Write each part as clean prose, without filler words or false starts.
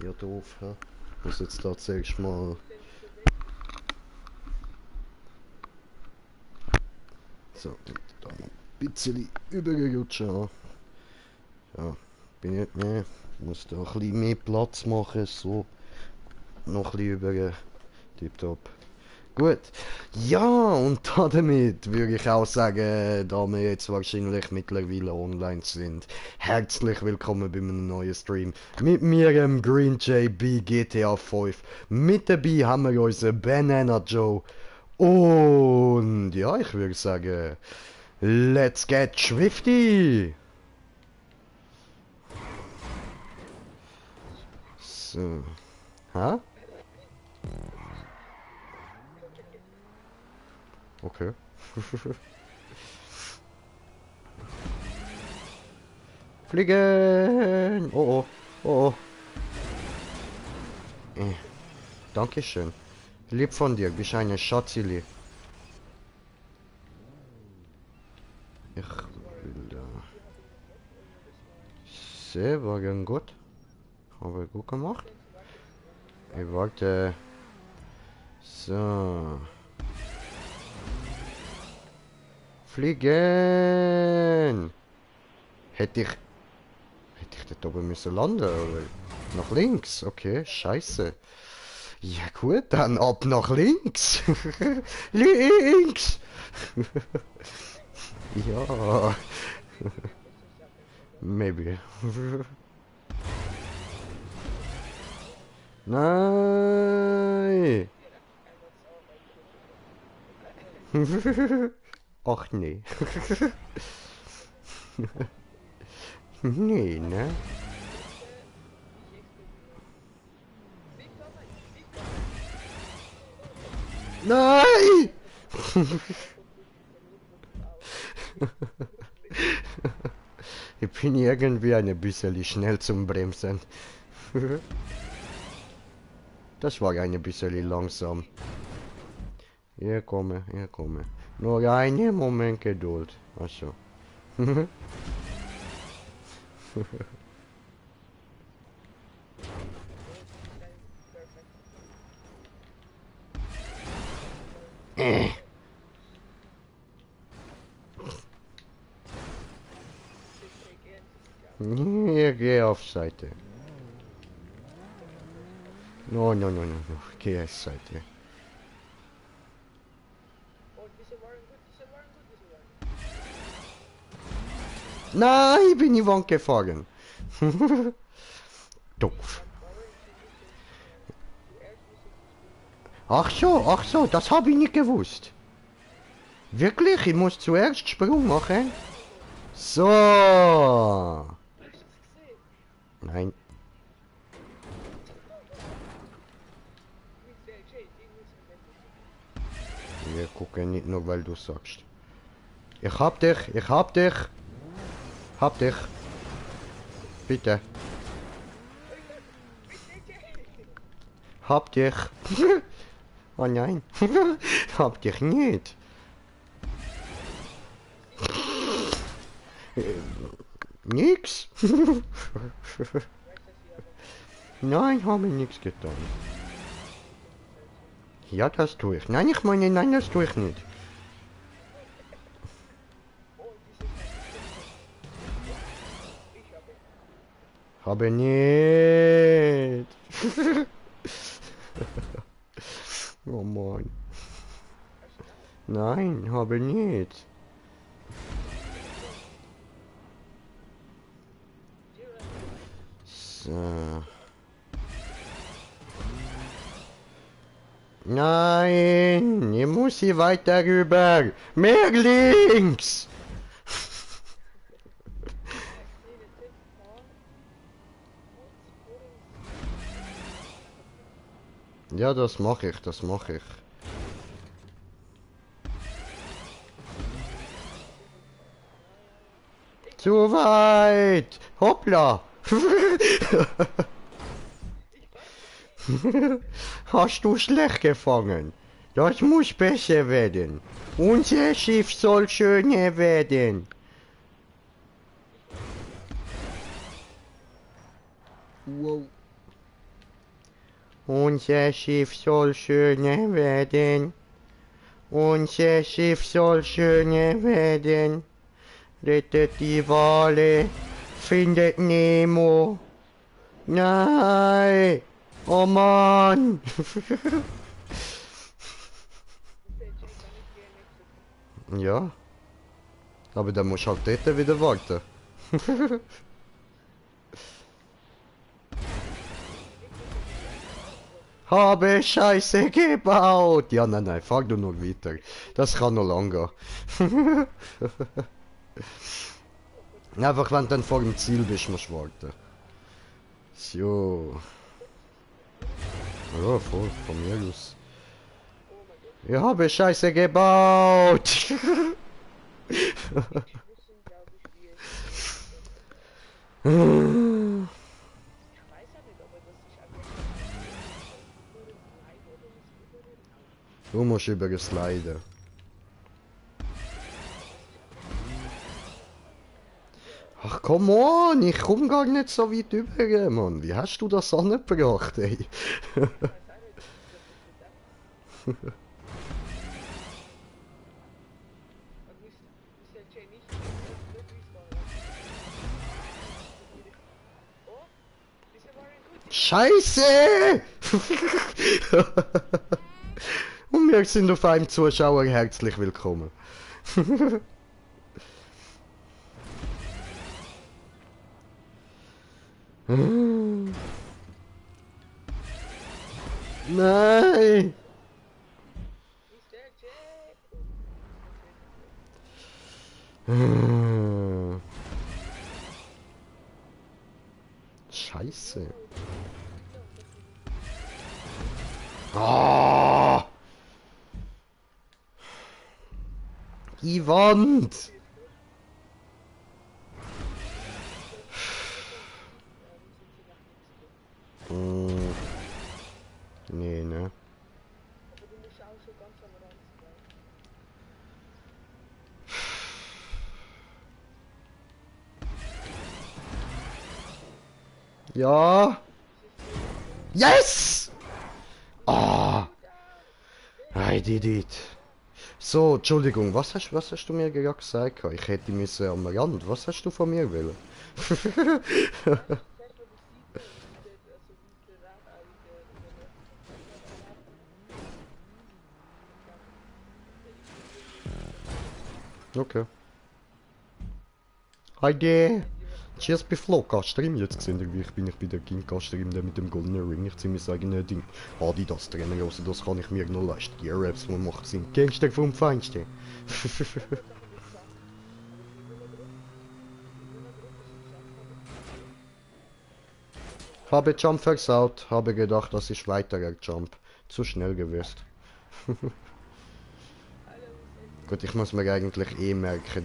Ja, doof, hä? Ich muss jetzt tatsächlich mal... So, da noch ein bisschen überrutschen. Ja, bin nicht mehr. Ich muss da ein bisschen mehr Platz machen, so. Noch ein bisschen über... Tipptopp. Gut. Ja, und damit würde ich auch sagen, da wir jetzt wahrscheinlich mittlerweile online sind, herzlich willkommen bei einem neuen Stream. Mit mir, Green JB GTA 5. Mit dabei haben wir unseren Banana Joe. Und ja, ich würde sagen, let's get swifty! So. Hä? Okay. Fliegen! Oh oh, oh oh. Dankeschön. Lieb von dir, bist eine Schatzili. Ich will da... Sehr, war ganz gut. Habe gut gemacht. Ich wollte... So... Fliegen! Hätte ich dort oben müssen landen, oder? Nach links, okay, scheiße. Ja gut, dann ab nach links. Links! Ja. Maybe. Nein! Ach nee. Nee, ne? Nein! Ich bin irgendwie ein bisschen schnell zum Bremsen. Das war ein bisschen langsam. Hier komme, hier komme. Nur einen Moment Geduld. Achso. Hier, geh auf Seite. No, no, no, no, no. Geh auf Seite. Nein, ich bin in die Wand gefahren. Doof. Ach so, das habe ich nicht gewusst. Wirklich? Ich muss zuerst Sprung machen? So. Nein. Wir gucken nicht nur, weil du sagst. Ich hab dich, ich hab dich. Hab dich. Bitte. Hab dich. Oh nein. Hab dich nicht. Nix. Nein, habe ich nichts getan. Ja, das tue ich. Nein, ich meine, nein, das tue ich nicht. Habe nicht. Oh Mann. Nein, habe nicht. So. Nein, ich muss hier weiter rüber. Mehr links. Ja, das mache ich, das mache ich. Zu weit! Hoppla! Hast du schlecht gefangen? Das muss besser werden. Unser Schiff soll schöner werden. Wow. Unser Schiff soll schöner werden. Unser Schiff soll schöner werden. Rettet die Wale, findet Nemo. Nein! Oh Mann! Ja. Aber dann musst du halt dort wieder warten. Habe Scheiße gebaut! Ja, nein, fahr du noch weiter. Das kann noch lang gehen. Einfach wenn du dann vor dem Ziel bist, musst du warten. So. Ja, voll, von mir aus. Ich habe Scheiße gebaut! Du musst übersliden. Ach come on, ich komm gar nicht so weit über, Mann. Wie hast du das angebracht, ey? Scheiße! Und wir sind auf einem Zuschauer herzlich willkommen. Nein! Scheiße. Oh! Die Wand! Nee, ne? Ja! Yes! Ah! I did it. So, Entschuldigung, was hast du mir gerade gesagt? Ich hätte müssen am Rand. Was hast du von mir wollen? Okay. Hi there! Cheers bei Flowcast-Stream. Jetzt gesehen ihr, wie ich bin. Ich bin der King-Cast-Stream, der mit dem goldenen Ring. Ich zieh mein eigenes Ding. Adidas Trainer, also das kann ich mir noch leisten. Die Raps, die man macht, sind Gangster vom Feinsten. Habe Jump versaut. Habe gedacht, das ist weiterer Jump. Zu schnell gewesen. Gut, ich muss mir eigentlich eh merken,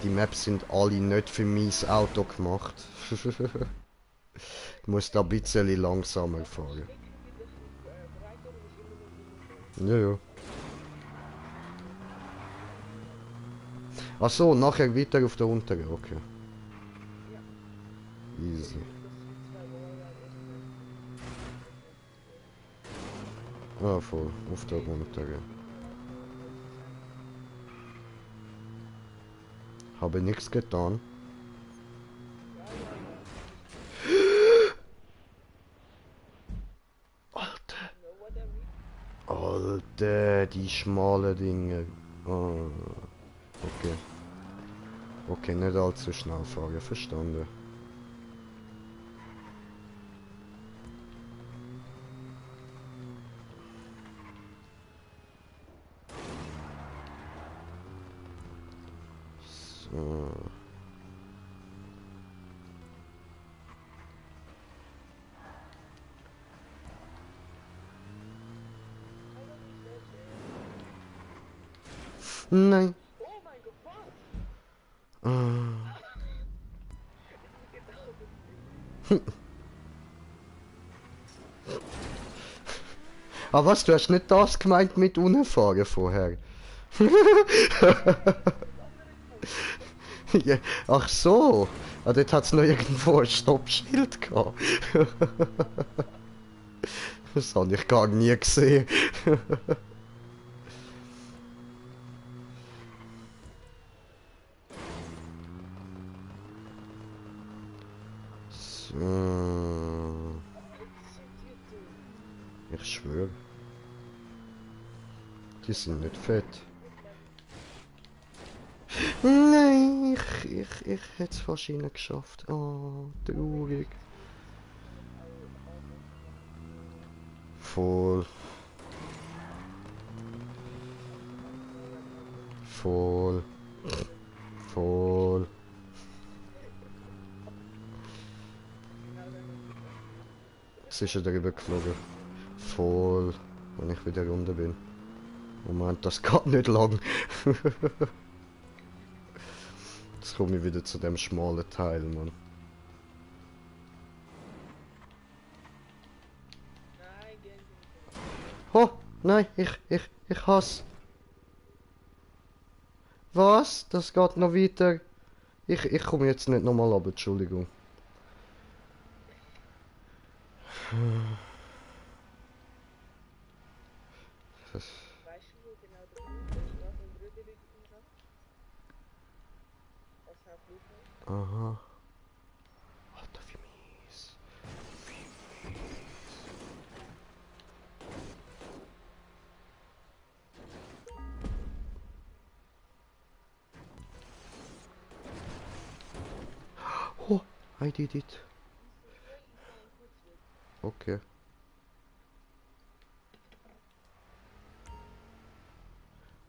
die Maps sind alle nicht für mein Auto gemacht. Ich muss da ein bisschen langsamer fahren. Ja, ja. Ach so, nachher weiter auf der unteren, okay. Easy. Ah, voll, auf der unteren. Habe nichts getan. Alter. Alter, die schmalen Dinge. Ah, okay. Okay, nicht allzu schnell fahren, verstanden. So. Nein. Aber was, du hast nicht das gemeint mit Unfahren vorher? Ja, ach so. Ah, dort hat es noch irgendwo ein Stoppschild gehabt. Das habe ich gar nie gesehen. So. Ich schwöre. Die sind nicht fett. Nein, ich hätte es fast geschafft. Oh, traurig. Voll. Voll. Voll. Jetzt ist er drüber geflogen. Voll. Wenn ich wieder runter bin. Moment, das geht nicht lang. Jetzt komme ich wieder zu dem schmalen Teil, Mann. Oh, nein, ich hasse. Was? Das geht noch weiter. Ich komme jetzt nicht nochmal ab, Entschuldigung. Das... Weißt du, wo genau der Blut ist? Was ein Brüder liegt im Rand? Was hat Blut hat? Aha. Alter, wie mies. Wie mies. Oh, I did it. Okay.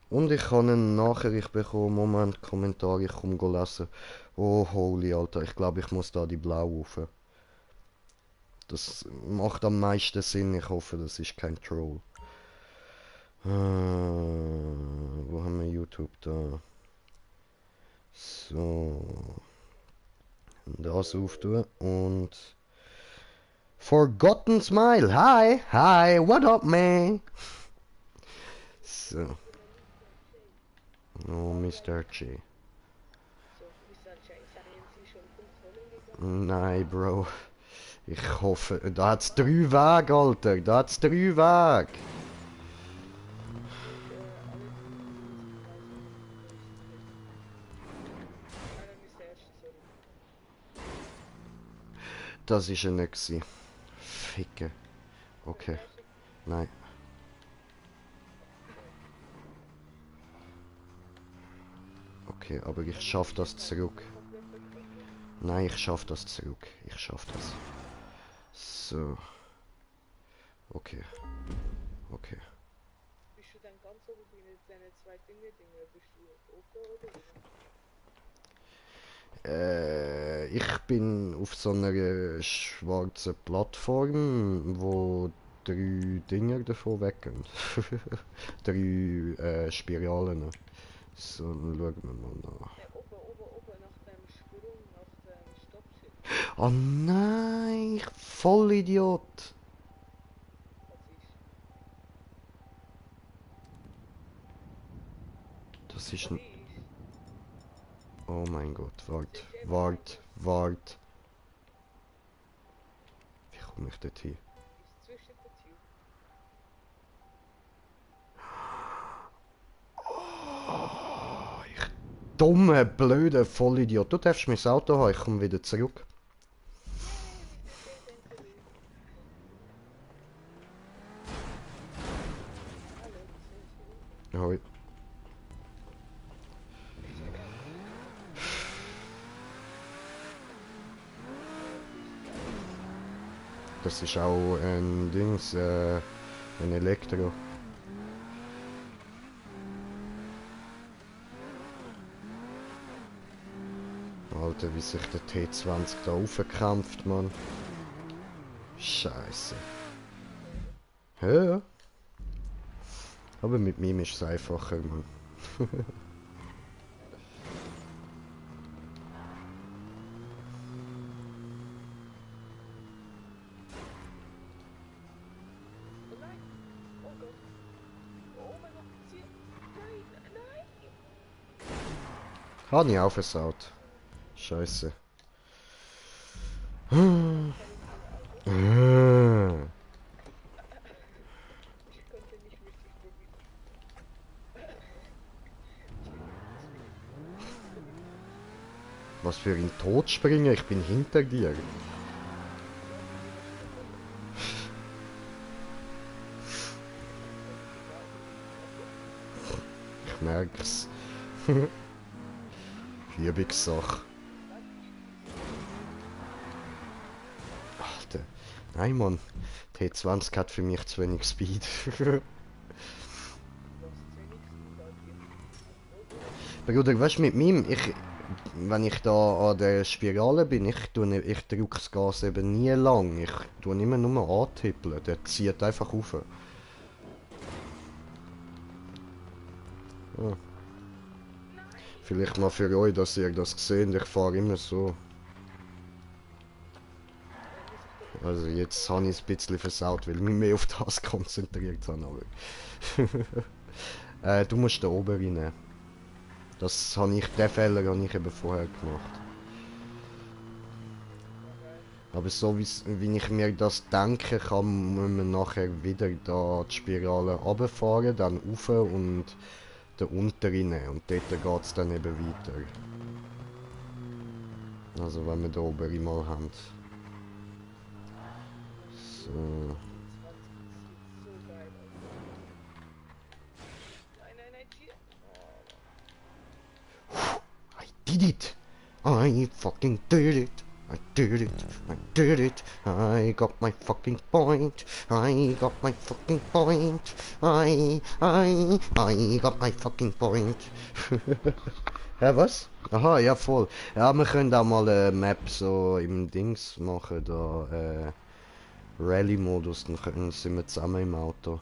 Und ich habe eine Nachricht bekommen. Moment, Kommentar, ich komme lesen. Oh, holy, Alter. Ich glaube, ich muss da die Blau rauf. Das macht am meisten Sinn. Ich hoffe, das ist kein Troll. Wo haben wir YouTube da? So. Das auftun und... Forgotten Smile. Hi. Hi. What up, man? So. Oh, Mr. J. So, Mr. J, sind Sie schon Kontrollen gegangen? Nein, Bro. Ich hoffe... Da hat's 3 Wege, Alter. Da hat's 3 Wege. Alles Nein, Mr. Erst, sorry. Das ist er nicht gewesen. Ficke. Okay. Nein. Okay, aber ich schaff das zurück. Nein, ich schaff das zurück. Ich schaff das. So. Okay. Okay. Bist du dann ganz oben bei deinen zwei Dinge? Bist du oben oder? Ich bin auf so einer schwarzen Plattform, wo 3 Dinger davon weggehen. 3 Spiralen. So, dann schauen wir mal nach. Oben nach dem Sprung, nach dem Stoppschild. Oh nein, ich Vollidiot. Was ist? Das ist ein... Was ist? Oh mein Gott, wart. Wie komme ich dort hin? Ist zwischen den Tür. Oh, ich dumme, blöde Vollidiot. Du darfst mein Auto haben, ich komme wieder zurück. Hoi. Das ist auch ein Dings, ein Elektro. Alter, wie sich der T20 da aufkämpft, Mann. Scheiße. Ja. Aber mit mir ist es einfacher, Mann. Oh nein! Oh Gott! Oh mein Gott! Nein! Habe ich aufgesaut. Scheiße. für in den Tod springen? Ich bin hinter dir. Ich merk's. Übungssache. Alter. Nein, Mann. T20 hat für mich zu wenig Speed. Bruder, weißt du, mit meinem, wenn ich da an der Spirale bin, ich drücke das Gas eben nie lang. Ich tue immer nur antippeln. Der zieht einfach rauf. Ja. Vielleicht mal für euch, dass ihr das seht. Ich fahre immer so. Also jetzt habe ich es ein bisschen versaut, weil ich mich mehr auf das konzentriert habe. Aber du musst da oben rein. Das habe ich, den Fehler habe ich eben vorher gemacht. Aber so wie ich mir das denke, kann man nachher wieder da die Spirale runterfahren, dann rauf und da unten rein. Und dort geht es dann eben weiter. Also wenn wir da oben einmal haben. So. I did it! I fucking did it! I did it! I did it! I got my fucking point! I got my fucking point! I got my fucking point! Hä, was? Aha, ja voll. Ja, wir können auch mal eine Map so im Dings machen, da Rallye-Modus, dann sind wir zusammen im Auto.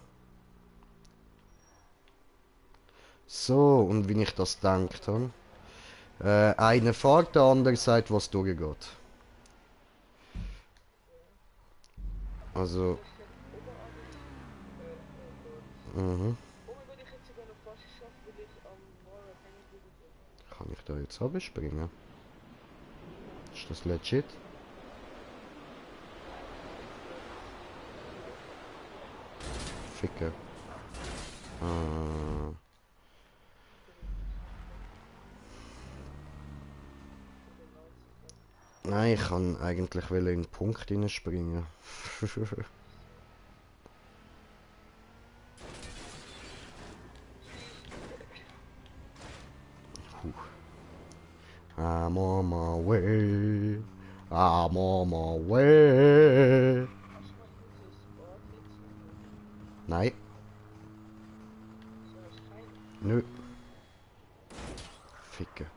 So, und wie ich das gedacht habe. Einer fährt, der andere sagt, was durchgeht. Also. Mhm. Kann ich da jetzt abspringen? Ist das legit? Ficker. Nein, ich kann eigentlich in den Punkt springen. I'm on my way. I'm on my way. Nein. Nö. Ficken.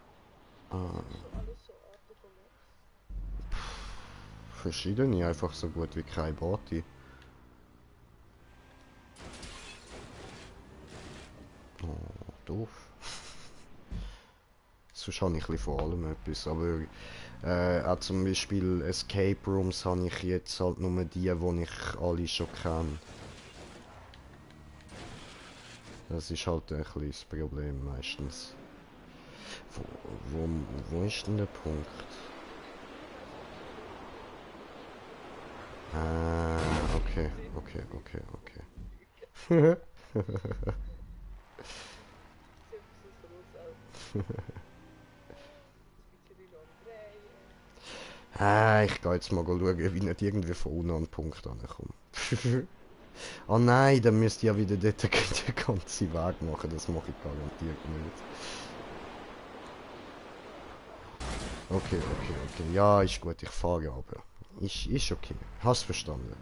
Verschiedene, einfach so gut wie kein Body. Oh, doof. Sonst habe ich vor allem etwas, aber auch zum Beispiel Escape Rooms habe ich jetzt halt nur die ich alle schon kenne. Das ist halt ein bisschen das Problem meistens. Wo ist denn der Punkt? Ah, okay. Ich gehe jetzt mal schauen, wie ich nicht irgendwie von unten an den Punkt ankomme. Oh nein, dann müsst ihr ja wieder dort den ganzen Weg machen, das mache ich garantiert nicht. Okay. Ja, ist gut, ich fahre aber. Ist okay. Hast verstanden.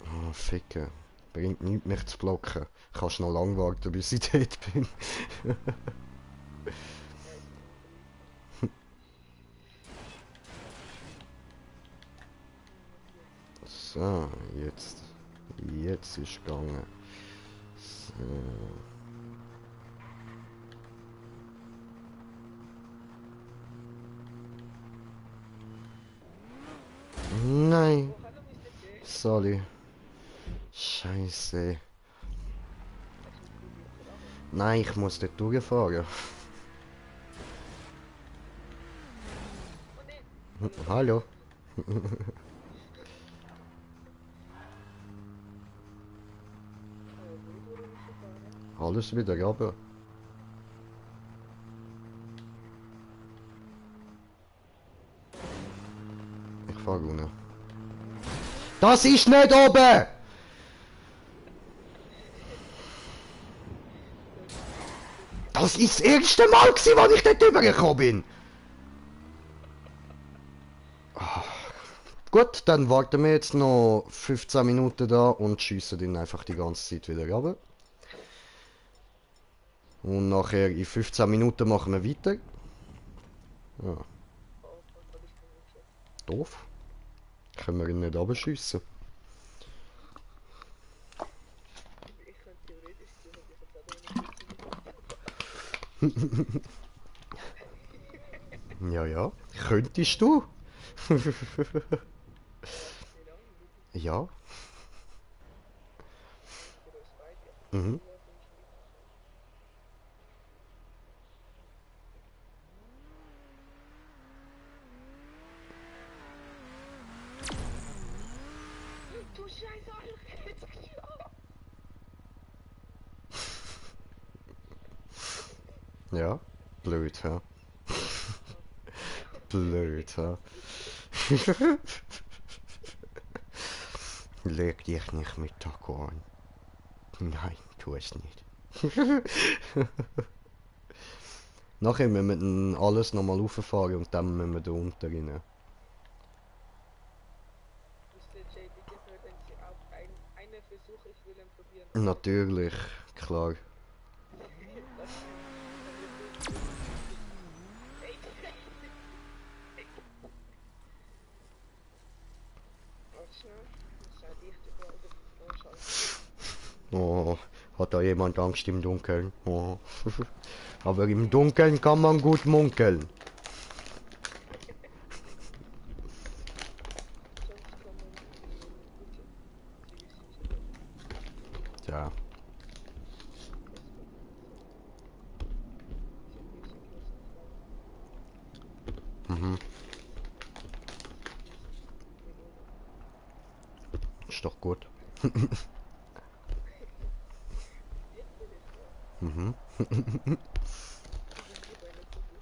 Oh, Ficken. Bringt nichts mich zu blocken. Kannst noch lang warten, bis ich dort bin. So, jetzt. Jetzt ist gegangen. So. Nein. Sorry. Scheiße. Nein, ich muss dort durchfahren. Hallo. Alles wieder runter. Ich fahr runter. Das ist nicht oben! Das ist das erste Mal gewesen, als ich dort rübergekommen bin. Gut, dann warten wir jetzt noch 15 Minuten da und schiessen ihn einfach die ganze Zeit wieder runter. Und nachher in 15 Minuten machen wir weiter. Ja, Oh, fuck, hab ich keinen Rückschlag. doof. Können wir ihn nicht runterschiessen. Ich könnte theoretisch tun, aber ich hab selber nicht Rückschlag. Ja, ja. Könntest du? Keine Ahnung, wirklich. Ja. Für uns beide. Ja, Mhm. ja, bin ich nicht. Du Scheiße, Alter, jetzt geschafft. Ja. Blöd, ja. Blöd, ja. Leg dich nicht mit Taco an. Nein, tu es nicht. Nachher müssen wir dann alles nochmal rauffahren und dann müssen wir da unten rein. Wusste JD gehört, wenn sie auf einen Versuch, ich will ihn probieren. Natürlich, klar. Das stimmt. Aber du musst wirklich. Ey, warte schnell. Das ist ein Licht überall. Oh, scheiße. Oh, hat da jemand Angst im Dunkeln? Oh. Aber im Dunkeln kann man gut munkeln. Sonst kann man gute Reviews schreiben. Tja. Das kommt so Music los und Frauen. Mhm. Music, Melone. Ist doch gut. Wirklich, ja. Mhm. Wir sind bei einer Kugel.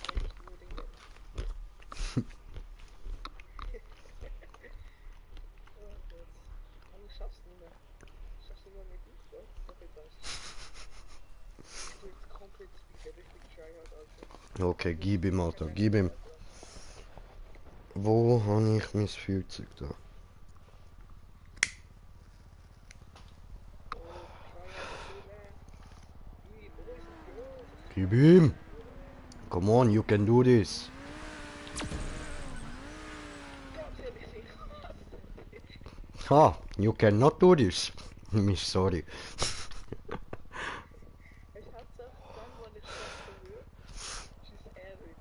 Wenn ich nur den Game. Oh Gott. Aber ich schaff's nicht mehr. Ich schaff's nicht mehr mit ihm, Gott. Ich hab jetzt Angst. Ich tu jetzt komplett Speed, richtig tryhard, Alter. Okay, gib ihm, Ich Alter, hab gib ihm. Alter. Wo habe ich mein Spielzeug da? Oh, tryhard Killer. Die Boys and Girls. Ich Gib tryhard ihm! Killer. Come on, you can do this! Ganz ehrlich, ich Ha! You cannot do this! Mich sorry. Es hat sich dann, wenn ich schaffen würde, ist ehrlich,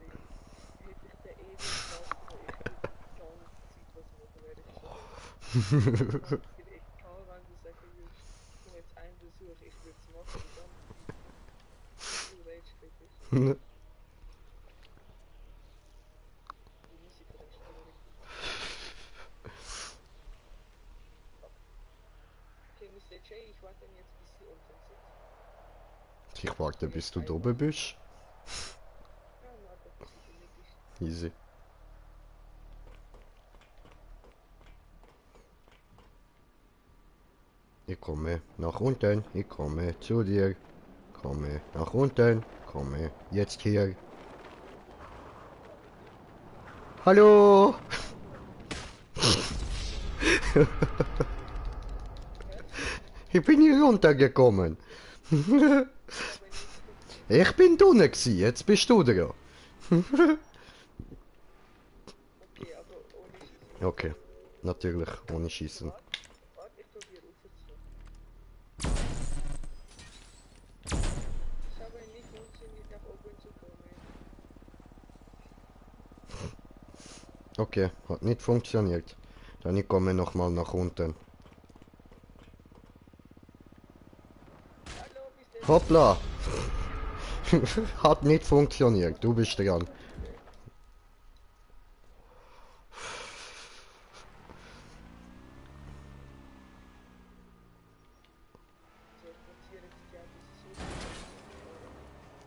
hätte ich den ewig Master, wo ich die ganze Zeit was machen, wäre ich so drin. Weil egal, wenn du sagen würdest, komm jetzt einen Besuch, ich würde es machen, die ganze Zeit. Du Rage kritisch. Die Musik von dem Spiel richtig. Fuck. Okay, Mr. J, ich warte jetzt, bis sie unten sind. Ich warte, bis du da oben bist. Ja, warte, bis sie bei mir bist. Easy. Ich komme nach unten, ich komme zu dir. Komme nach unten, komme jetzt hier. Hallo! Was? Ich bin hier runtergekommen. Aber nicht funktioniert. Ich bin drinnen gewesen, jetzt bist du da. Okay, aber ohne Schießen. Okay, natürlich, ohne Schießen. Warte, ich probiere aufzunehmen. Es hat aber nicht funktioniert, nach oben zu kommen. Okay, hat nicht funktioniert. Dann ich komme nochmal nach unten. Hallo, Mr. Hoppla! Hat nicht funktioniert, du bist dran.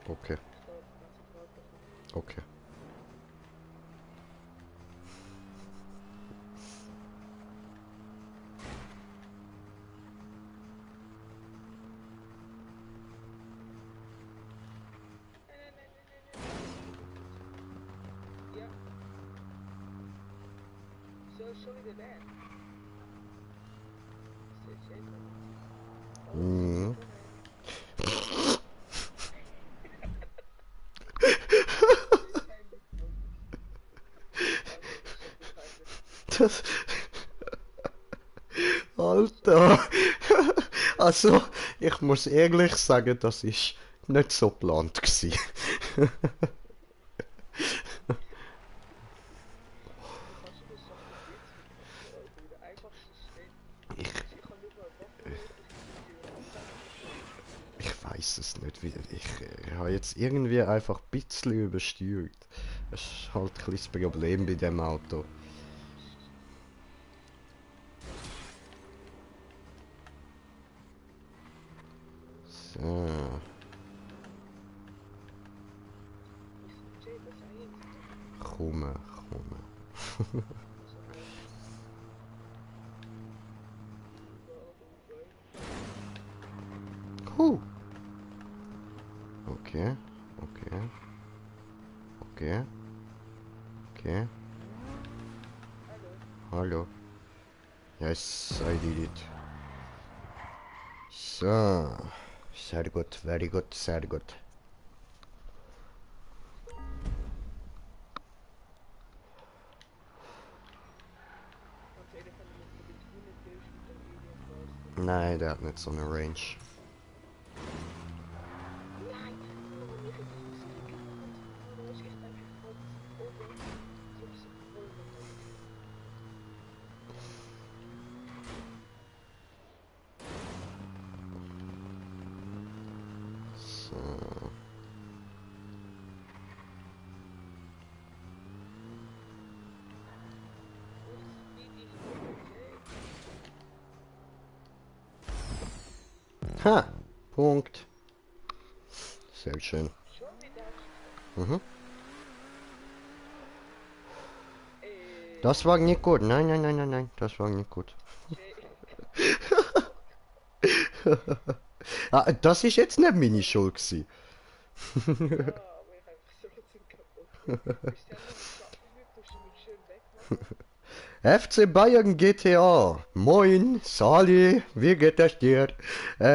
Okay, Ich stehe ganz gerade. okay. Nein, nein, nein, nein, nein, nein. Ja, schon wieder der. Ist der Shaper? Oh, Mhm. Superman. Wie peinlich, wirklich. Also, das ist schon peinlich. Das, Alter. Also, ich muss ehrlich sagen, das ist nicht so geplant gewesen. Wie kannst du das schaffen, Blitz mitzunehmen, Alter? In der einfachsten Stadt. Ich, Ich kann nicht mal Waffenwerfer studieren. Was denkst du von mir? ich weiß es nicht, wie ich habe jetzt irgendwie einfach ein bisschen übersteuert. Das ist halt ein bisschen das Problem bei dem Auto. So, Ich so, Jay, das Science, Mann. komme, komme. Also, Uwe. Huh. Okay, okay, okay, okay. Hallo. Hallo. Yes, I did it. So, sehr gut, very good, sehr gut. Ganz ehrlich, wenn du mich von der Tour nicht hilfst mit dem Alien Blaster. Nein, der hat nicht so eine Range. Nein! Oh, wenn ich jetzt das Glück gehabt, Mann, weißt du, ich denke, ich fahre das oben. Die haben so voll mit dem. So. Ich speed dich über, Jay. Ha! Punkt. Sehr schön. Schon wieder hast du geschafft. Mhm. Ey, Das war nicht gut. Nein, nein, nein, nein, nein. Das war nicht gut. Jay, was macht Ah, das ist jetzt nicht meine Schuld gewesen. Ja, aber ich habe so trotzdem kaputt. Bist du ja noch mit Schatten, tust du mich schön wegmachen? FC Bayern GTA. Moin, Sali, wie geht es dir?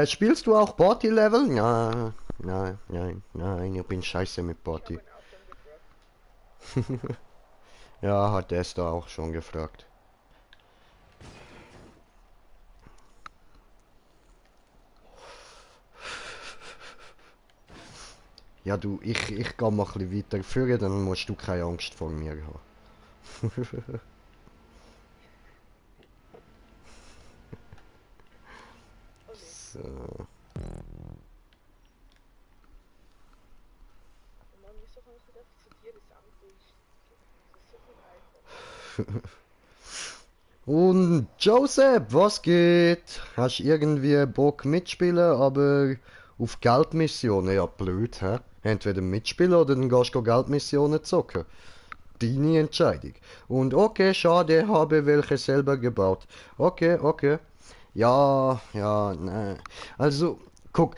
Spielst du auch Party Level? Nein, nein, nein, nein, ich bin scheiße mit Ich habe Party. ihn auch schon gefragt. Ja, hat Esther auch schon gefragt. Ja, du, ich gehe mal ein bisschen weiter führen, dann musst du keine Angst vor mir haben. Oh ne. So. Oh Mann, wieso kann ich nicht einfach zu dir ins Auto einsteigen? Das ist so viel einfacher. Und Joseph, was geht? Hast irgendwie Bock mitspielen, aber auf Geldmissionen? Ja, blöd, hä? Entweder mitspielen oder dann gehst du Geldmissionen zocken. Deine Entscheidung. Und okay, schade, habe welche selber gebaut. Okay, okay. Ja, ja, ne. Also, guck,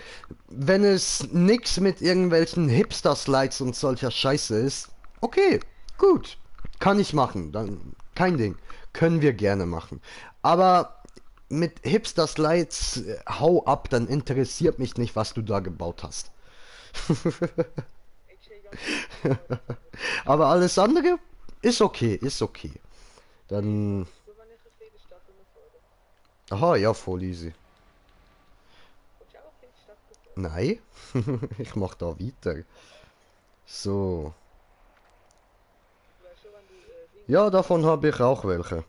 wenn es nix mit irgendwelchen Hipster-Slides und solcher Scheiße ist, okay, gut, kann ich machen, dann kein Ding, können wir gerne machen. Aber mit Hipster-Slides, hau ab, dann interessiert mich nicht, was du da gebaut hast. Ey Jay, ganz ehrlich, ich kann etwas anderes machen. Aber alles andere ist okay, ist okay. Jay, Dann, findest du gut, wenn ich ein bisschen in der Stadt rumfahre? aha, ja, voll easy. Willst du auch ein bisschen in die Stadt fahren? Nein, ich mach da weiter. Haha. So, Wäre schon, wenn du Ding ja, hättest. davon habe ich auch welche.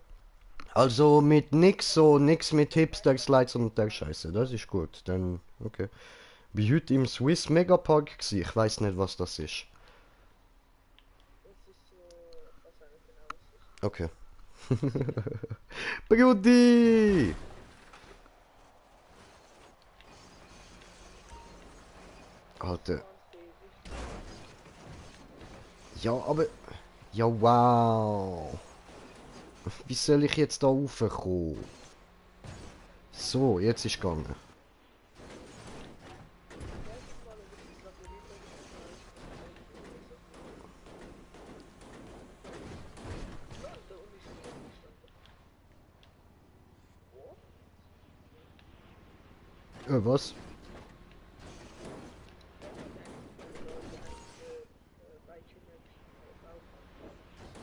Also mit nix, so nix mit Hipster-Slides und der Scheiße, das ist gut. Dann, okay. Bin heute im Swiss Megapark gsi, ich weiß nicht, was das ist. Das ist so. Ich weiß auch nicht genau, was es ist. Okay. Brudi! Das ist Alter, ganz basic. Ja, aber... Ja, wow. Wie soll ich jetzt da raufkommen? So, jetzt ist gegangen. Erstens mal über dieses Labyrinth habe ich noch gar nicht verstanden. Also, da unten ist wieder gestanden. What? Was? Der hat einfach mal da so einige Bike-Maps drauf hat.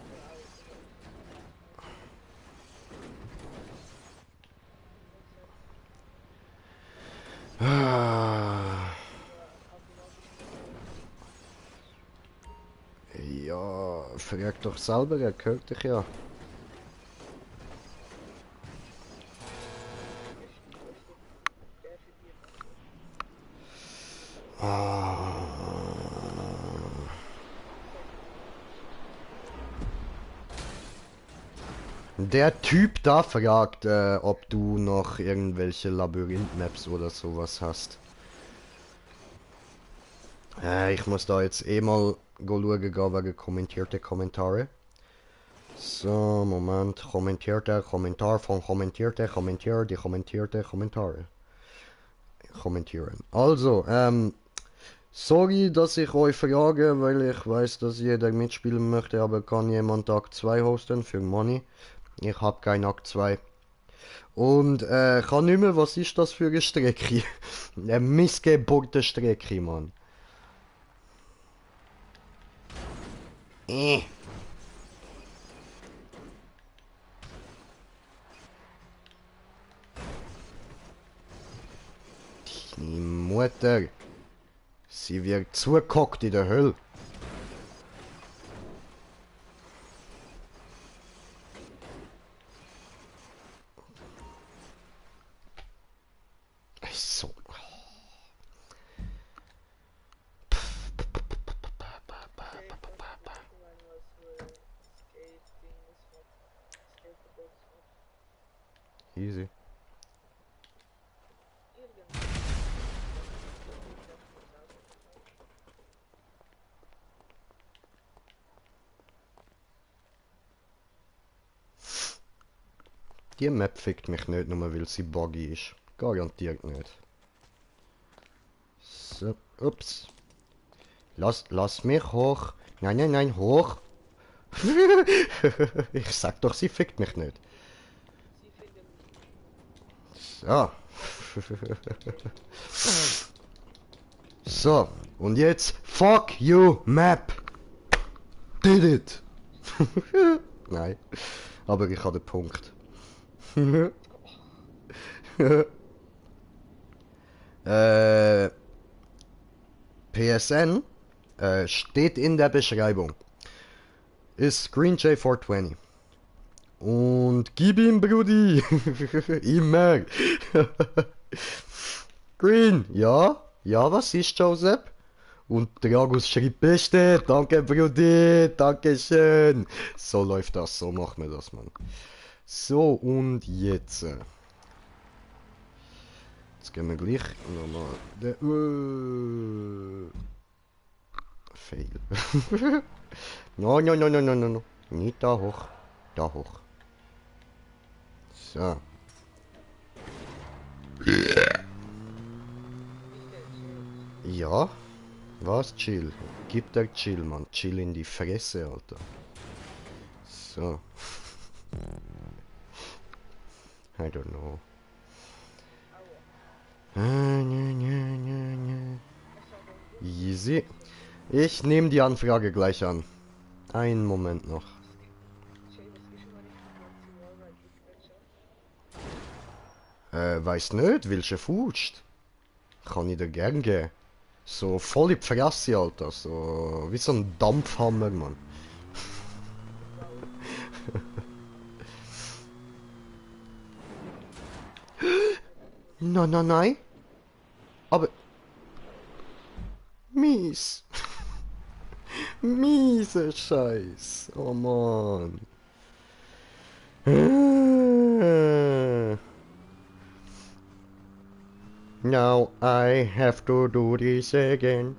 Wow, oder ist das Nonsens? Ah, Ja, automatische Steuerung. ja, frag doch selber, er gehört dich ja. Ja, stimmt, das stimmt. Der für dir macht das. Ah. Sag mir nicht. Der Typ da fragt, ob du noch irgendwelche Labyrinth-Maps oder sowas hast. Ich muss da jetzt eh mal schauen, wegen kommentierte Kommentare. So, Moment, kommentierte, Kommentar von kommentierte, kommentiert, die kommentierte Kommentare. Kommentieren. Also, sorry, dass ich euch frage, weil ich weiß, dass jeder mitspielen möchte, aber kann jemand Akt 2 hosten für Money? Ich hab kein Akt 2. Und kann nicht mehr, was ist das für eine Strecke? Eine missgebaute Strecke, Mann. Äh. Die Mutter. Sie wird zugehockt in der Hölle. So. Okay, ich weiß nicht, was du meinst, was Skate-Dings hat. Skate-Box hat. Easy. Irgendwas hat es da. Ich hab's mir selber gebaut. Die Map fickt mich nicht, nur weil sie buggy ist. Garantiert nicht. So, ups. Lass mich hoch. Nein, nein, nein, hoch. Ich sag doch, sie fickt mich nicht. Sie findet mich nicht. So. So, und jetzt fuck you, Map. Did it. Nein, aber ich habe den Punkt. äh, PSN steht in der Beschreibung. Ist ScreenJ420. Und gib ihm, Brudi. Immer. Green, ja? Ja, was ist, Joseph? Und Dragus schrieb Beste. Danke, Brudi. Dankeschön. So läuft das. So macht man das, Mann. So, und jetzt. Jetzt gehen wir gleich nochmal. Fail. No, no, no, no, no, no, no. Nicht da hoch. Da hoch. So. Ist der chill? Ja. Was? Chill. Gib der Chill, Mann. Chill in die Fresse, Alter. So. I don't know. Aua. Nja. Was war denn gut? Easy. Ich nehme die Anfrage gleich an. Einen Moment noch. Jay, was ist, wenn ich den ganzen Wallride rückwärts schaffe? Weiß nicht, willst du Fust? Kann ich dir gern geben. So voll in die Fresse, Alter. So wie so ein Dampfhammer, Mann. Wow. Nein. Aber... Mies. Miese Scheiß. Oh Mann. Now I have to do this again.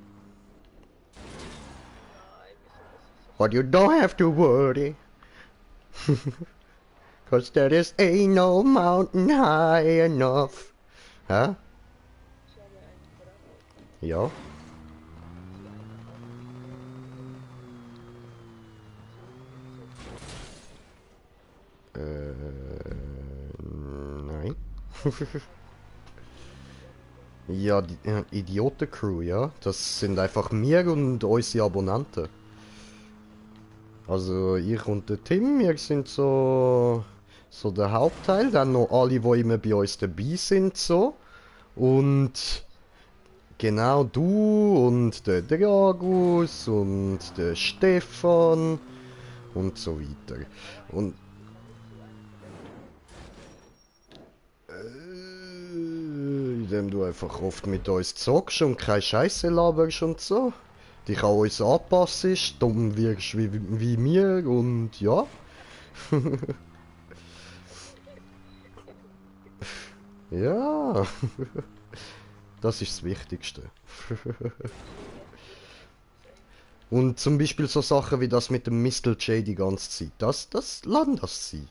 Nein, wieso muss ich so But you don't have to worry. Cause there is ain't no mountain high enough. Hä? Ich habe eine Frage. Ja? Sie eine Nein. Ja, die Idioten-Crew, ja. Das sind einfach wir und unsere Abonnenten. Also ich und der Tim, wir sind so der Hauptteil. Dann noch alle, die immer bei uns dabei sind, so. Und genau du und der Dragus und der Stefan und so weiter. Und indem du einfach oft mit uns zockst und keine Scheiße laberst und so. Dich an uns anpassest, dumm wirkst wie wir und ja. Ja, das ist das Wichtigste. Und zum Beispiel so Sachen wie das mit dem Mr. J die ganze Zeit. Lass das sein.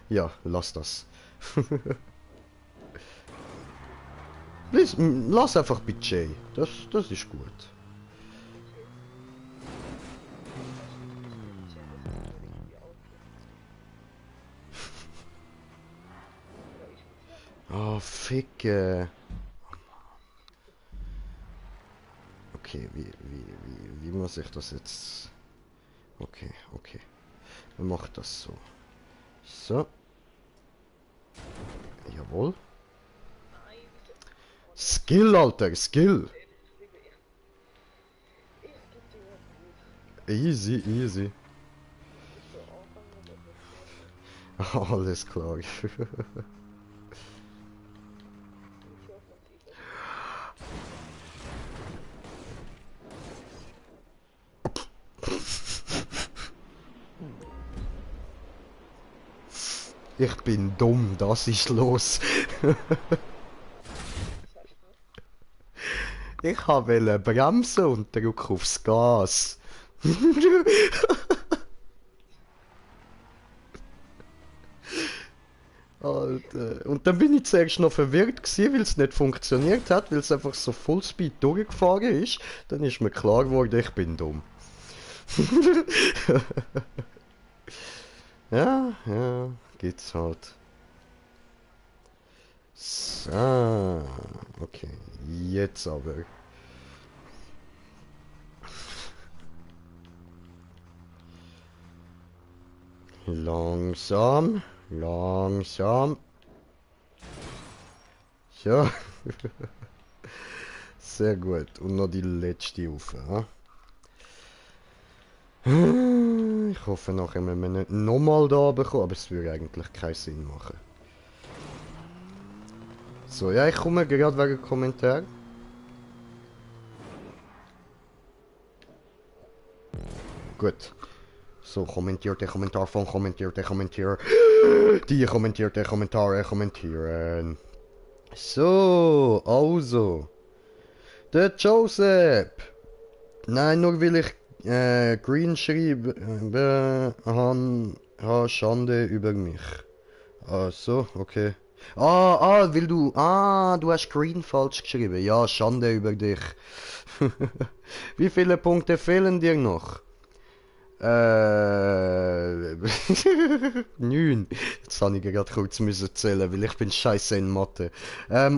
Ja, lass das. Lass einfach bei Jay. Das ist gut. Oh, Ficke. Okay, wie muss ich das jetzt... Okay. Wir machen das so. So. Jawohl. Skill, Alter, Skill. Easy. Alles klar. Ich bin dumm, das ist los. Ich wollte bremsen und drück aufs Gas. Alter. Und dann bin ich zuerst noch verwirrt gewesen, weil es nicht funktioniert hat, weil es einfach so Fullspeed durchgefahren ist. Dann ist mir klar geworden, ich bin dumm. Ja, geht's halt. So, okay, jetzt aber. Langsam. Ja. Sehr gut. Und noch die letzte auf. Ich hoffe nachher, wenn wir nicht nochmal da bekommen, aber es würde eigentlich keinen Sinn machen. So, ja, ich komme gerade wegen Kommentar. Gut. So, kommentiert Kommentar von kommentiert. Die kommentierte Kommentare kommentieren. So, also. Der Joseph. Nein, nur will ich Green schreiben, Schande über mich. Ach so, okay. Du hast Green falsch geschrieben. Ja, Schande über dich. Wie viele Punkte fehlen dir noch? 9. Jetzt habe ich gerade kurz müssen zählen, weil ich bin scheiße in Mathe.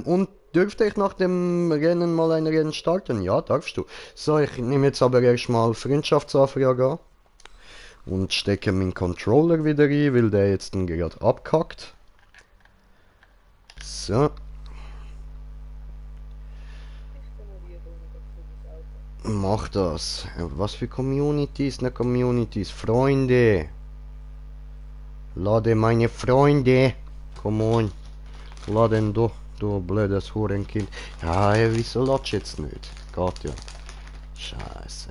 Und dürfte ich nach dem Rennen mal ein Rennen starten? Ja, darfst du. So, ich nehme jetzt aber erstmal Freundschaftsanfrage an. Und stecke meinen Controller wieder rein, weil der jetzt gerade abkackt. So. Mach das. Was für Communities? Ne Communities. Freunde. Lade meine Freunde. Come on. Laden doch. Du blödes Hurenkind. Ja, wieso ladst du jetzt nicht? Geht ja. Scheiße.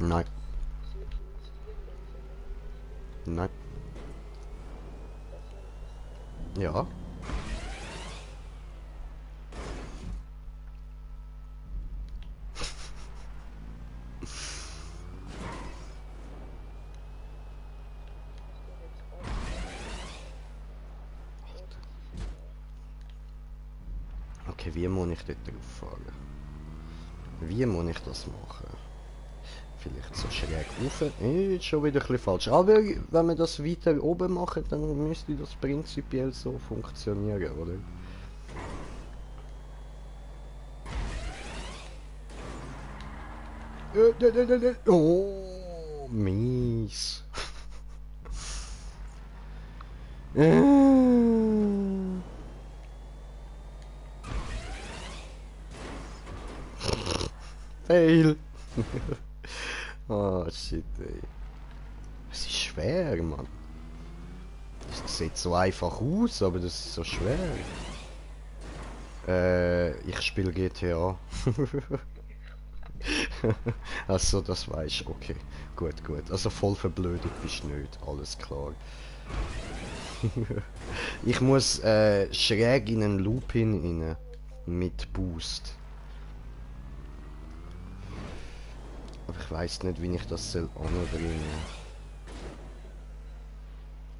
Nein. Nein. Das wäre Ja. jetzt auch. Okay, wie muss ich dort drauf fahren? Wie muss ich das machen? Vielleicht so schräg rauf. Ist schon wieder ein bisschen falsch. Aber wenn wir das weiter oben machen, dann müsste das prinzipiell so funktionieren, oder? Oh, mies. Fail. Oh shit, ey. Es ist schwer, Mann. Es sieht so einfach aus, aber das ist so schwer. Ich spiele GTA. Also, das weiß ich. Okay, gut, gut. Also voll verblödet bist du nicht. Alles klar. Ich muss schräg in einen Loop rein. Mit Boost. Aber ich weiß nicht, wie ich das soll anbringen.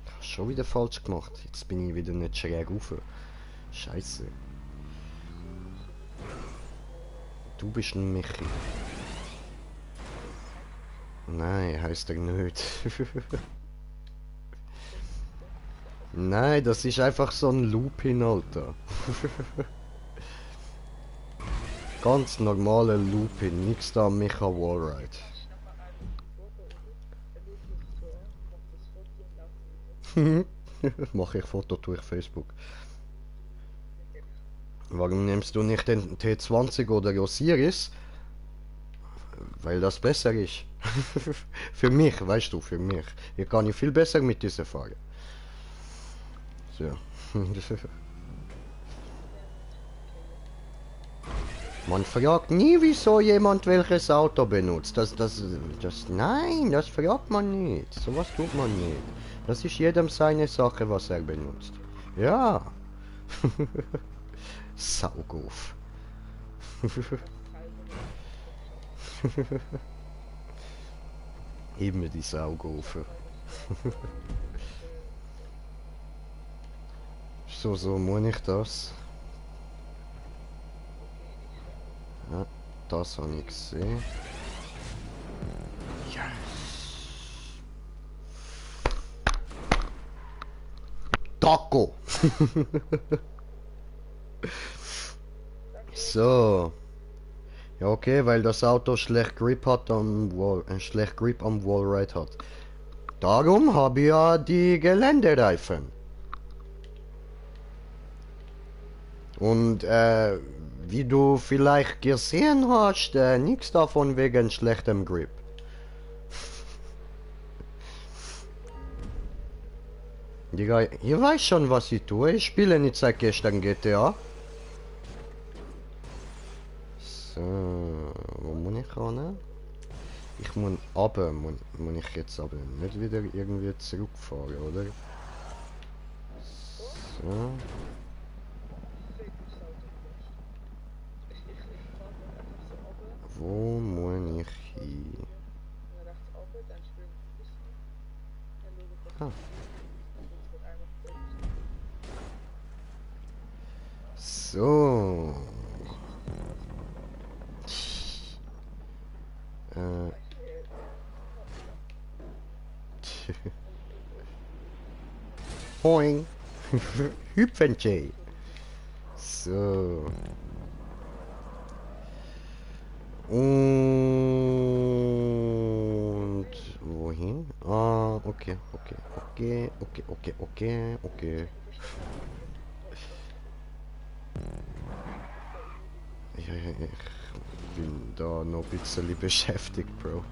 Ich habe schon wieder falsch gemacht. Jetzt bin ich wieder nicht schräg rauf. Scheiße. Du bist ein Michi. Nein, heißt er nicht. Nein, das ist einfach so ein Looping, Alter. Ganz normaler Looping, nix da Micha Wallride. Kannst du nachher einfach die Foto, oder? Er schaut mich so an, macht das Foto und läuft wieder. Mache ich Foto durch Facebook. Warum nimmst du nicht den T20 oder Osiris? Weil das besser ist. Für mich, weißt du, für mich. Hier kann ich viel besser mit dieser fahren. So. Man fragt nie, wieso jemand welches Auto benutzt. Nein, das fragt man nicht. Sowas tut man nicht. Das ist jedem seine Sache, was er benutzt. Ja. Saugof. Immer die Saugofen. So muss ich das. Ja, das habe ich gesehen. Yes. Taco! So. Ja, okay, weil das Auto schlecht Grip hat am Wall, schlecht Grip am Wallride hat. Darum habe ich ja die Geländereifen. Und wie du vielleicht gesehen hast, nichts davon wegen schlechtem Grip. Digga, ihr weißt schon, was ich tue. Ich spiele nicht seit gestern GTA. So, wo muss ich ran? Ich muss runter, muss ich jetzt aber nicht wieder irgendwie zurückfahren, oder? So. Wo muss ich hin? Ah. So. Hoing. Hüpfenjay. So. Und wohin? Ah, okay. Ja, ich bin da noch ein bisschen beschäftigt, Bro.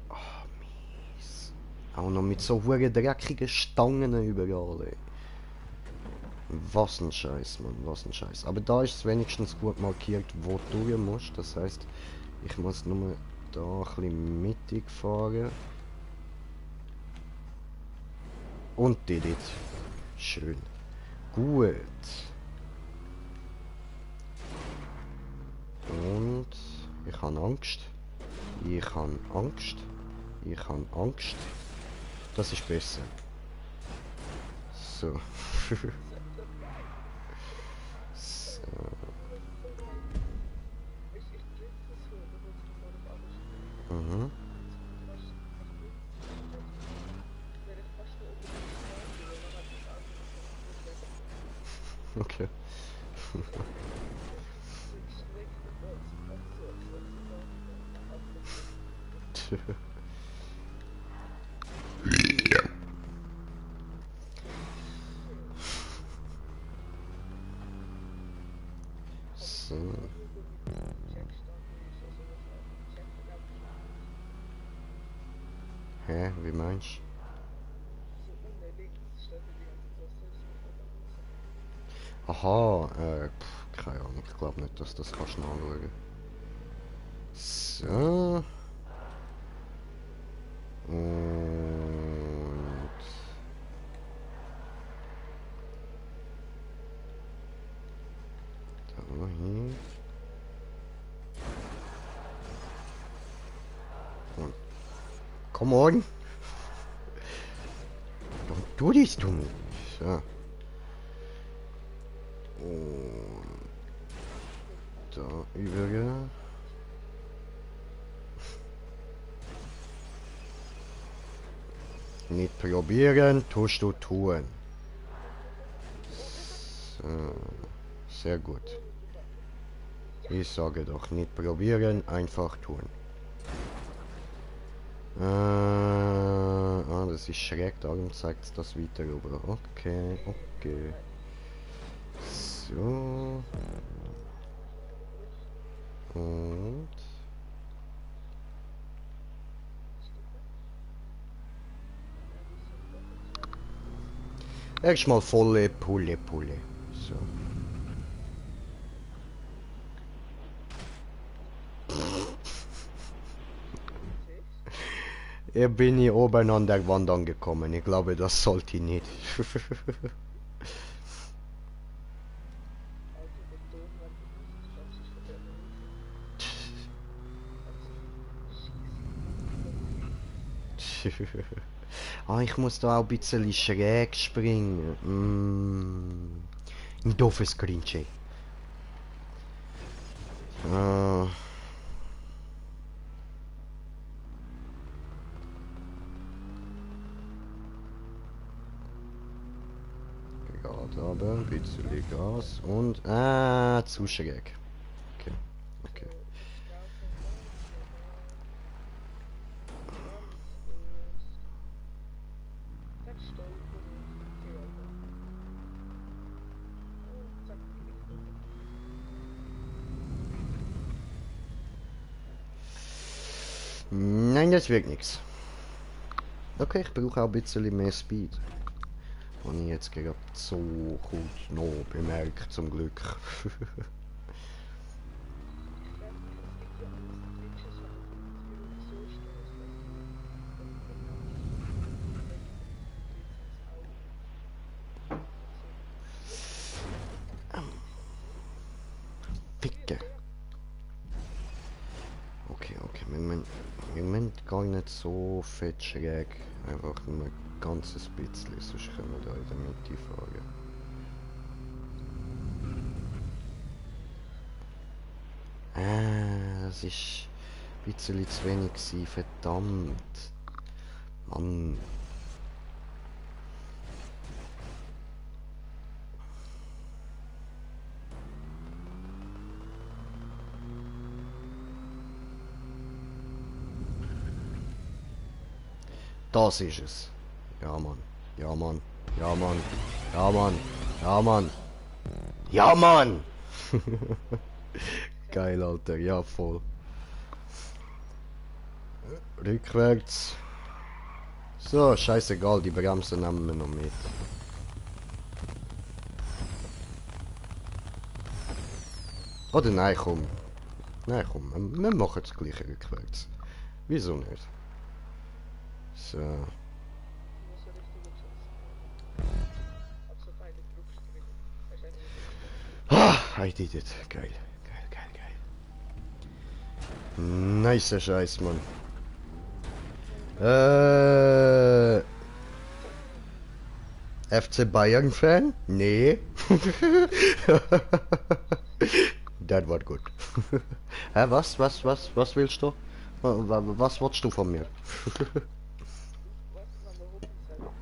Ah, mies. Auch noch mit so hohen dreckigen Stangen überall, ey. Was ein Scheiß, Mann, was ein Scheiß. Aber da ist es wenigstens gut markiert, wo du durch musst. Das heißt, ich muss nur da ein bisschen mittig fahren. Und dort. Schön. Gut. Und ich habe Angst. Ich habe Angst. Ich habe Angst. Das ist besser. So. So. Mhm. Okay. So. Hä? Wie meinst du? Aha, keine Ahnung. Ich glaube nicht, dass das kannst nachschauen. So. Und da hin. Und come on. Don't do this to me. So. Und da über. Nicht probieren, tust du tun. So. Sehr gut. Ich sage doch, nicht probieren, einfach tun. Das ist schräg, darum zeigt es das weiter rüber. Okay, okay. So. Und. Erstmal volle Pulle. So. Hier bin ich oben an der Wand angekommen. Ich glaube, das sollte ich nicht. Ah, ich muss da auch ein bisschen schräg springen. Ein doofes Grinche. Gerade aber ein bisschen Gas und... zu schräg. Okay, okay. Nein, das wird nichts. Okay, ich brauche auch ein bisschen mehr Speed. Habe ich jetzt gerade so gut noch bemerkt, zum Glück. Ficken. Okay, Moment gar nicht so fett schräg. Einfach nur ein ganzes bisschen, sonst können wir da in der Mitte fahren. Das ist ein bisschen zu wenig gewesen, verdammt. Mann. Das ist es. Ja, Mann. Ja, Mann. Ja, Mann. Ja, Mann. Ja, Mann. Ja, Mann! Geil, Alter. Ja, voll. Rückwärts. So, scheißegal, die Bremsen nehmen wir noch mit. Oder nein, komm. Nein, komm, wir machen es gleich rückwärts. Wieso nicht? So. Du musst so richtig geschossen. Hab so beide Druckstränge. Wahrscheinlich Ah, I did it. Geil. Geil, geil, geil. Nicer Scheiß, Mann. FC Bayern Fan? Nee. Das war gut. Hä, was willst du? Was willst du von mir? was man da oben sagt.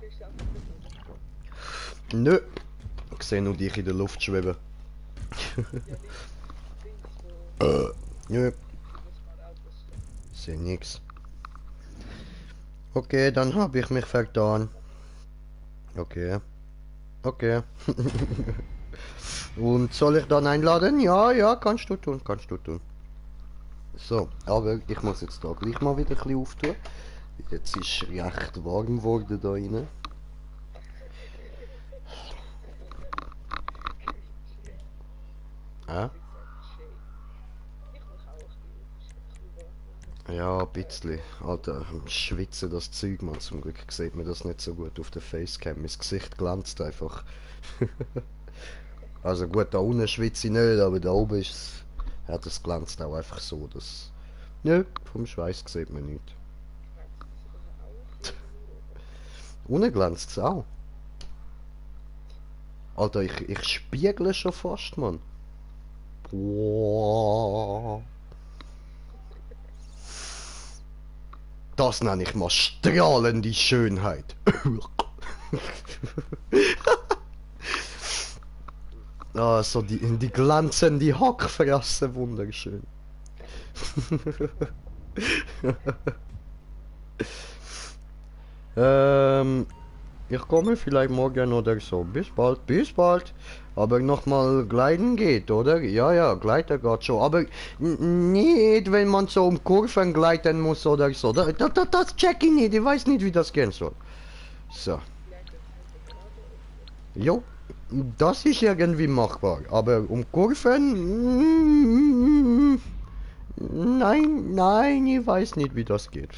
Siehst du auch nicht gut? Nö. Ich sehe nur dich in der Luft schweben. Ja, links so. Nö, Muss man Autos stehen. sehe nix. Okay, dann habe ich mich vertan. Okay. Okay. Und soll ich dann einladen? Ja, ja, kannst du tun, kannst du tun. So, aber ich muss jetzt da gleich mal wieder ein bisschen auftun. Jetzt ist recht warm geworden da rein. Ah? Ich muss auch ein bisschen warm. Ja, ein bisschen. Alter, am Schwitzen das Zeug, man. Zum Glück sieht man das nicht so gut auf der Facecam. Mein Gesicht glänzt einfach. Also gut, da unten schwitze ich nicht, aber da oben ist es... Ja, das glänzt auch einfach so, dass... Nö, vom Schweiß sieht man nicht. Unten glänzt es auch. Alter, ich spiegle schon fast, Mann. Boah. Das nenne ich mal strahlende Schönheit. Ah, so die glänzende Hackfresse, wunderschön. Ich komme vielleicht morgen oder so. Bis bald, bis bald. Aber nochmal gleiten geht, oder? Ja, ja, gleiten geht schon. Aber nicht, wenn man so um Kurven gleiten muss oder so. Das check ich nicht. Ich weiß nicht, wie das gehen soll. So. Jo, das ist irgendwie machbar. Aber um Kurven... Nein, nein, ich weiß nicht, wie das geht.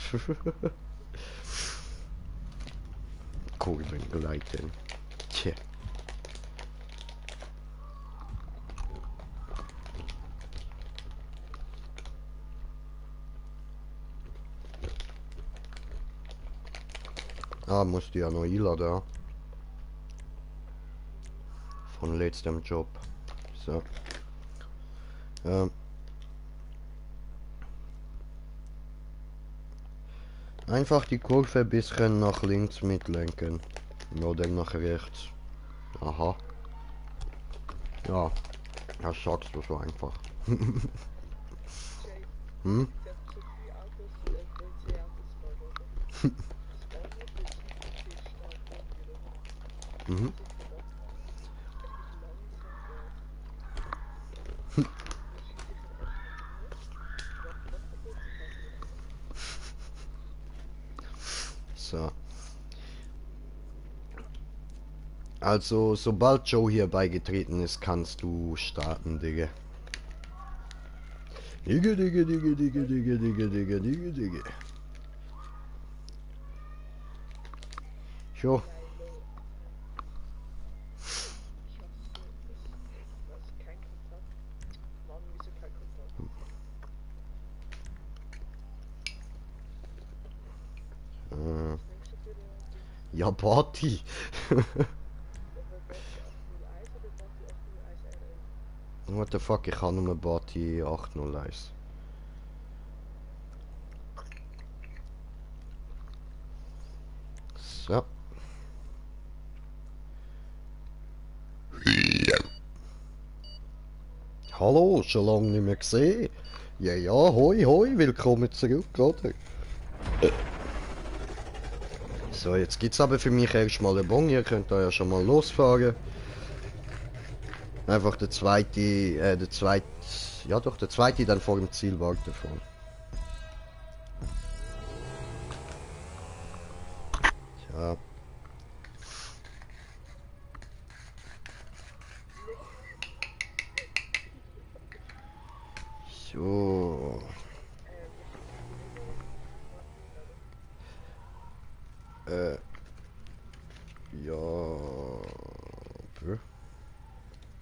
Kurven gleiten. Tja. Ah, musst du ja noch einladen. Von letztem Job. So. Einfach die Kurve ein bisschen nach links mitlenken. Oder nach rechts. Aha. Ja. Das sagst du so einfach. Hm? Ich habe so viele Autos, WC-Autos fahren, oder? Das Bahnhof ist super stark umgelaufen. Mhm. Es ist langsam dort. Dann schieße ich ihn erst mal durch. Warte kurz, ich weiß nicht. So. Also, sobald Joe hier beigetreten ist, kannst du starten, Digga. Digga, Digga, Digga, Digga, Digga, Digga, Digga, Digga, Digga. Jo. Geilo. Ich hasse das. Was? Kein Kontakt? Mann, wieso kein Kontakt? Äh, Was nimmst du für ein Ding? ja, Party. Ja, aber Bati 801 oder Bati 801 RL? What the fuck, ich habe nur Party 801. So. Hallo, schon lange nicht mehr gesehen. Ja, ja, hoi, hoi, willkommen zurück, oder? So, jetzt gibt's aber für mich erstmal einen Bon, ihr könnt da ja schon mal losfahren. Einfach ja doch, der zweite dann vor dem Ziel warten fahren. Tja. So. Äh. Ja.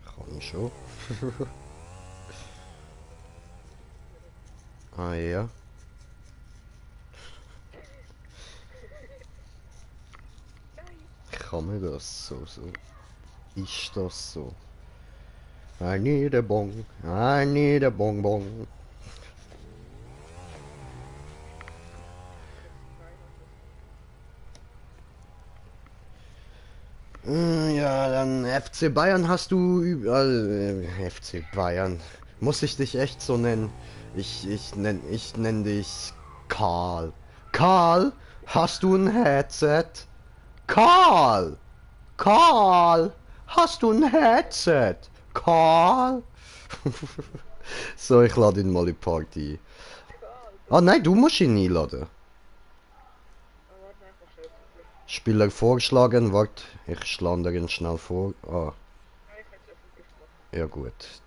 Kann schon. Ah ja. Kann man das so? Ist das so? I need a bong. I need a bonbon. Ja, dann FC Bayern hast du überall. FC Bayern. Muss ich dich echt so nennen? Ich nenn dich Karl. Karl, hast du ein Headset? Karl! Karl! Hast du ein Headset? Karl! So, ich lade ihn mal in die Party. Ah nein, du musst ihn einladen. Warte einfach schnell zum Glück. Spieler vorgeschlagen, warte, ich schlage ihn schnell vor. Ah, Ja, ich kann es öffentlich machen. ja gut,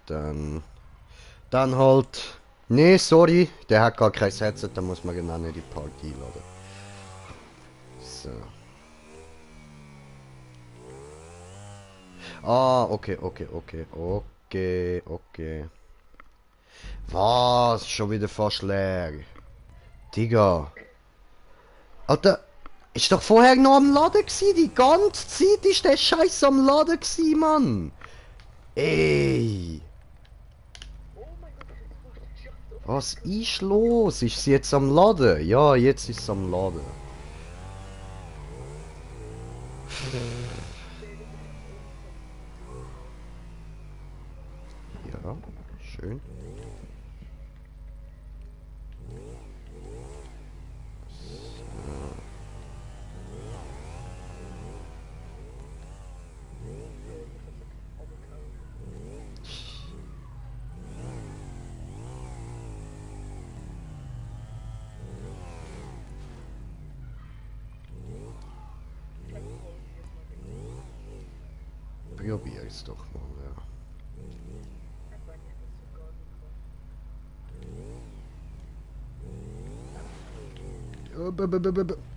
dann halt. Nee, sorry, der hat gar kein Headset, da muss man genau nicht in die Party einladen. So. Ah, okay. Was? Schon wieder fast leer. Digga. Alter, ist doch vorher noch am Laden gsi, die ganze Zeit ist der Scheiß am Laden gsi, Mann. Ey. Oh mein Gott, jetzt wurde ich geschafft auf Was ist los? Ist sie jetzt am Laden? Ja, jetzt ist sie am Laden. Ja, schön. Probier's doch mal, ja.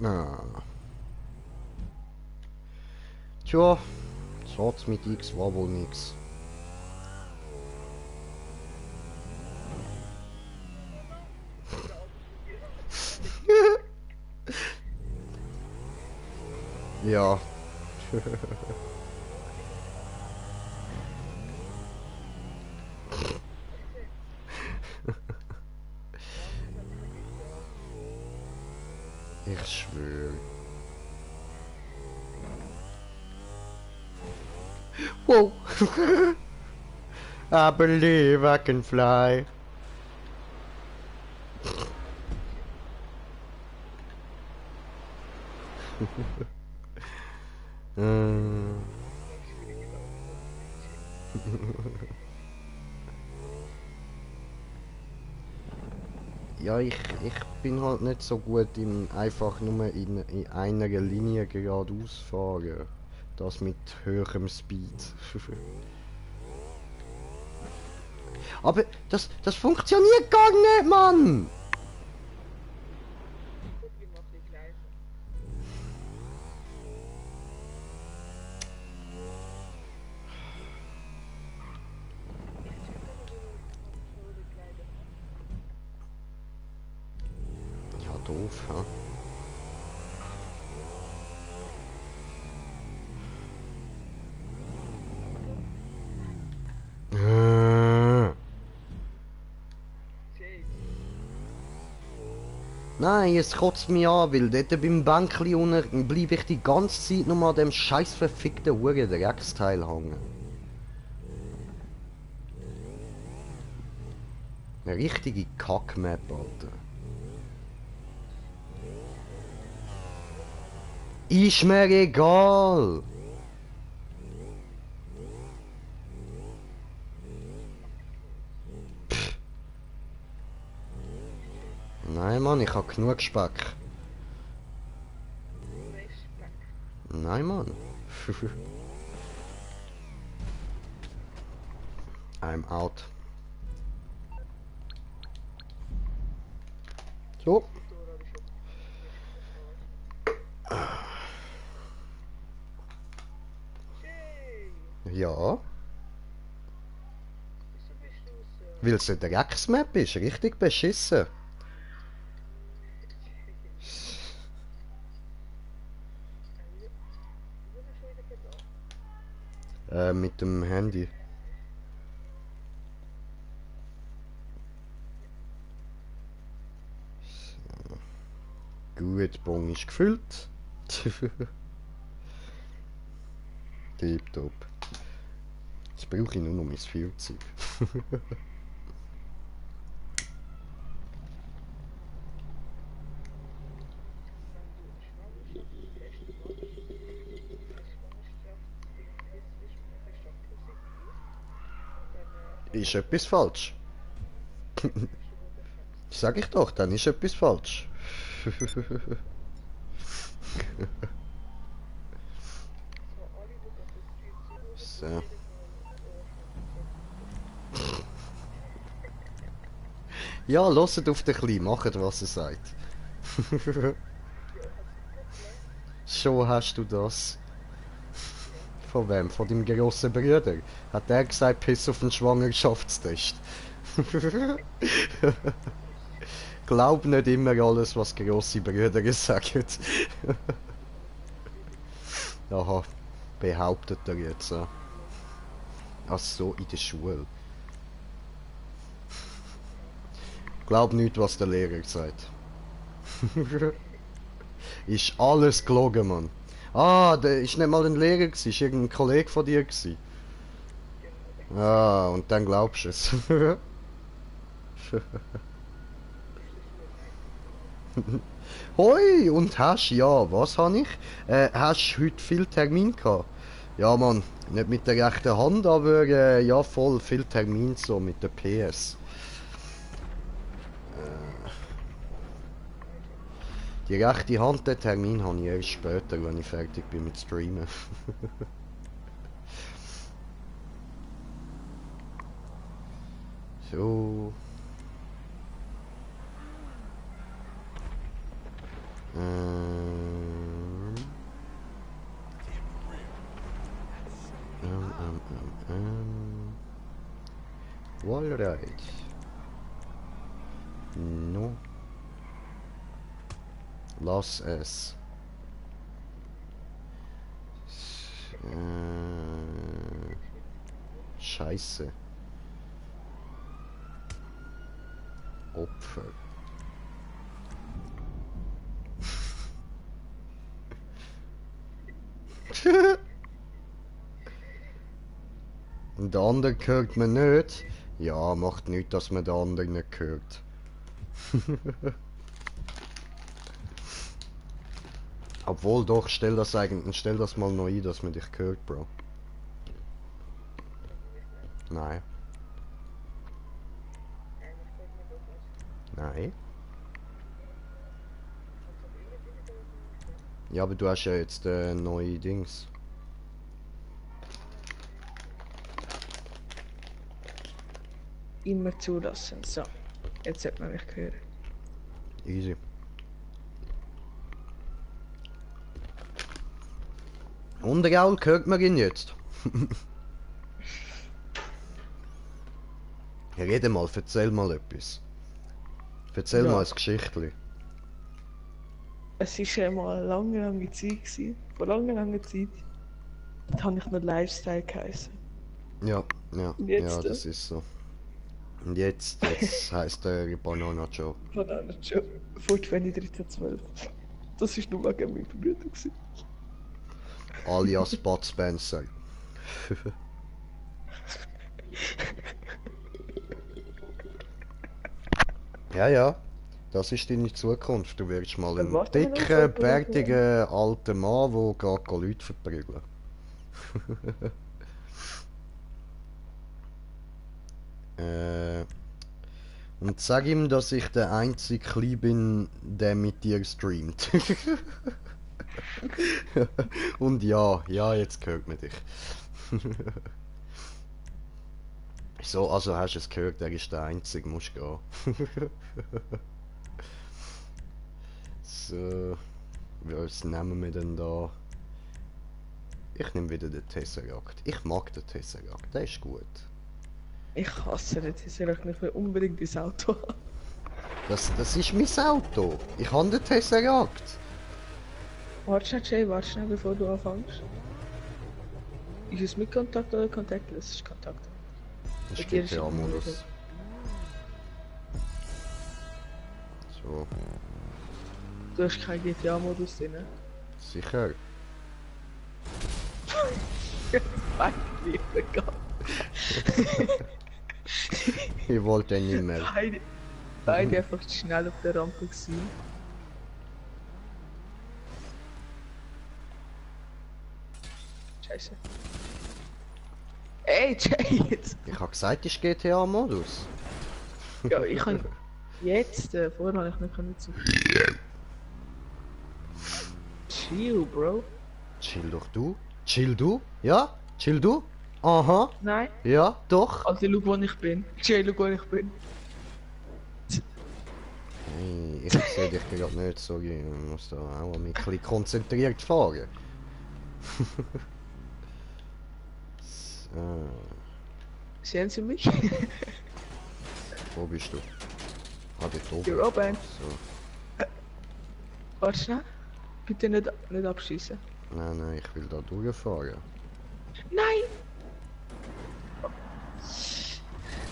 Ah. Tja, Satz mit X war wohl nix. Ja. Ich schwöre. Whoa. I believe I can fly. Äh. Ja, ich bin halt nicht so gut im einfach nur in einer Linie geradeaus fahren. Das mit höherem Speed. Aber das funktioniert gar nicht, Mann! Guck, wie macht die gleiche. Ich check aber, wo die gleiche. Ja, doof, ja. Jake. Nein, es kotzt mich an, weil dort beim Bänkli unten bleibe ich die ganze Zeit nur an dem scheiß verfickten Huren Drecksteil hängen. Eine richtige Kackmap, Alter. Ist mir egal! Pff. Nein, Mann, ich hab genug Speck. Respekt. Nein, Mann. I'm out. So. Dora ist schon Jay, Ja. wieso bist du raus? Weil es eine Drecksmap ist. Richtig beschissen. Wieso bist du wieder gelassen? Mit dem Handy. Gut, Bon ist gefüllt. Tipptopp. Jetzt brauche ich nur noch mein Feuerzeug. Wenn du eine Schwangerschaftstest machst, ein Schwangerschaftsding Test ist und nachher ist das positiv, dann Ist etwas falsch? dann hast du Hodenkrebs. Sag ich doch, dann ist etwas falsch. So, alle, die das jetzt hier zuhören, So. tun jedes Mal Schwangerschaftsding. Ja, hört auf den Kleinen, macht was er sagt. Ja, hast du das gelassen? Schon hast du das. Ja. Von wem? Von deinem grossen Bruder? Hat er gesagt, piss auf den Schwangerschaftstest? Glaub nicht immer alles, was grosse Brüder sagen. Aha, behauptet er jetzt so. Ach so, in der Schule. Glaub nicht, was der Lehrer sagt. Ist alles gelogen, Mann. Ah, der ist nicht mal ein Lehrer gewesen, ist irgendein Kollege von dir gewesen. Genau, der Ah, und dann glaubst du es. ist der Schule nein. Hoi, und hast, ja, was habe ich? Hast heute viel Termin gehabt? Ja, Mann, nicht mit der rechten Hand, aber ja, voll viel Termin so mit der PS. Die rechte Hand, den Termin habe ich erst später, wenn ich fertig bin mit Streamen. So. Ähm. Alright. No. Lass es. Scheiße. Opfer. Und der andere hört man nicht. Ja, macht nichts, dass man den anderen nicht hört. Obwohl doch, stell das mal noch ein, dass man dich hört, Bro. Eigentlich nicht. Nein, Eigentlich hört man doch was. nein. Kannst doch immer wieder telefonieren. Ja, aber du hast ja jetzt neue Dings. Immer zulassen. So, jetzt sollte man mich hören. Easy. Und Raul, hört man ihn jetzt? Rede mal, erzähl mal etwas. Erzähl Ja. mal ein Geschichtli. Es war einmal eine lange, lange Zeit. Vor langer, langer Zeit. Da habe ich noch Lifestyle geheißen. Ja, ja, Und jetzt, ja, das ist so. Und jetzt heisst er Banana Joe. Banana Joe. Vor 2013-12. Das war nur wegen meinem Bruder. gewesen. Alias Bud Spencer. Ja, ja. Das ist deine Zukunft. Du wirst mal ein Warte mal noch, dicker, so, bärtiger alter Mann, der geht Leute verprügeln. Und sag ihm, dass ich der einzige Klein bin, der mit dir streamt. Und ja, ja, jetzt hört man dich. So, also hast du es gehört, er ist der Einzige, musst gehen. So, was nehmen wir denn da? Ich nehme wieder den Tesseract. Ich mag den Tesseract, der ist gut. Ich hasse den Tesseract, ich will unbedingt das Auto haben. Das ist mein Auto. Ich habe den Tesseract. Warte schnell, Jay, warte schnell, bevor du anfängst. Ist es mit Kontakt oder Contactless? Das ist Kontakt. Das ist Bei dir ist GTA-Modus. es So, Du hast keinen GTA-Modus drin. sicher. Beide Leben gehabt. Ich wollte ihn nicht mehr. Beide einfach zu schnell auf der Rampe gewesen. Scheiße. Ey, Jay, jetzt! Ich habe gesagt, es ist GTA-Modus. Ja, ich kann jetzt, vorher habe ich nicht können zu. Chill, Bro. Chill doch du. Chill du? Ja? Chill du? Aha. Nein, Ja, doch. also schau, wo ich bin. Jay, schau, wo ich bin. Hey, ich sehe dich gerade nicht, sorry. Ich muss da auch ein bisschen konzentriert fahren. So, Sehen Sie mich? wo bist du? Ah, dort oben. You're open. So. Warte schnell. Bitte nicht abschießen. Nein, ich will da durchfahren. Nein!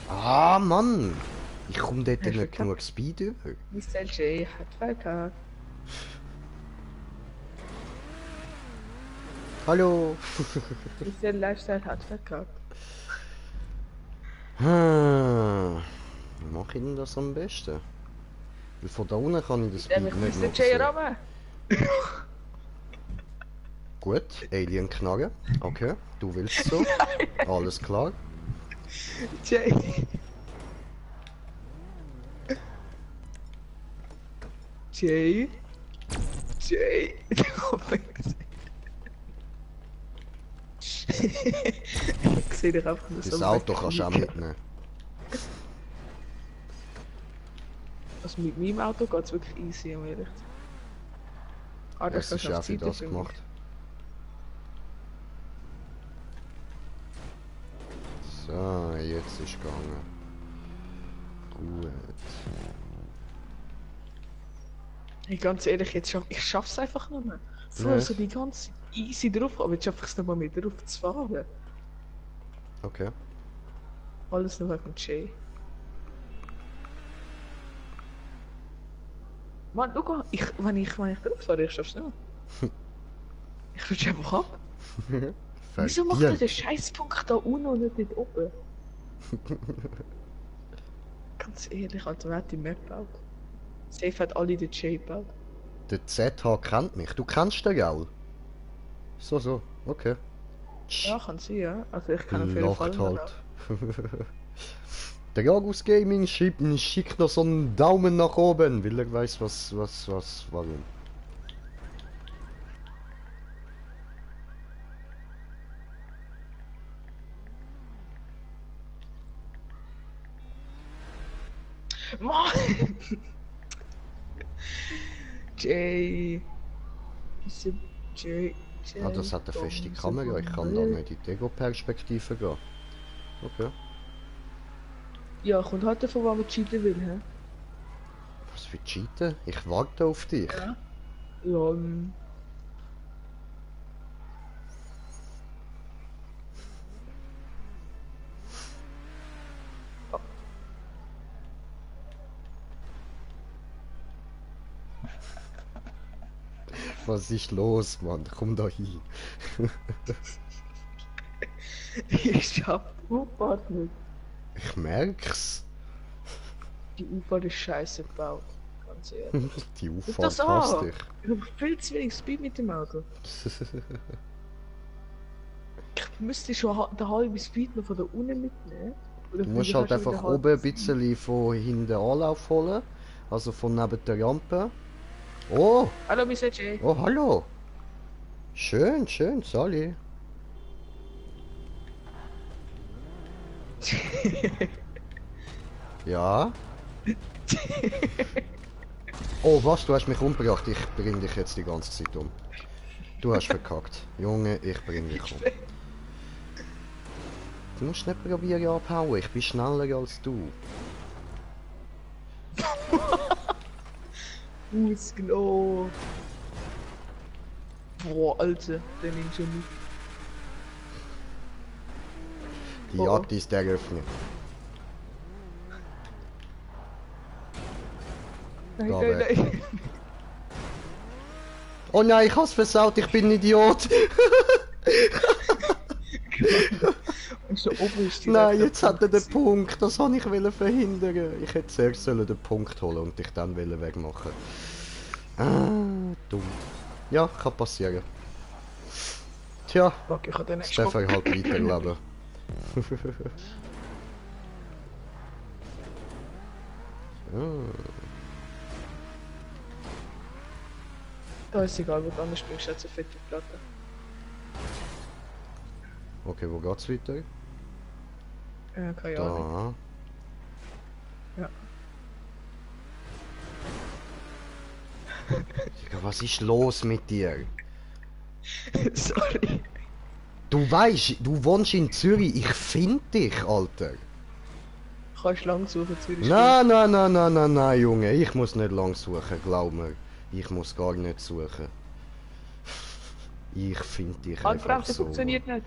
Ah, Mann! Ich komme dort Hast du nicht verkackt? genug Speed über. Mr. J hat verkackt. Hallo! Mr. Lifestyle hat verkackt. Wie mache ich denn das am besten? Weil von da unten kann ich das Speed Nämlich nicht Mr. nutzen. J Ramme. Gut, Alien Knarre. Okay, du willst so. Alles klar. Jay. Jay. Jay. Ich sehe dich einfach nur so. Das Auto kannst du auch mitnehmen. Also mit meinem Auto geht es wirklich easy, um ehrlich zu sein. Ah, Es das ist kannst du auch auf für die Seite das bringen. gemacht. So, jetzt ist gegangen. Gut. Hey, ganz ehrlich, ich schaff's einfach nicht mehr. Früher Nee. so die ganze easy drauf, aber jetzt schaffe ich es nicht mal mehr drauf zu fahren. Okay. Alles nur wegen Jay. Mann, schau, wenn ich drauf fahre, ich schaff's nicht mehr. Ich rutsche einfach ab. Wieso macht er den Scheißpunkt da unten und nicht dort oben? Ganz ehrlich, Alter, wer hat die Map gebaut? Safe hat alle den Jay gebaut. Der ZH kennt mich. Du kennst den, gell? So, okay. Ja, kann sein, ja. Also ich kann auf jeden Fall Lacht noch. halt. Der Jagus Gaming schickt noch so einen Daumen nach oben, weil er weiß warum. Mann! Jay. Jay. Ah, das hat eine feste Kamera, ich kann da nicht in die Ego-Perspektive gehen. Okay. Ja, kommt halt davon, was man cheaten will, hä? Was für Cheaten? Ich warte auf dich. Ja. Ja, Was ist los, Mann? Komm da hin. ich schaff die U-Fahrt nicht. Ich merk's. Die U-Fahrt ist scheiße gebaut. Ganz ehrlich. Die Guck Auffahrt das passt an! dich. Ich hab viel zu wenig Speed mit dem Auto. Ich müsste schon den halben Speed noch von da unten mitnehmen. Oder Du musst vielleicht halt schon wieder einfach halb oben ein Speed. bisschen von hinten Anlauf holen. Also von neben der Rampe. Oh, Hallo, Mr. J. oh, hallo. Schön, Sally. Ja? Oh, was? Du hast mich umgebracht. Ich bring dich jetzt die ganze Zeit um. Du hast verkackt. Junge, ich bring dich um. Du musst nicht probieren abhauen. Ich bin schneller als du. Ausgenommen. Boah, Alter, der nimmt schon mit. Die Oh. Jagd ist eröffnet. Nein, Da nein, weg. nein. Oh nein, ich hab's versaut. Ich bin ein Idiot. Und so oben ist die Nein, jetzt hat er den Punkt. Das wollte ich verhindern. Ich hätte zuerst den Punkt holen und dich dann wegmachen. Ah, dumm. Ja, kann passieren. Tja, Fuck, ich hab den das nicht darf er halt weiterleben. Da ist egal, wo du anders bringst, jetzt eine fette Platte. Okay, wo geht's weiter? Keine Ahnung. Da. Ja. Digga, was ist los mit dir? Sorry. Du weißt, du wohnst in Zürich. Ich finde dich, Alter. Kannst lang suchen, Zürich. Nein, Junge. Ich muss nicht lang suchen, glaub mir. Ich muss gar nicht suchen. Ich finde dich einfach Handbremse so. funktioniert nicht.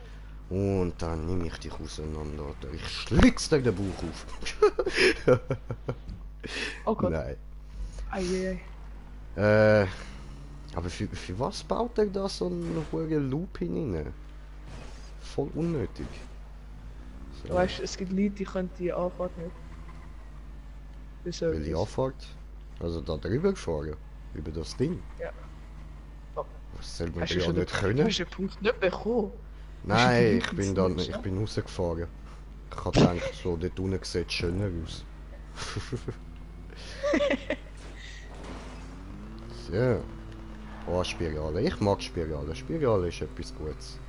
Und dann nehme ich dich auseinander. Alter. Ich schlitz dir den Bauch auf. Oh Gott. Nein. Eieiei. Aber für was baut er da so einen hohen Loop hinein? Voll unnötig. So. Du weißt, es gibt Leute, die können die Anfahrt nicht. Wieso? Will ich Anfahrt? Also da drüber fahren? Über das Ding? Ja. Oh. Was soll man Hast da du ja schon nicht den, können? du hast den Punkt nicht bekommen? Nein, Hast ich du bin den dann, Punkt ich nicht bin rausgefahren. Ich hab gedacht, so dort unten sieht es schöner aus. So. Oh, Spirale. Ich mag Spirale. Spirale ist etwas Gutes.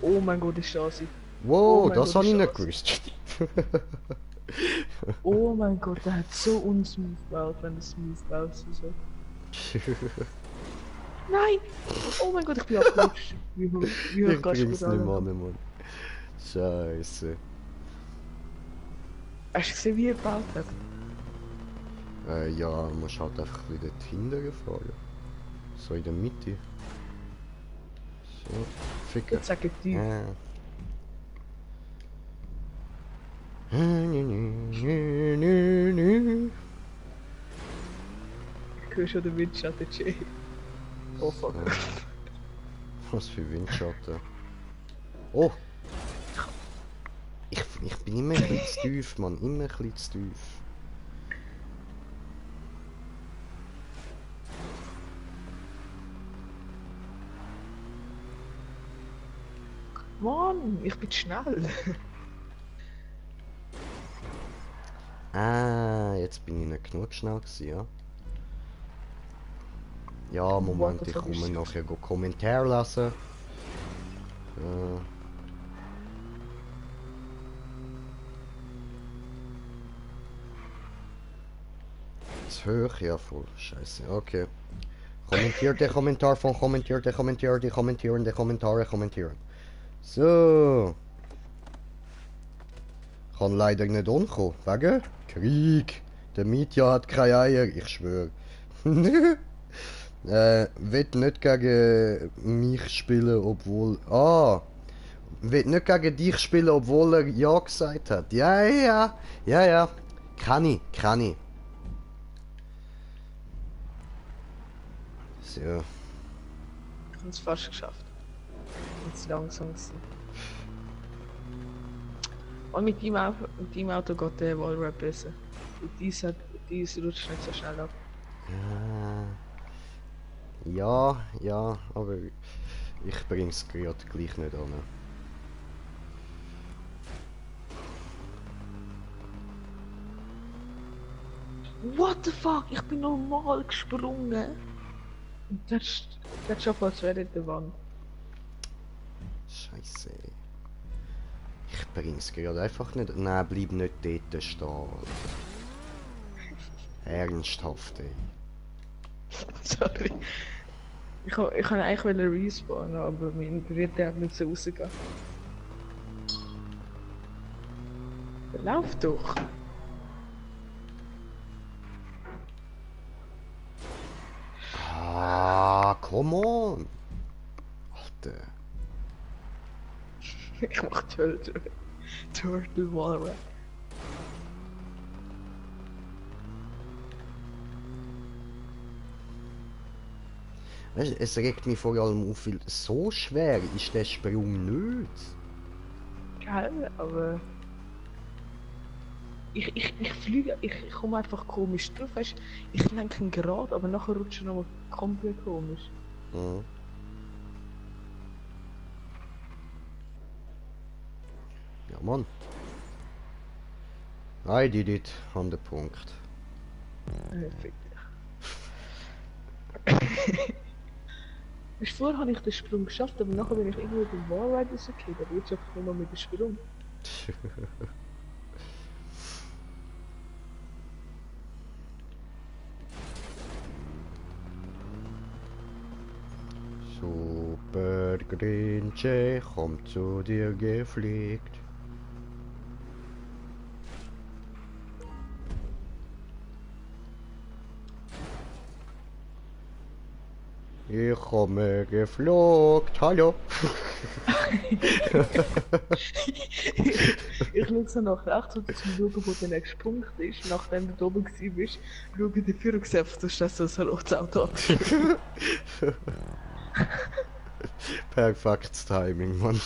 Oh mein Gott, ist das sie. Wow, Oh mein das Gott, habe ich ist nicht das. gewusst. Oh mein Gott, der hat so unsmooth gebaut, wenn er smooth baut. So. Nein! Oh mein Gott, ich bin abgerutscht. Wie hoch Ich kannst du bring's das nicht mehr an? an, Mann. Scheiße. Hast du gesehen, wie er gebaut hat? Ja, man muss halt einfach ein bisschen dort hinten fahren. So in der Mitte. So, ficken. Jetzt sag ich dir. Ja. Ich höre schon den Windschatten, Jay. Oh fuck. Was für Windschatten. Oh! Ich bin immer ein bisschen zu tief, Mann. Immer ein bisschen zu tief. Mann, ich bin schnell. Ah, jetzt bin ich nicht genug schnell gewesen, ja? Ja, Moment, What the ich fuck komme ist nachher Kommentar lesen. Ist hoch, ja voll. Scheiße, okay. Kommentiert der Kommentar von kommentiert der Kommentar, die kommentieren, die Kommentare kommentieren. So. Kann leider nicht umkommen, wegen Krieg. Der Mietja hat keine Eier, ich schwöre. Will nicht gegen mich spielen, obwohl... Ah! Will nicht gegen dich spielen, obwohl er Ja gesagt hat. Ja. Kann ich. So. Ich habe es fast geschafft. Jetzt langsam gewesen. Und mit deinem Auto geht der Wallrap besser. Und dies rutscht nicht so schnell ab. Ja, aber ich bring's gerade gleich nicht an. What the fuck? Ich bin normal gesprungen. Und der schafft als wäre der Wand. Scheiße. Ich bring's gerade einfach nicht. Nein, bleib nicht dort stehen. Ernsthaft, ey. Sorry. Ich kann eigentlich respawnen, aber mein Gerät hat nicht so rausgehen. Lauf doch! Ah, come on! Alter. Ich mach Turtle Wallride. Weißt du, es regt mich vor allem auf, weil so schwer ist der Sprung nicht. Geil, aber... Ich fliege, ich komme einfach komisch drauf, weißt du? Ich lenke ihn gerade, aber nachher rutscht er nochmal komplett komisch. Mhm. Ja, Mann. I did it, an den Punkt. Fick dich. Weißt, vorher habe ich den Sprung geschafft, aber nachher bin ich irgendwo mit dem Wallride rausgekriegt, aber jetzt einfach nur mal mit dem Sprung. Super Grinche kommt zu dir gefliegt. Ich komme geflogen. Hallo. Ich schaue so nach rechts, um zu schauen, wo der nächste Punkt ist. Nachdem du da oben warst, schaue ich dafür und sehe, du stehst so ein rotes Auto ab. Perfektes Timing, Mann.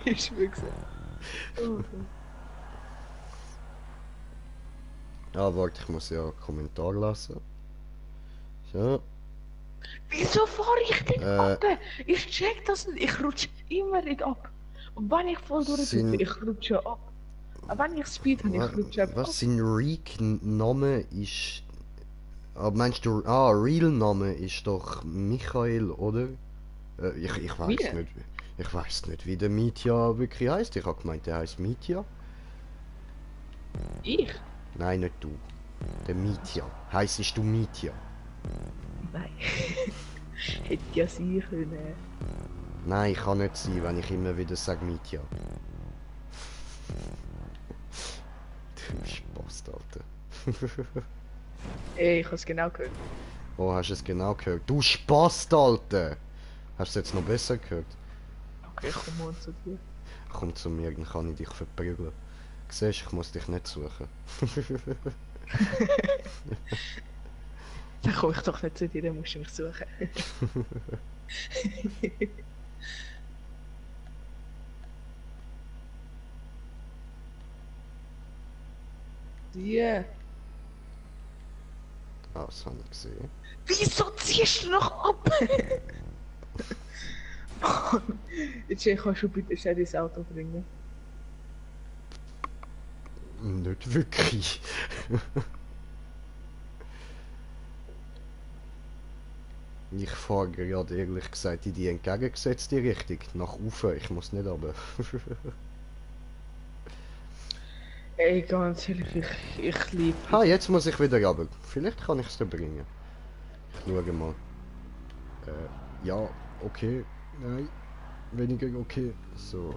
Ist wirklich so. Ah, warte, ich muss ja einen Kommentar lassen. So. Wieso fahre ich denn ab? Ich check das nicht. Ich rutsche immer nicht ab. Und wenn ich voll durchdrücke, ich rutsche ab. Aber wenn ich Speed habe, ich rutsche ab. Was sein Reek-Name ist... Ah, meinst du... Ah, Real-Name ist doch Michael, oder? Ich weiß Wie? nicht. Ich weiß nicht, wie der Mitya wirklich heißt. Ich habe gemeint, der heißt Mitya. Ich? Nein, nicht du. Der Mitya. Heissest du Mitya? Nein. Hätte ja sein können. Nein, kann nicht sein, wenn ich immer wieder sage Mitya. Du Spaß, Alter. Ey, ich habe es genau gehört. Oh, hast du es genau gehört? Du Spaß, Alter! Hast du es jetzt noch besser gehört? Okay, komm mal zu dir. Komm zu mir, dann kann ich dich verprügeln. Siehst, ich muss dich nicht suchen. Dann komme ich doch nicht zu dir, dann musst du mich suchen. Die. Ah, das habe ich gesehen. Wieso ziehst du noch ab? Mann, jetzt kannst du bitte schnell ins Auto bringen. Nicht wirklich. Ich fahre gerade ehrlich gesagt in die entgegengesetzte Richtung. Nach oben, ich muss nicht runter. Ey, ganz ehrlich, ich liebe. Ha, jetzt muss ich wieder runter. Vielleicht kann ich es dir bringen. Ich schaue mal. Ja, okay. Nein. Weniger okay. So.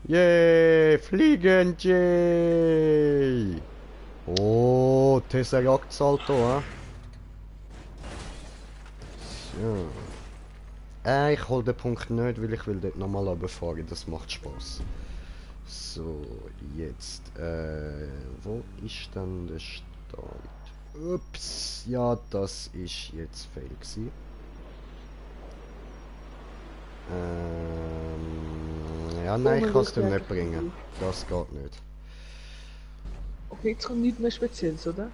Yay! Fliegen, Jay! Oh, Tesseract Salto, hä? So. Ich hol den Punkt nicht, weil ich will dort nochmal runterfahren. Das macht Spaß. So, jetzt. Wo ist denn der Start? Ups, ja, das ist jetzt fail gewesen. Ja, nein, ich kann es dir nicht bringen. Das geht nicht. Okay, jetzt kommt nichts mehr Spezielles, oder?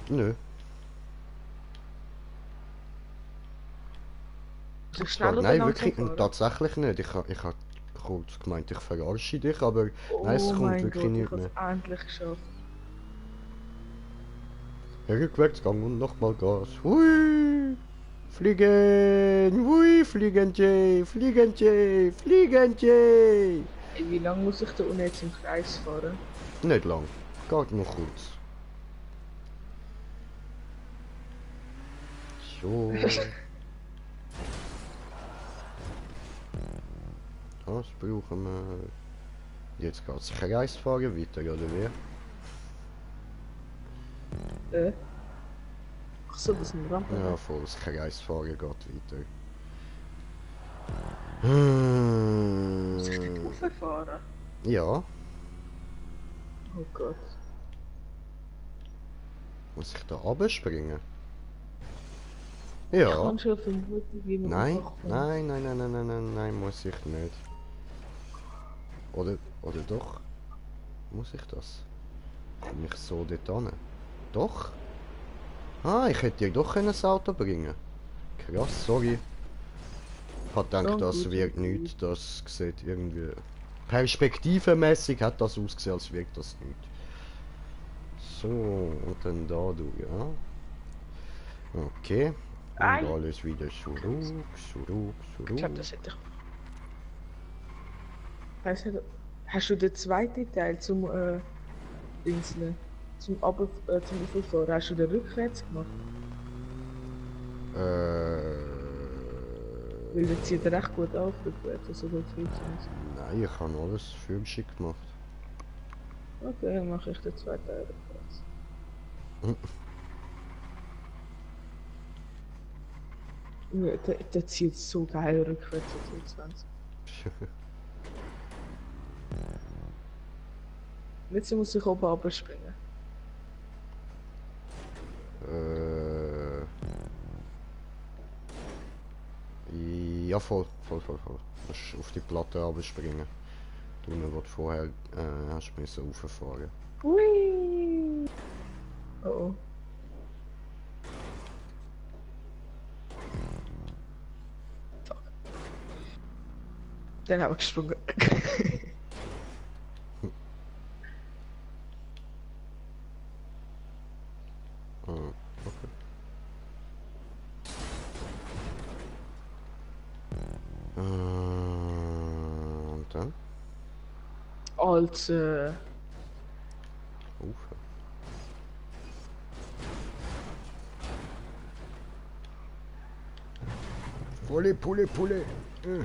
Nö. So schnell oder Nein, langsam wirklich, fahren? tatsächlich nicht. Ich hab kurz gemeint, ich verarsche dich, aber nein, es Oh kommt mein wirklich Gott, nicht ich habe mehr. es endlich geschafft. Rückwärtsgang und nochmal Gas. Hui! Fliegen! Hui! Fliegen Jay! Fliegen Jay! Fliegen Jay! Ey, wie lange muss ich da unten jetzt im Kreis fahren? Nicht lang. Geht noch kurz. So. Das brauchen wir. Jetzt geht es Kreisfahren weiter, oder wie? Ach so, das ist ein Rampe. Ja, voll, das Kreisfahren geht weiter. Muss ich dort rauffahren? Ja, Oh Gott. muss ich da runterspringen? Ja. Ich kann schon vermuten, wie man Nein, hochkommt. nein, muss ich nicht. Oder doch? Muss ich das? Komme ich so dort hin? Doch? Ah, ich hätte ja doch können das Auto bringen. Krass, sorry. Ich hab gedacht, Ja, das gut, wird gut. nichts, das sieht irgendwie... Perspektivenmäßig hat das ausgesehen, als wirkt das nicht. So, und dann da du, ja. Okay. Ei. Und alles wieder zurück. Ich glaube, das hätte ich. Hast du den zweiten Teil zum Inseln? Zum Überfahren? Hast du den rückwärts gemacht? Weil der zieht recht gut auf rückwärts, also gut funktioniert. Nein, ich habe alles filmschick gemacht. Okay, dann mache ich den zweiten Teil rückwärts. Ja, der zieht so geil rückwärts auf 20. Jetzt muss ich oben abspringen. Ja, voll. Musst auf die Platte runterspringen. Du, wo du vorher hast müssen rauffahren. Hui! Oh oh. Fuck. Dann habe ich gesprungen. Okay. Und dann? Als Ufer. Pulle. Nö.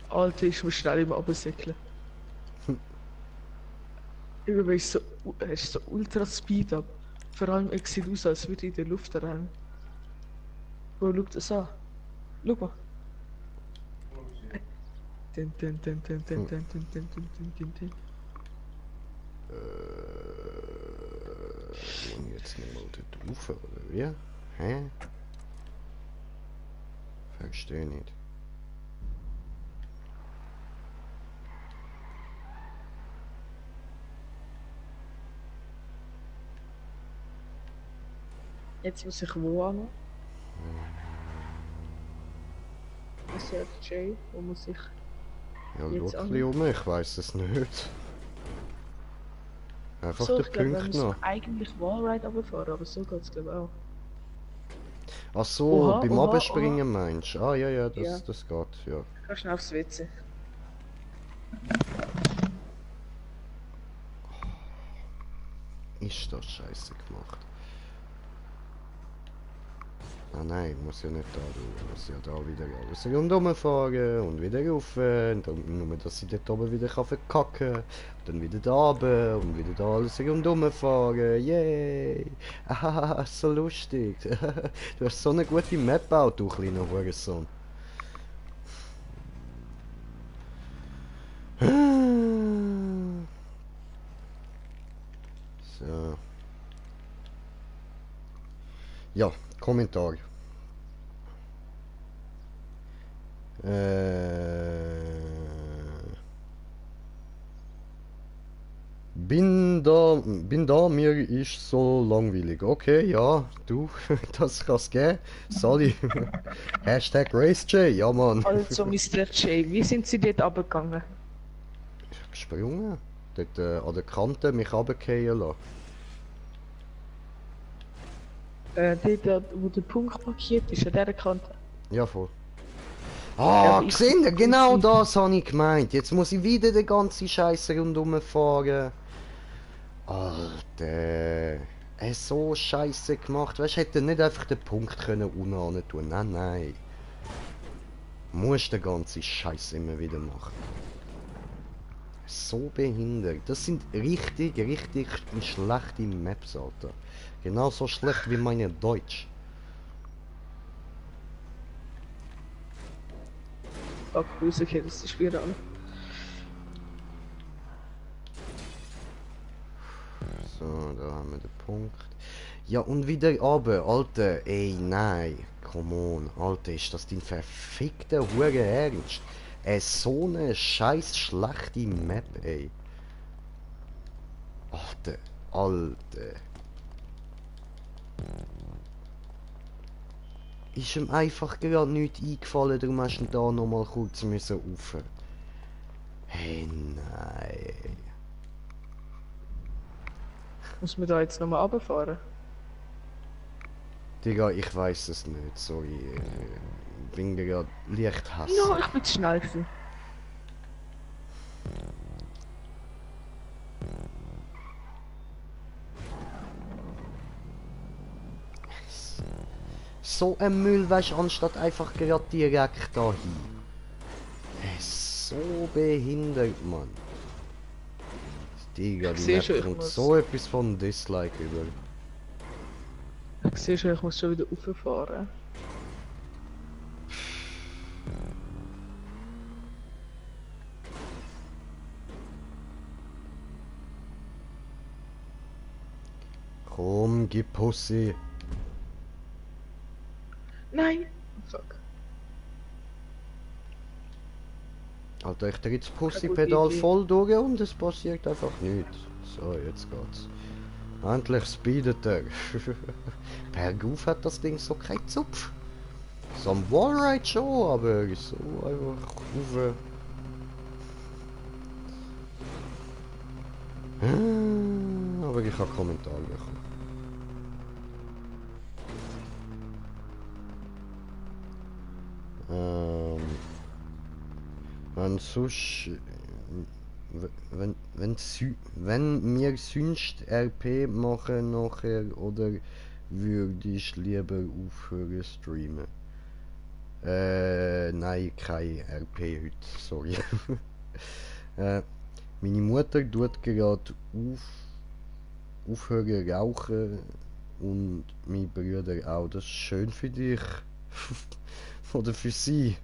Alter, ich muss schnell immer absäckeln. Irgendwie ist so ultra Speed ab. Vor allem, es sieht aus, als würde ich in der Luft rennen. Wo schaut das an? Schau mal. Tin. Und jetzt nochmal dort rauf, oder wie? Hä? Verstehe nicht. Jetzt muss ich wo an? Surf J, wo muss ich? Ja, Jetzt schau an. ein bisschen um, ich weiss es nicht. Einfach So, den ich glaube, wir Punkt müssen noch. eigentlich Wallride runterfahren, aber so geht es glaube ich auch. Ach so, Oha, beim oha, Abspringen meinst du? Ah ja, Ja. das geht, ja. Geh schnell aufs WC. Ist das scheiße gemacht? Ah nein, ich muss ja nicht da durch, ich muss ja da wieder alles rundherum fahren und wieder rauf. Und dann, nur dass ich dort oben wieder kann verkacken kann. Dann wieder da runter und wieder da alles rundherum fahren. Yay! Ah, so lustig. Du hast so eine gute Map gebaut, du kleiner Hurensohn. So. Ja, Kommentar. Bin da, mir ist so langweilig. Okay, ja, du, das kann's geben. Sorry. Hashtag RaceJ, ja Mann. Also, Mr. J, wie sind Sie dort runtergegangen? Ich hab gesprungen. Dort an der Kante mich runterfallen lassen. Dort, wo der Punkt markiert ist, an dieser Kante. Ja, voll. Ja, Ah, aber ich- gesehen, genau das habe ich gemeint. Jetzt muss ich wieder den ganzen Scheiß rundherum fahren. Alter. So scheiße gemacht. Weißt du, hätte nicht einfach den Punkt können unten tun. Nein, nein. Musst den ganzen Scheiß immer wieder machen. So behindert. Das sind richtig schlechte Maps, Alter. Genauso schlecht wie meine Deutsch. Fuck, rausgehen, das ist wieder an. So, da haben wir den Punkt. Ja, und wieder runter, Alter. Ey, nein. Come on, Alter, ist das dein verfickter Hure Ernst? So eine scheiß schlechte Map, ey. Alter, Alter. Ist ihm einfach gerade nichts eingefallen, darum hast du ihn da nochmal kurz müssen rauf. Hey, nein. Muss man da jetzt nochmal runterfahren? Digga, ich weiß es nicht, sorry. Ich bin gerade leicht hässlich. Ja, ich bin zu schnell gewesen. So ein Müll, weißt du, anstatt einfach gerade direkt da hin. So behindert, Mann. Digga, die Siehst du, Map ich kommt muss- so etwas von Dislike über. Ich sehe schon, ich muss schon wieder rauffahren. Komm, gib Pussy. Nein! Fuck. Alter, ich drehe das Keine Pussy-Pedal gute Idee. voll durch und es passiert einfach nichts. So, jetzt geht's. Endlich speedet er. Bergauf hat das Ding so keinen Zupf. So am Wallride schon, aber so einfach rauf. Aber ich habe Kommentare bekommen. Wenn sonst... Wenn wir sonst RP machen nachher oder würde ich lieber aufhören streamen? Nein, kein RP heute, sorry. Meine Mutter tut gerade aufhören rauchen und mein Bruder auch. Das ist schön für dich. Oder für sie.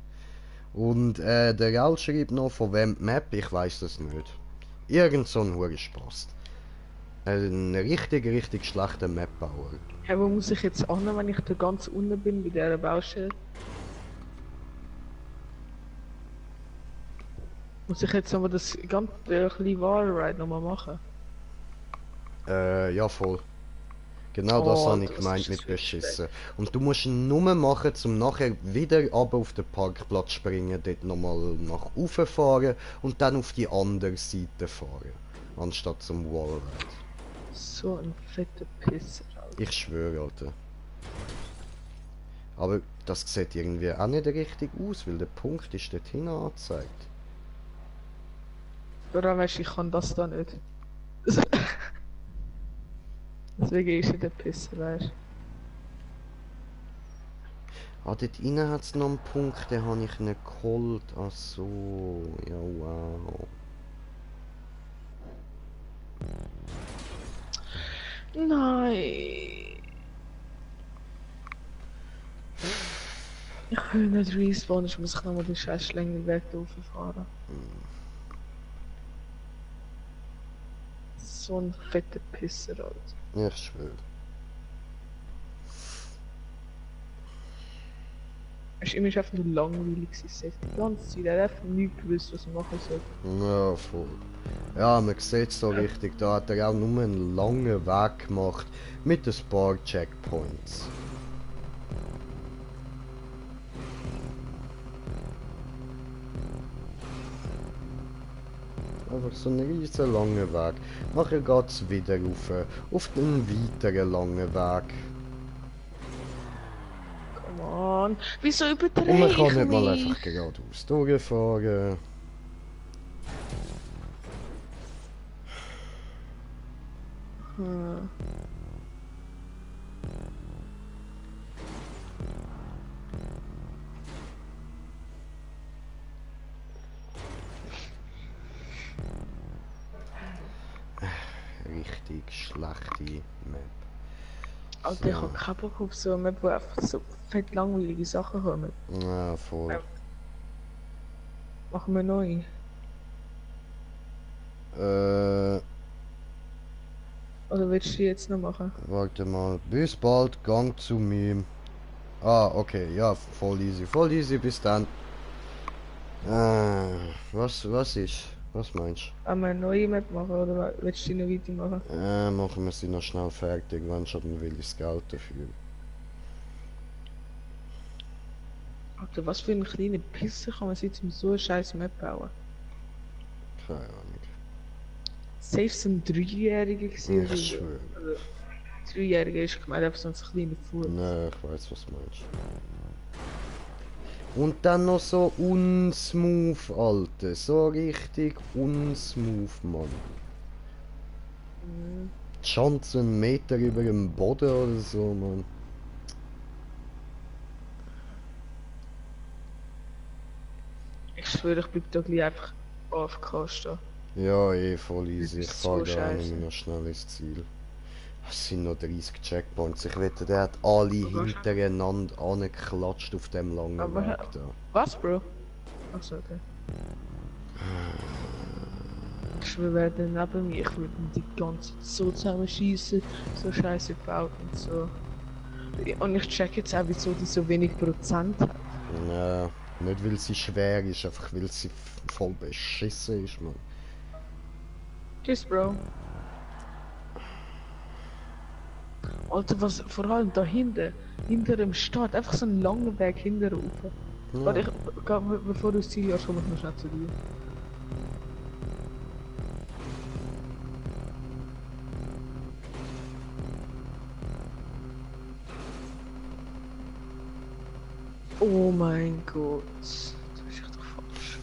Und der Raul schreibt noch, von wem die Map, ich weiß das nicht. Irgend so ein Hurenspast. Ein richtig schlechter Mapbauer. Hey, wo muss ich jetzt an, wenn ich da ganz unten bin bei dieser Baustelle? Muss ich jetzt nochmal das ganze kleine Wallride nochmal machen? Ja, voll. Genau das Oh, habe ich das gemeint ist mit so beschissen. Und du musst ihn nur machen, um nachher wieder runter auf den Parkplatz springen, dort nochmal nach oben fahren und dann auf die andere Seite fahren. Anstatt zum Wallride. So ein fetter Pisser, Alter. Ich schwöre, Alter. Aber das sieht irgendwie auch nicht richtig aus, weil der Punkt ist dorthin angezeigt. Oder weißt du, ich kann das da nicht. Deswegen ist er der Pisser, weißt du. Ah, dort innen hat es noch einen Punkt, den habe ich nicht geholt. Ach so, ja wow. Nein. Ich will nicht respawnen, ich muss nochmal den scheiß Schlängelweg rauffahren. So ein fetter Pisser, Alter. Ich schwöre. Es war immer einfach nur langweilig, die ganze Zeit. Er hat einfach nicht gewusst, was er machen soll. Ja, voll. Ja, man sieht es so richtig, da hat er auch nur einen langen Weg gemacht mit ein paar Checkpoints. Einfach so einen riesen langen Weg. Nachher geht es wieder auf den weiteren langen Weg. Come on. Wieso übertreibe Und man ich kann nicht mal mich? einfach geradeaus durchfahren. Hm. Richtig schlechte Map. Alter, ich So. hab keinen Bock auf so eine Map, wo einfach so fett langweilige Sachen kommen. Ja, voll. Machen wir neu. Oder willst du die jetzt noch machen? Warte mal. Bis bald, Gang zu mir. Ah, okay, ja, voll easy. Voll easy, bis dann. Was ist? Was meinst Wollen wir eine neue Map machen oder willst du die noch weitermachen? du? Machen wir sie noch schnell fertig, wann schon dann will ich das Geld dafür. Alter, was für ein kleiner Pisser kann man sich so eine scheiß Map bauen? Keine Ahnung. Safe so ein Dreijähriger gewesen. Ich schwöre. Also, Dreijähriger ist gemeint, einfach so ein kleiner Fuß. Ne, ich weiß, was du meinst. Und dann noch so unsmooth, Alter. So richtig unsmooth, Mann. Mhm. Schon so einen Meter über dem Boden oder so, Mann. Ich schwöre, ich bleib da gleich einfach AFK stehen. Ja, voll easy. Das Ich ist fahr so gar scheiße. nicht mehr schnell ins Ziel. Es sind noch 30 Checkpoints. Ich wette, der hat alle hintereinander angeklatscht auf dem langen Aber Weg da. was, Bro? Achso, okay. Ich schwöre, wer denn neben mir, ich würde ihn die ganze Zeit so zusammenschießen, so scheiße gebaut und so. Und ich check jetzt auch, wieso die so wenig Prozent hat. Ja, nicht weil sie schwer ist, einfach weil sie voll beschissen ist, Mann. Tschüss, Bro. Alter, was vor allem da hinten, hinter dem Start, einfach so ein langer Weg hinter rauf. Ja. Warte, bevor du das Ziel hast, komm ich noch schnell zu dir. Oh mein Gott. Das ist echt doch falsch.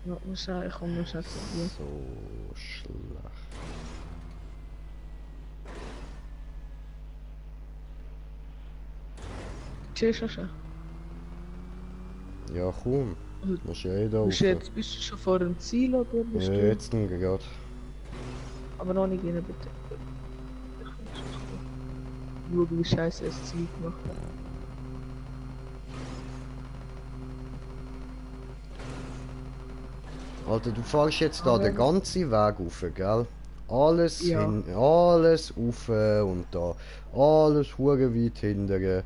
Warte mal schnell, ich komm noch schnell zu dir. So schlecht. Tschüss, Sascha. Ja, komm. Also, Musst ja eh da rauf. bist du schon vor dem Ziel oder bist Ja, du? jetzt gerade. Aber noch nicht rein, bitte. Schau, wie scheiße es Ziel gemacht hat. Alter, du fährst jetzt da den ganzen Weg rauf, gell? Alles Ja. alles rauf und da. Alles hure weit hinterher.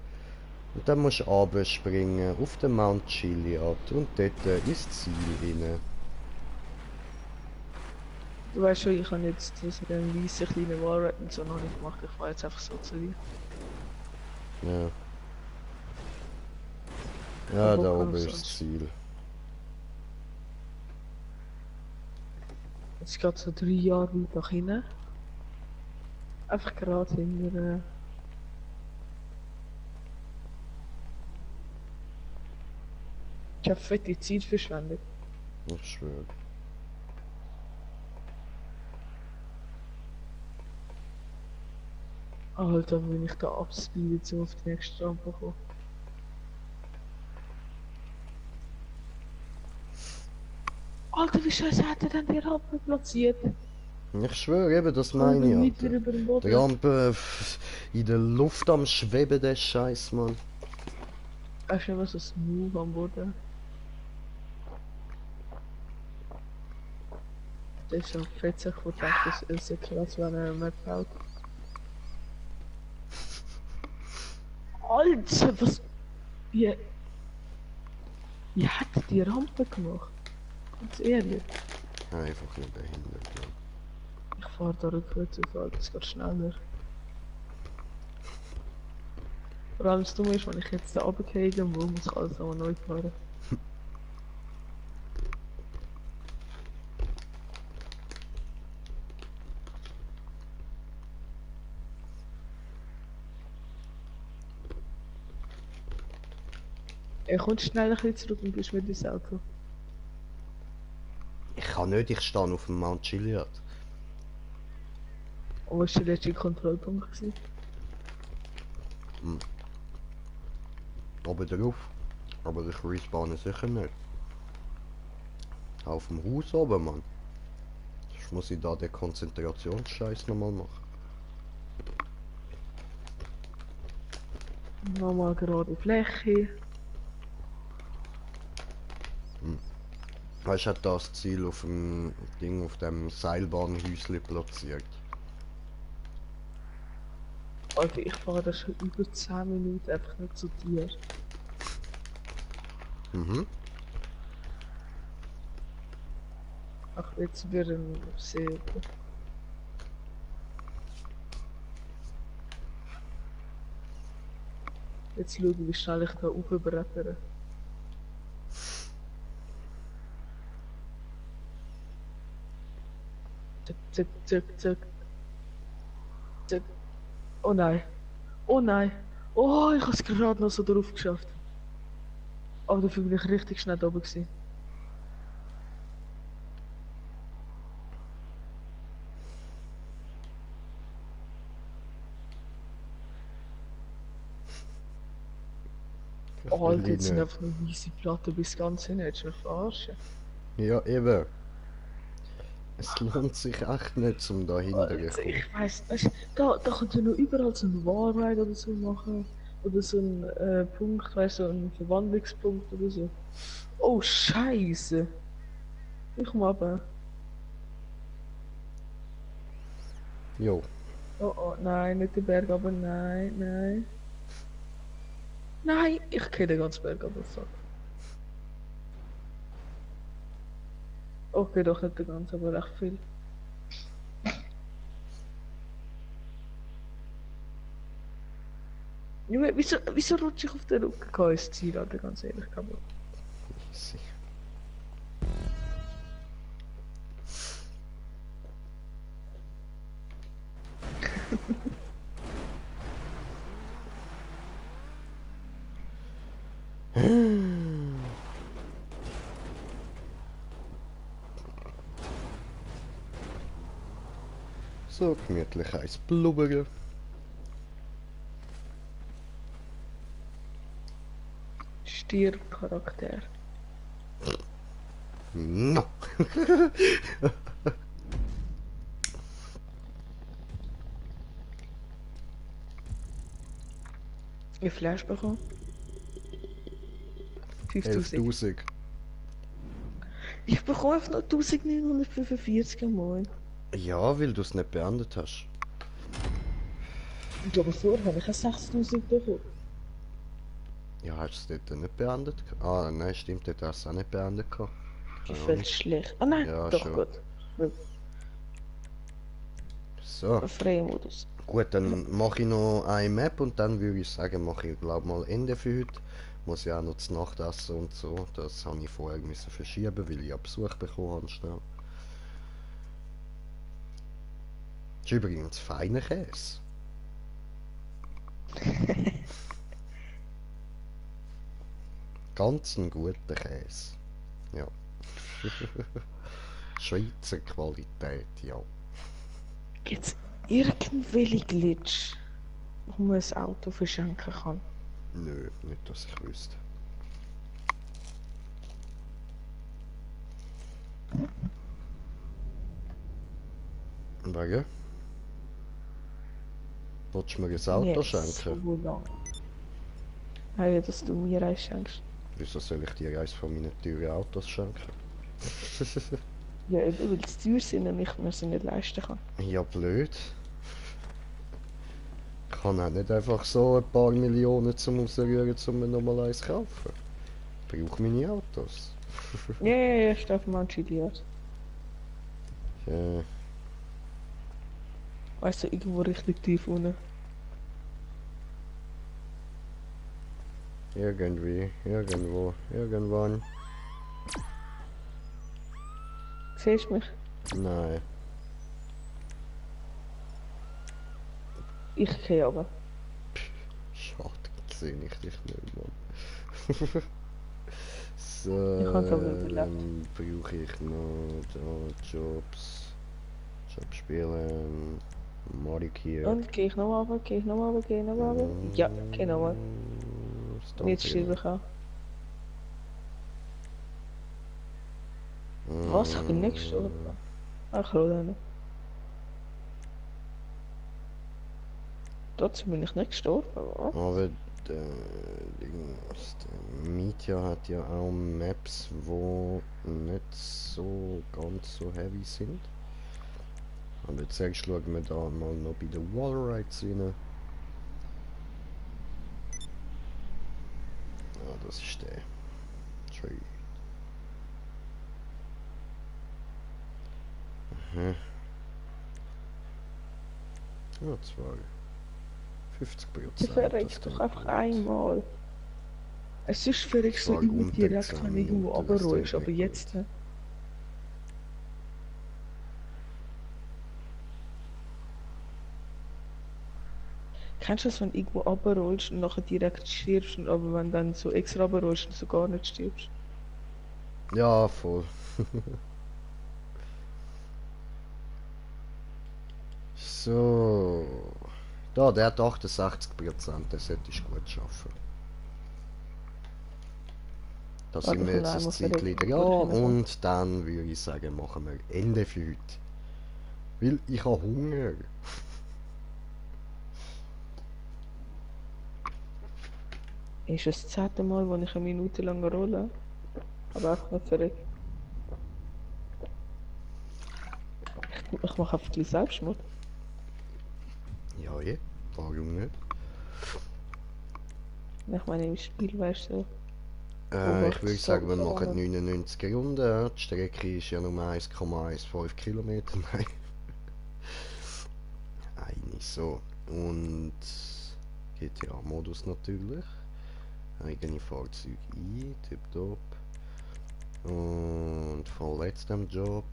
Und dann musst du runterspringen auf den Mount Chiliad und dort ins Ziel rein. Du weißt schon, ich habe jetzt das mit dem weißen kleinen Wallrat und so noch nicht gemacht. Ich fahre jetzt einfach so zu dir. Ja. Ja, Bock da auf oben ist das sonst. Ziel. Jetzt geht so 3 Jahre weit nach hinten. Einfach gerade hinter. Ich habe fette Zeit verschwendet. Ich schwöre. Alter, wenn ich da abspeede, so auf die nächste Rampe komme. Alter, wie scheiße hat er denn die Rampe platziert? Ich schwöre eben, das Halbe meine ich, Meter Alter. über dem Die Boden. Rampe in der Luft am Schweben, der Scheiß, Mann. Weißt du, was ist Move am Boden? Das ist schon fetzig, wo denkt, das ist ja krass, wenn er mehr baut. Alter, was. Wie. Wie hat er die Rampe gemacht? Ganz ehrlich. Einfach nur behindert, Mann. Ich fahre da rückwärts auf, Alter, es geht schneller. Vor allem das Dumme ist, wenn ich jetzt da runtergehe, dann muss ich alles nochmal neu fahren. Er kommt schnell ein bisschen zurück und bist mit ins Auto. Ich kann nicht, ich stehe auf dem Mount Chiliad. Und was war der letzte Kontrollpunkt? Gewesen? Oben drauf. Aber ich respawne sicher nicht. Auf dem Haus oben, Mann. Sonst muss ich da den Konzentrationsscheiß nochmal machen. Nochmal gerade Fläche. Weißt du, hat das Ziel auf dem Ding, auf dem Seilbahnhäusli platziert. Alter, ich fahre das schon über 10 Minuten einfach nicht zu dir. Mhm. Ach, jetzt wieder ein See. Jetzt schau, wie schnell ich da aufbrettere. Zack, zack, zack, zack. Zack. Oh nein. Oh nein. Oh, ich hab's gerade noch so drauf geschafft. Aber dafür bin ich richtig schnell da oben gewesen. Oh, Alter, jetzt sind einfach nur weisse Platten bis ganz hin. Hättest du mich verarschen? Ja, eben. Es lohnt sich echt nicht, um da hinten zu Alter, kommen. ich weiss, weißt, da könnt ihr noch überall so eine Wahrheit oder so machen. Oder so ein Punkt, weißt du, so ein Verwandlungspunkt oder so. Oh, Scheiße. Ich komm runter. Jo. Oh, oh, nein, nicht den Berg, aber nein, nein. Nein, ich kenne den ganzen Berg, aber fuck. Okay, doch nicht den ganzen, aber recht viel. Junge, wieso rutsche ich auf den Rücken? KS Ziel, Alter, ganz ehrlich, kaputt. Easy. So gemütlich eins blubbern. Stiercharakter. No. Ein Flash bekommen? 5000. 11.000. Ich bekomme einfach nur 1945 am Morgen. Ja, weil du es nicht beendet hast. Ja, aber vorher habe ich auch 6000 bekommen. Ja, hast du es dort nicht beendet? Ah, nein, stimmt, dort hast du es auch nicht beendet. Die fällt schlecht. Ah nein, Ja, doch schon. gut. So, Freier Modus. gut, dann mache ich noch eine Map und dann würde ich sagen, mache ich glaube mal Ende für heute. Muss ja auch noch zu Nacht essen und so. Das habe ich vorher müssen verschieben, weil ich ja Besuch bekommen habe. Schnell. Das ist übrigens feiner Käse. Ganz ein guter Käse. Ja. Schweizer Qualität, ja. Gibt's irgendwelche Glitch, wo man ein Auto verschenken kann? Nö, nicht, dass ich wüsste. Wegen? Wolltest du mir ein Auto schenken? So lang. Hey, dass du mir eins schenkst. Wieso soll ich dir eins von meinen teuren Autos schenken? Ja, eben, weil sie teuer sind und ich mir sie nicht leisten kann. Ja, blöd. Ich kann auch nicht einfach so ein paar Millionen zum Rausrühren, um mir nochmal eins zu kaufen. Ich brauche meine Autos. Ja, steht auf Mount Chiliad. Ja, Weißt du, irgendwo richtig tief unten. irgendwie, irgendwo, irgendwann. Siehst du mich? Nein. Ich gehe aber. Schade, sehe ich dich nicht, Mann. So, Ich hab's aber überlebt. dann brauche ich noch da Jobs. Job spielen. Markiert. Und gehe ich nochmal runter, gehe ich nochmal runter, gehe ich nochmal runter? Ja, geh nochmal. Und jetzt schreibe ich an. Was? Ich bin nicht gestorben. Ach, Roland. Trotzdem bin ich nicht gestorben, was? Aber der Meteor hat ja auch Maps, wo nicht so ganz so heavy sind. Aber jetzt schauen wir da mal noch bei den Wallrides rein. Ah, das ist der. Tree. Mhm. Ja, 50%. Ich verreckst doch einfach einmal. Es ist verreckst so Sag immer unter direkt, 10 wenn du irgendwo Minuten, das runterrollst, tut aber nicht jetzt... Kennst du das, wenn du irgendwo runterrollst und nachher direkt stirbst, und aber wenn du dann so extra runterrollst und so gar nicht stirbst? Ja, voll. So. Da, der hat 68%, das hätte ich gut schaffen. Da Warte, sind wir ich jetzt will ein einmal Zeitchen verrecken, ja, bevor ich hinkomme. und dann würde ich sagen, machen wir Ende für heute. Weil ich habe Hunger. Ist es das 10. Mal, wo ich eine Minute lang rolle? Aber einfach nicht verreckt. Ich mache einfach gleich Selbstmord. Ja, je. Warum nicht? Ich meine, im Spiel, weißt du. Ich würde sagen, wir machen 99 Runden. Die Strecke ist ja nur 1,15 Kilometer. Nein. Eigentlich so. Und GTA-Modus natürlich. Eigene Fahrzeuge ein, tipptopp. Und voll jetzt am Job.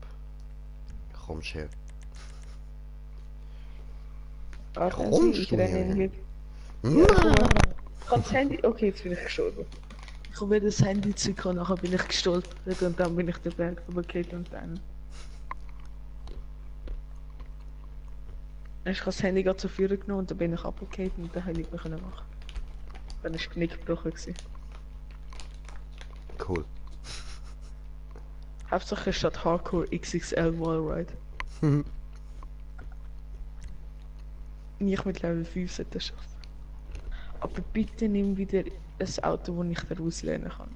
Kommst her. Kommst du renne her? hier. Ja, ich kann das Handy. Okay, jetzt bin ich gestorben. Ich habe das Handy zurück, nachher bin ich gestolpert und dann bin ich den Berg runtergefallen und dann. Ich habe das Handy gerade zu führen genommen und dann bin ich runtergefallen und dann habe ich nicht mehr machen. Dann war das Knick gebrochen gewesen. Cool. Hauptsache statt Hardcore XXL Wallride. Nicht mit Level 5 sollte das schaffen. Aber bitte nimm wieder ein Auto, das ich dir auslehnen kann.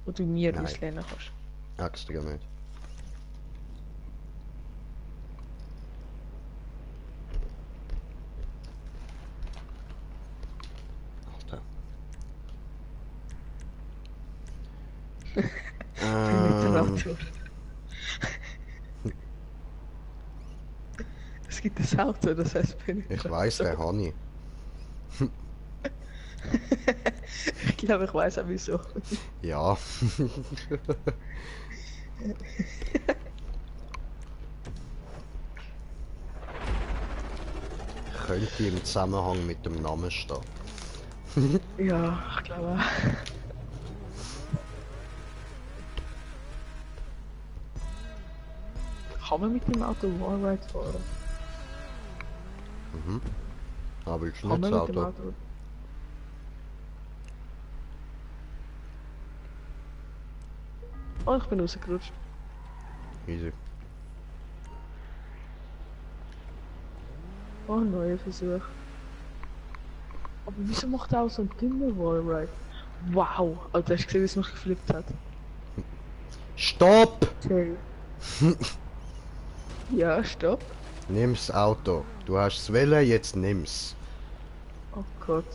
Wo du mir Nein. auslehnen kannst. Extra nicht. Penetrator. Es gibt ein Auto, das heißt Penetrator. Ich weiss, der habe ich. Ich glaube, ich weiß auch wieso. Ja. Könnte im Zusammenhang mit dem Namen stehen. Ja, ich glaube auch. Kann man mit dem Auto Wallride fahren? Mhm. Aber ich Kann nicht man das mit dem Auto. Auto... Oh, ich bin rausgerutscht. Easy. Oh, neuer Versuch. Aber wieso macht er auch so ein dünner Wallride? Wow! Alter, hast du gesehen, wie es mich geflippt hat? Stopp! Okay. Ja, stopp. Nimm's Auto. Du hast es wählen, jetzt nimm's. Oh Gott.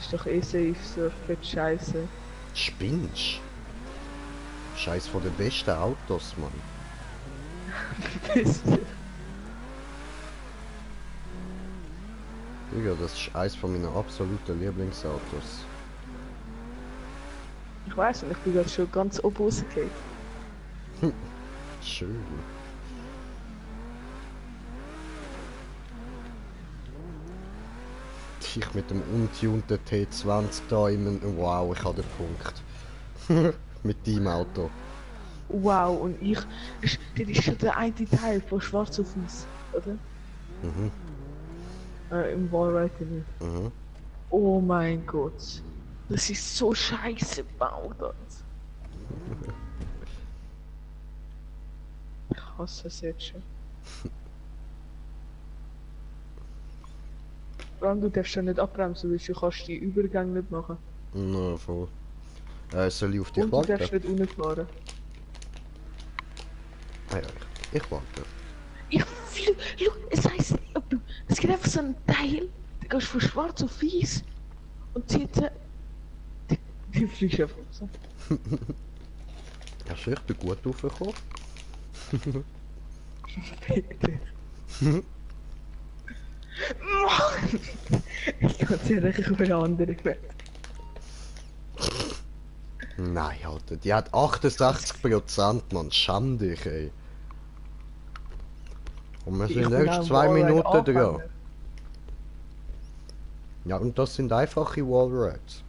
Ist doch eh safe, so fett scheiße. Spinnst? Scheiß von den besten Autos, Mann. Digga, das ist eins von meinen absoluten Lieblingsautos. Ich weiß nicht, ich bin gerade schon ganz oben rausgefallen. Schön. Ich mit dem untunten T20 da wow, ich habe den Punkt. Mit deinem Auto. Wow, und ich. Das ist schon der eine Teil von Schwarz auf Weiß, oder? Mhm. Im Wallride. Mhm. Oh mein Gott. Das ist so scheiße gebaut. Das. Ich hasse es jetzt schon. Vor allem, du darfst ja nicht abbremsen, weil du kannst die Übergänge nicht machen. Na, voll. Soll ich auf dich Und du darfst warten? nicht runterfahren. Ah ja, ich warte. Ich flieg. Schau, es heisst, es gibt einfach so einen Teil, da gehst du von schwarz auf weiß und zieht die fliegst einfach so. Hast du echt gut raufgekommen? Bitte. Mann! Ich kann es ja richtig auf eine andere Welt. Nein, Alter, die hat 68%, Mann. Schäm dich, ey. Und wir sind erst 2 Minuten dran. Ja, und das sind einfache Wallrides.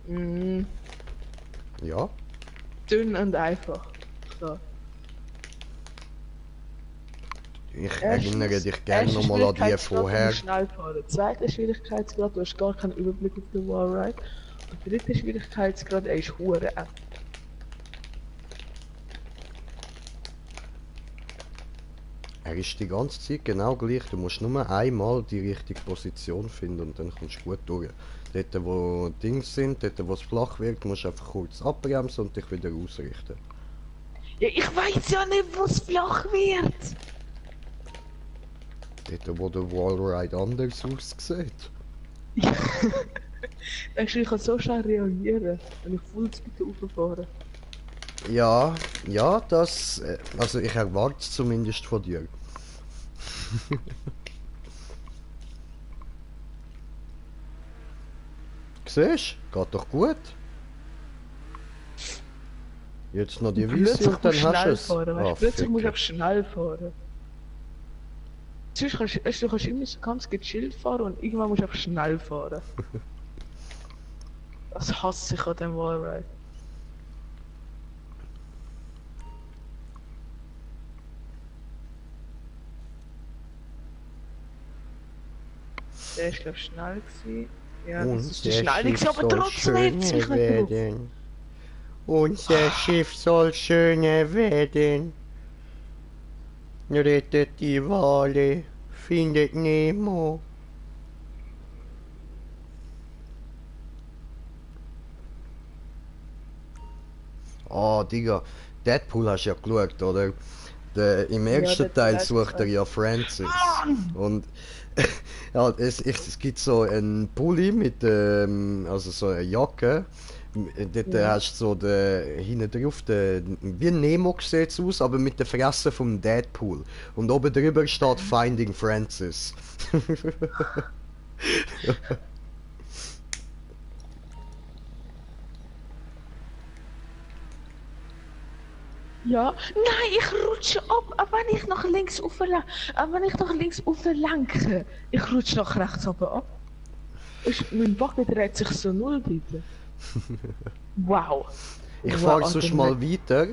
Mm, Ja? dünn und einfach. So. Ich erinnere dich gerne erster nochmal an die Schwierigkeitsgrad, vorher. du musst schnell fahren. Zweiter Schwierigkeitsgrad, du hast gar keinen Überblick auf den Wallride. Und dritter Schwierigkeitsgrad, er ist hure eng. Er ist die ganze Zeit genau gleich. Du musst nur einmal die richtige Position finden und dann kommst du gut durch. Dort wo Dings sind, dort wo es flach wird, musst du einfach kurz abbremsen und dich wieder ausrichten. Ja, ich weiß ja nicht, wo es flach wird. Dort wo der Wallride anders aussieht. Ja. Denkst du, ich kann so schnell reagieren, wenn ich Fullspeed rauffahre? Ja, ja, das... also ich erwarte es zumindest von dir. Siehst du? Geht doch gut. Jetzt noch die Plötzlich Weisse und dann musst du hast du schnell es. fahren, weißt Ah, du? Plötzlich musst du Ficker. einfach schnell fahren. Sonst kannst du immer so ganz gechillt fahren und irgendwann musst du einfach schnell fahren. Das hasse ich an dem Wallride. Der ist glaube schnell gewesen. Ja, das ist der schnell gewesen, aber trotzdem hebt es mich nicht drauf. werden. Unser Schiff soll schöner werden. Rettet die Wale, findet Nemo. Ah, Digga, Deadpool hast du ja geschaut, oder? Im ersten der Teil letzte sucht er Teil. ja Francis. Mann! Und ja, es gibt so einen Pulli mit, also so eine Jacke. Dort Ja. hast du so hinten drauf, wie ein Nemo sieht aus, aber mit der Fresse vom Deadpool. Und oben drüber steht Finding Francis. Ja, nein, ich rutsche ab, aber wenn ich nach links lenke, ich rutsche nach rechts runter ab. Mein Backen dreht sich so null bitte. Wow. Ich Wow, fahre Alter, sonst mal weiter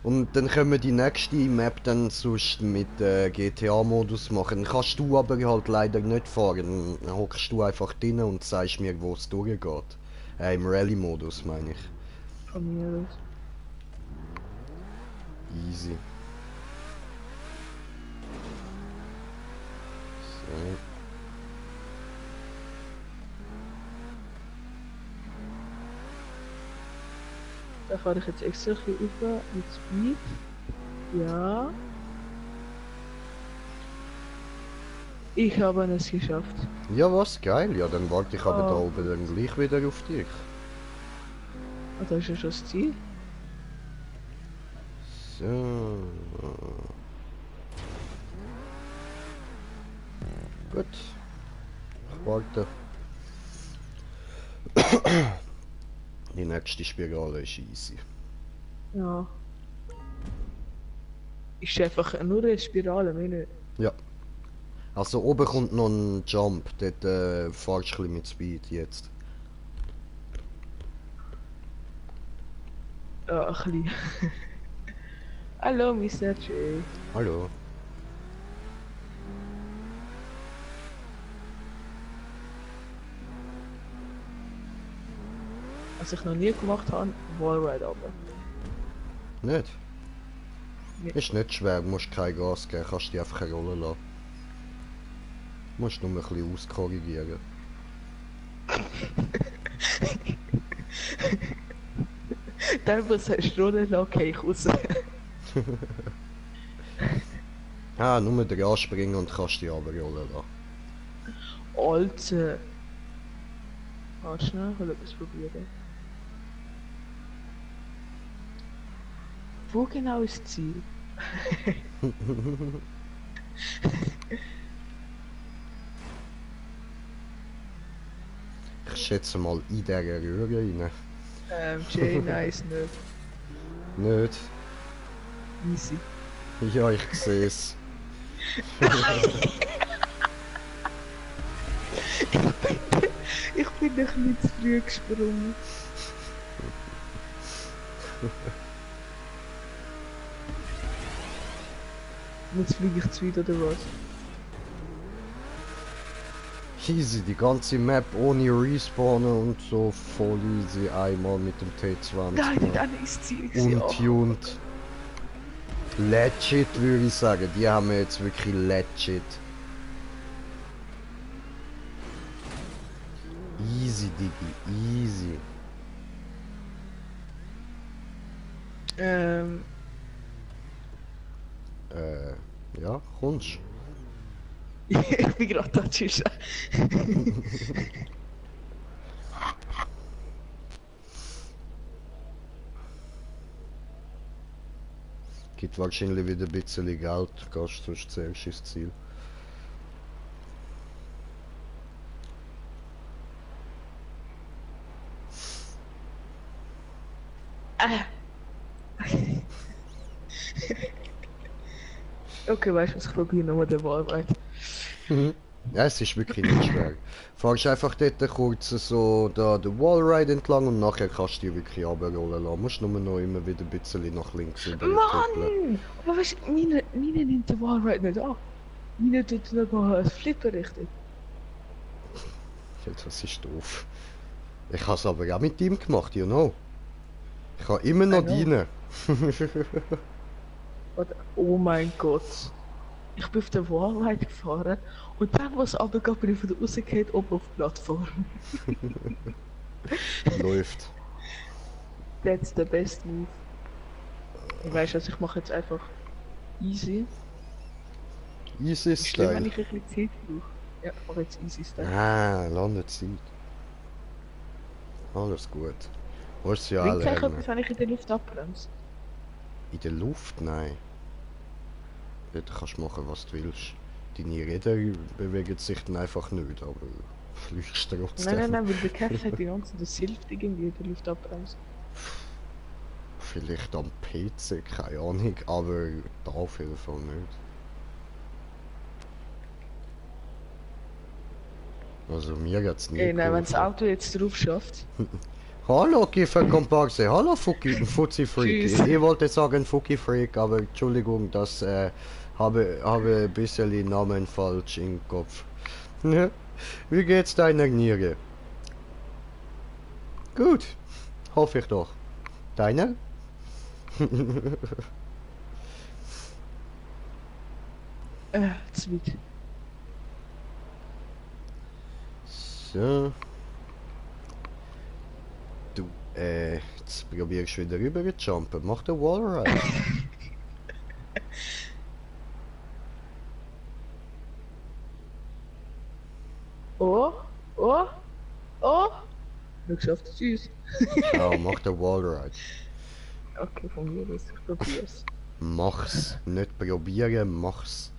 und dann können wir die nächste Map dann sonst mit GTA-Modus machen. Kannst du aber halt leider nicht fahren. Dann hockst du einfach drin und sagst mir, wo es durchgeht. Im Rallye-Modus meine ich. Von mir aus. Easy. So. Da fahre ich jetzt extra hier über mit Speed. Ja. Ich habe es geschafft. Ja, was? Geil. Ja, dann warte ich aber da Oh. oben dann gleich wieder auf dich. Ah, da ist ja schon das Ziel. So. Gut. Ich warte. Die nächste Spirale ist easy. Ja. Ist einfach nur eine Spirale, meine. Ja. Also oben kommt noch ein Jump, dort fahrst du ein bisschen mit Speed jetzt. Ja, ein bisschen. Hallo, Mr. J. Hallo. Was ich noch nie gemacht habe, Wallride runter. Nicht? Nee. Ist nicht schwer, du musst kein Gas geben, kannst dich einfach rollen lassen. Du musst nur ein bisschen auskorrigieren. Dann muss du Stunden lang gehe ich raus. Ah, nur den anspringen und kannst dich runterrollen lassen. Alter. Warte schnell, ich will etwas probieren. Wo genau ist das Ziel? Ich schätze mal in dieser Röhre rein. J, nice, nicht. Nicht? Easy. Ja, ich sehe es. Ich bin ein bisschen zu früh gesprungen. Jetzt fliege ich zu weit oder was? Easy, die ganze Map ohne Respawnen und so voll easy einmal mit dem T20. Nein, dann ist das Ziel gewesen. Untuned. Legit würde ich sagen, die haben wir jetzt wirklich legit. Easy, Digi, easy. Ja, kommst. Ich bin gerade da, tschüss. Gibt wahrscheinlich wieder ein bisschen Geld, gehst sonst zuerst ins Ziel. Okay, weißt du was, ich probiere nochmal den Wallride. Ja, es ist wirklich nicht schwer. Fahrst einfach dort kurz so da den Wallride entlang und nachher kannst du dich wirklich runterrollen lassen. Musst nur noch immer wieder ein bisschen nach links rüber tippeln. Mann! Aber weißt du, meine nimmt den Wallride nicht an. Meine tut nicht mal das Flippen richtig. Ja, das ist doof. Ich habe es aber auch mit ihm gemacht, you know. Ich habe immer noch I know. deinen. Warte, oh mein Gott. Ich bin auf den Wallride gefahren und dann, was runtergeht, bin ich von der rausgefallen oben auf die Plattform. Läuft. That's the best move. Ich weiß also, ich mache jetzt einfach easy. Easy Ist schlimm, wenn Style. ich ein bisschen Zeit brauche. Ja, ich mache jetzt easy Style. Ah, landet Zeit. Alles gut. Musst ja auch Bringt gleich lernen. etwas, wenn ich in der Luft abbremse? In der Luft? Nein. Dort kannst du machen, was du willst. Deine Räder bewegen sich dann einfach nicht, aber du fliegst trotzdem. Nein, weil der Kerl hat die ganze Zeit das hilft irgendwie in der Luft abbremsen. Vielleicht am PC, keine Ahnung, aber da auf jeden Fall nicht. Also mir hat's nie Ey, nein, wenn das geholfen. Auto jetzt drauf schafft. Hallo Kiefer Komparse, hallo Fuzzi Freak. Tschüss. Ich wollte sagen Fuki Freak, aber Entschuldigung, das habe ein bisschen den Namen falsch im Kopf. Ja, wie geht's deiner Niere? Gut, hoffe ich doch. Deiner? Zu weit. So. Du, jetzt probierst du wieder rüber zu jumpen. Mach den Wallride. Oh, oh, oh. Nur geschafft, tschüss. Ja, mach den Wallride. Okay, von mir aus, ich probier's. Mach's. Nicht probieren, mach's.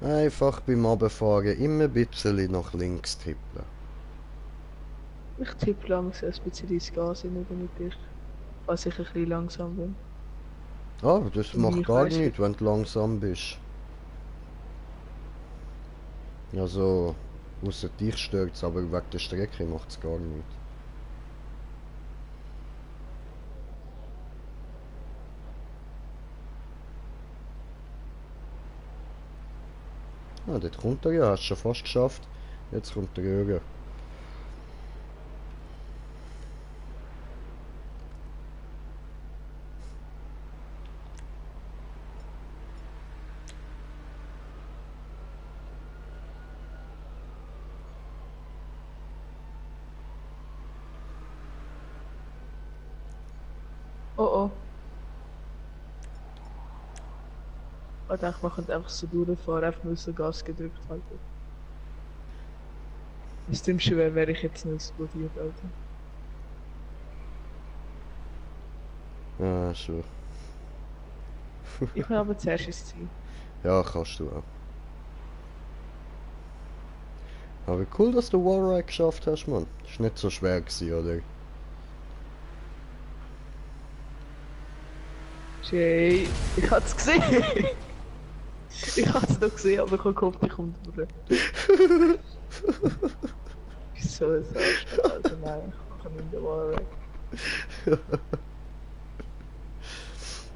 Einfach beim Runterfahren immer ein bisschen nach links tippeln. Ich tippe langsam ein bisschen ins Gas hin, damit ich, als ich ein bisschen langsam bin. Ah, das Und macht ich gar weiss, nichts, wenn du langsam bist. Also, ausser dich stört's, aber wegen der Strecke macht's gar nichts. Ah, dort kommt er ja, hast du schon fast geschafft. Jetzt kommt der Röhre. oh oh. Ich dachte, man könnte einfach so durchfahren, einfach nur so Gas gedrückt halten. Das Dümmste wäre ich jetzt nicht explodiert, Alter. Ah, schon. Ich will aber zuerst ins Ziel. Ja, kannst du auch. Aber cool, dass du Wallride geschafft hast, Mann. Ist nicht so schwer gewesen, oder? Jay, ich hab's gesehen! Ich hab's noch gesehen, aber ich hab gehofft, ich komme durch. So ein Arsch, also nein, ich kann nicht der Wahrheit.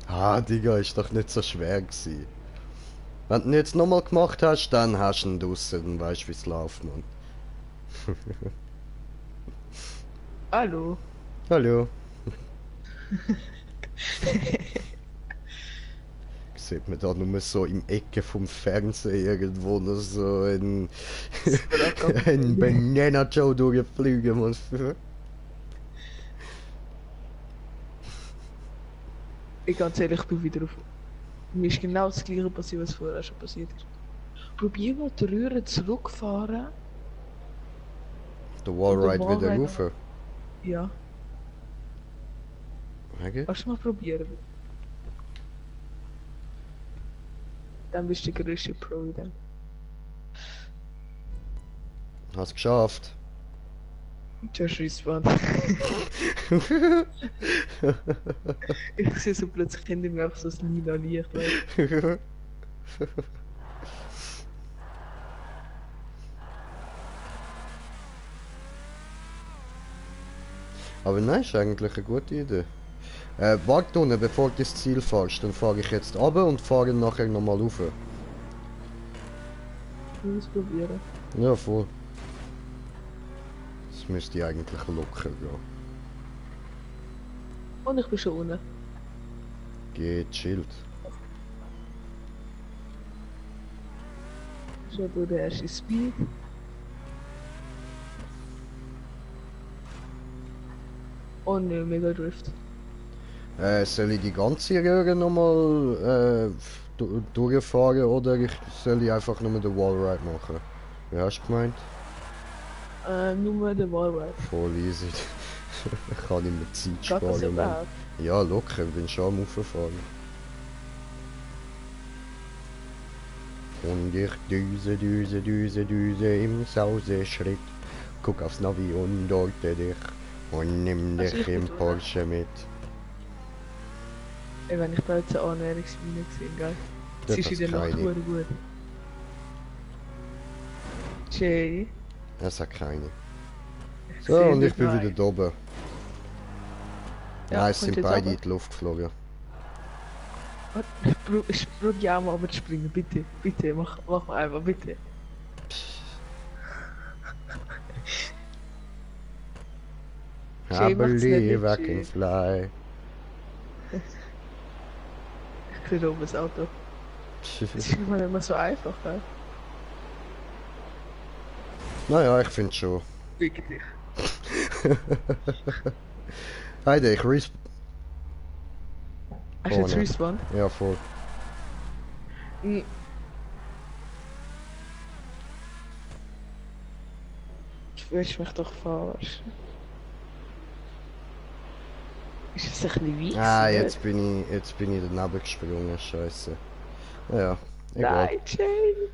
Ah, Digga, ist doch nicht so schwer gewesen. Wenn du ihn jetzt nochmal gemacht hast, dann hast du ihn draussen, dann weißt du, wie es läuft, Mann. Hallo? Hallo. Sieht man da nur so im Ecke vom Fernseher irgendwo noch so ein Banana Joe durchfliegen muss. Ich ganz ehrlich, du wieder auf. Mir ist genau das gleiche passiert, was vorher schon passiert ist. Probier mal die Röhre zurückfahren. Der Wallride Und der wieder Wallride- rauf. Ja, Okay. kannst du mal probieren. Dann bist du der größte Pro dann. Hast geschafft. Just respawn. Ich sehe so plötzlich hinter mir einfach so ein lila Licht. Weißt? Aber nein, ist eigentlich eine gute Idee. Warte unten, bevor du ins Ziel fährst, dann fahre ich jetzt runter und fahre nachher nochmal rauf. Ich will es probieren. Ja, voll. Das müsste eigentlich locker gehen. Und ich bin schon unten. Geht, chillt. Schon durch den ersten Speed. Und ne, Mega Drift. Soll ich die ganze Röhre nochmal durchfahren oder soll ich einfach nur den Wallride machen? Wie hast du gemeint? Nur der Wallride. Voll easy. Ich kann nicht mehr Zeit Geht das sparen. Mann. überhaupt? Ja, locker, ich bin schon am Rauffahren. Und ich düse im Sauseschritt. Guck aufs Navi und orte dich. Und nimm Also dich ich bin im durch. Porsche mit. Ey, wenn ich da jetzt eine Annäherungsmine gesehen, gell? Das Sie ist in der hat's Nacht keine. gut. Jay. Es hat keine. Ich So, sehe und ich dich bin noch wieder da oben. Ja, Nein, es kommst sind jetzt beide runter? in die Luft geflogen. Ich probiere auch mal runter zu springen, bitte. Bitte, mach mal einfach, bitte. I Jay, macht's nicht believe I mit can Jay. fly. Ich kriege oben das Auto. Das ist immer nicht mehr so einfach, gell? Naja, ich finde schon. Wirklich. Heide, ich resp... Hast du jetzt Vorne. respawned? Ja, voll. Hm. Du willst mich doch verarschen. Ist das ein bisschen weiss? Ah, oder? jetzt bin ich daneben gesprungen, scheiße. Ja, egal. Nein, Jay!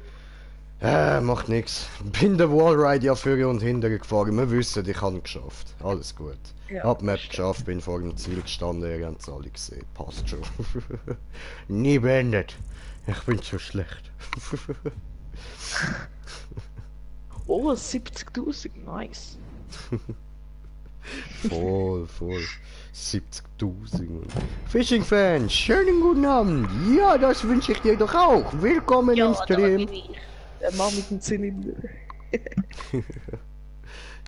Macht nix. Bin der Wallride ja vorher und hinterher gefahren. Wir wissen, ich habe geschafft. Alles gut. Ja, Hab Map das stimmt. geschafft, bin vor dem Ziel gestanden, ihr habt es alle gesehen. Passt schon. Nie beendet. Ich bin zu schlecht. Oh, 70.000, nice. Voll, voll. 70.000. Fishing-Fans, schönen guten Abend. Ja, das wünsche ich dir doch auch. Willkommen im Stream. ich. Der Mann mit dem Zylinder.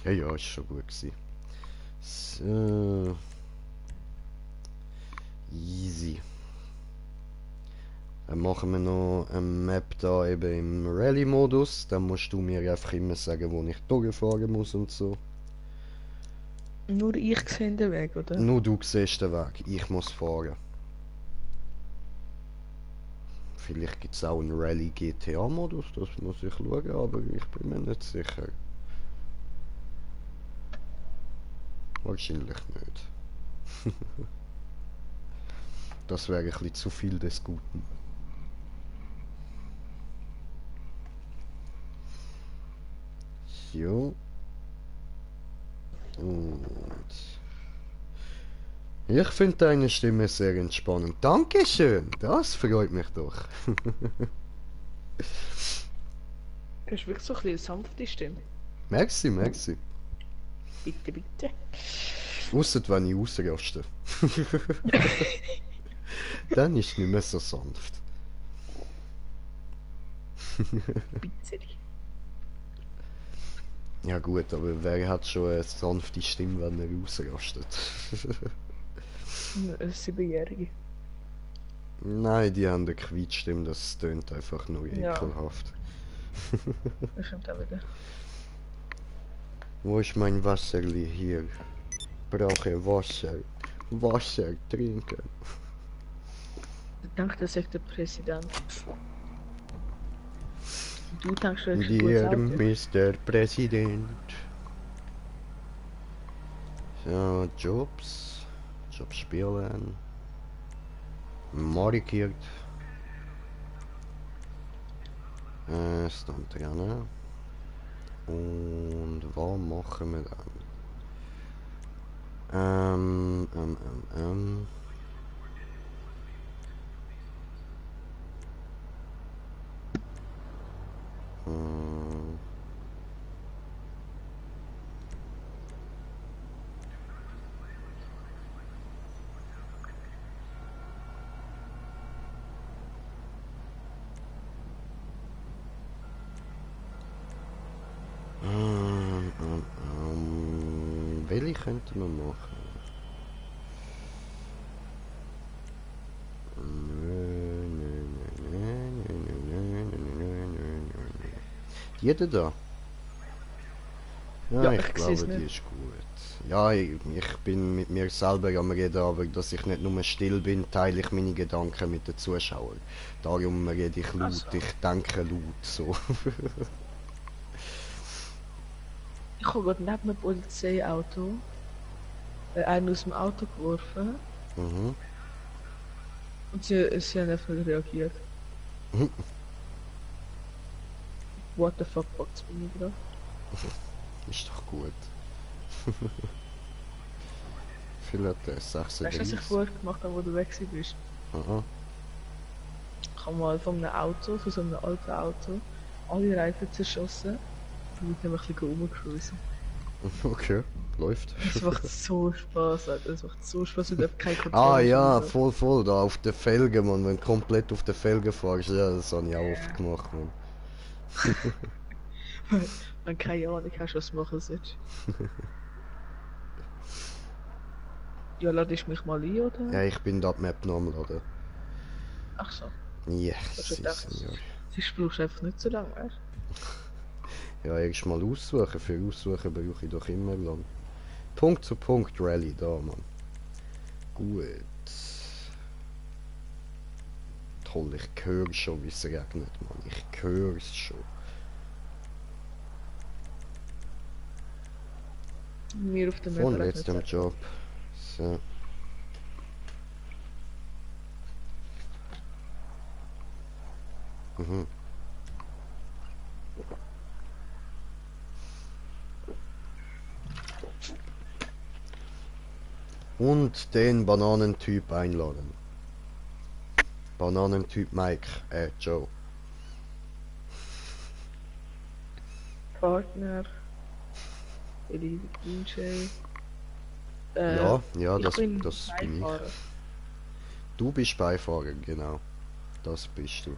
Ja, ja, ist schon gut gewesen. So. Easy. Dann machen wir noch eine Map da eben im Rallye-Modus. Dann musst du mir einfach immer sagen, wo ich durchfahren muss und so. Nur ich sehe den Weg, oder? Nur du siehst den Weg, ich muss fahren. Vielleicht gibt es auch einen Rallye GTA-Modus, das muss ich schauen, aber ich bin mir nicht sicher. Wahrscheinlich nicht. Das wäre ein bisschen zu viel des Guten. So. Und ich finde deine Stimme sehr entspannend. Dankeschön, das freut mich doch. Du hast wirklich so ein bisschen eine sanfte Stimme. Merci, merci. Bitte, bitte. Ausser wenn ich ausraste. Dann ist es nicht mehr so sanft. Bitte. Ja gut, aber wer hat schon eine sanfte Stimme, wenn er ausrastet? Eine 7-Jährige. Nein, die haben eine Quietschstimme, das tönt einfach nur Ja. ekelhaft. Das stimmt auch wieder. Wo ist mein Wasserli hier? Brauche Wasser. Wasser trinken. Danke, dass ich der Präsident. Du denkst wirklich ein Dear gutes Auto. Mr. Präsident. So, Jobs. Jobs spielen. Markiert. Stand dran. Und was machen wir dann? Ähm. Welche könnte man machen? Jeder da? Ja, Ja, ich ich glaube, seh's die nicht. ist gut. Ja, ich bin mit mir selber am Reden, aber dass ich nicht nur still bin, teile ich meine Gedanken mit den Zuschauern. Darum rede ich laut, so. ich denke laut, so. Ich habe gerade neben einem Polizeiauto einen aus dem Auto geworfen Mhm. und sie haben einfach nicht reagiert. What the fuck, box bin ich gerade? Ist doch gut. Viel hat der Weißt du, was ich 36. vorher gemacht habe, wo du weg bist? Aha. Ich habe mal von einem Auto, von so einem alten Auto, alle Reifen zerschossen und mit dem ein bisschen rumgecruisen. Okay, läuft. Das macht so Spaß, Alter. Das macht so Spaß, wenn du keine Kontrolle Ah hast ja, oder so. voll, voll, da auf der Felge, man, wenn du komplett auf der Felge fährst, ja, das habe ich auch oft gemacht, man. Wenn keine Ahnung hast, was du machen sollst. Ja, ladest mich mal ein, oder? Ja, ich bin da die Map noch am Laden. Ach so. Ja, Das si, ist gedacht, Senor. das brauchst du einfach nicht so lange, weißt Ja, erst mal aussuchen, für aussuchen brauche ich doch immer lang. Punkt zu Punkt Rally da, Mann. Gut. Toll, ich höre schon, wie es regnet, Mann. Ich höre es schon. Wir auf der Map Von regnet letztem es. Job. So. Mhm. Und den Bananentyp einladen. Bananentyp Mike, Joe. Partner. Elite DJ. Ja, ja, Ich das bin bin ich. Beifahrer. Du bist Beifahrer, genau. Das bist du.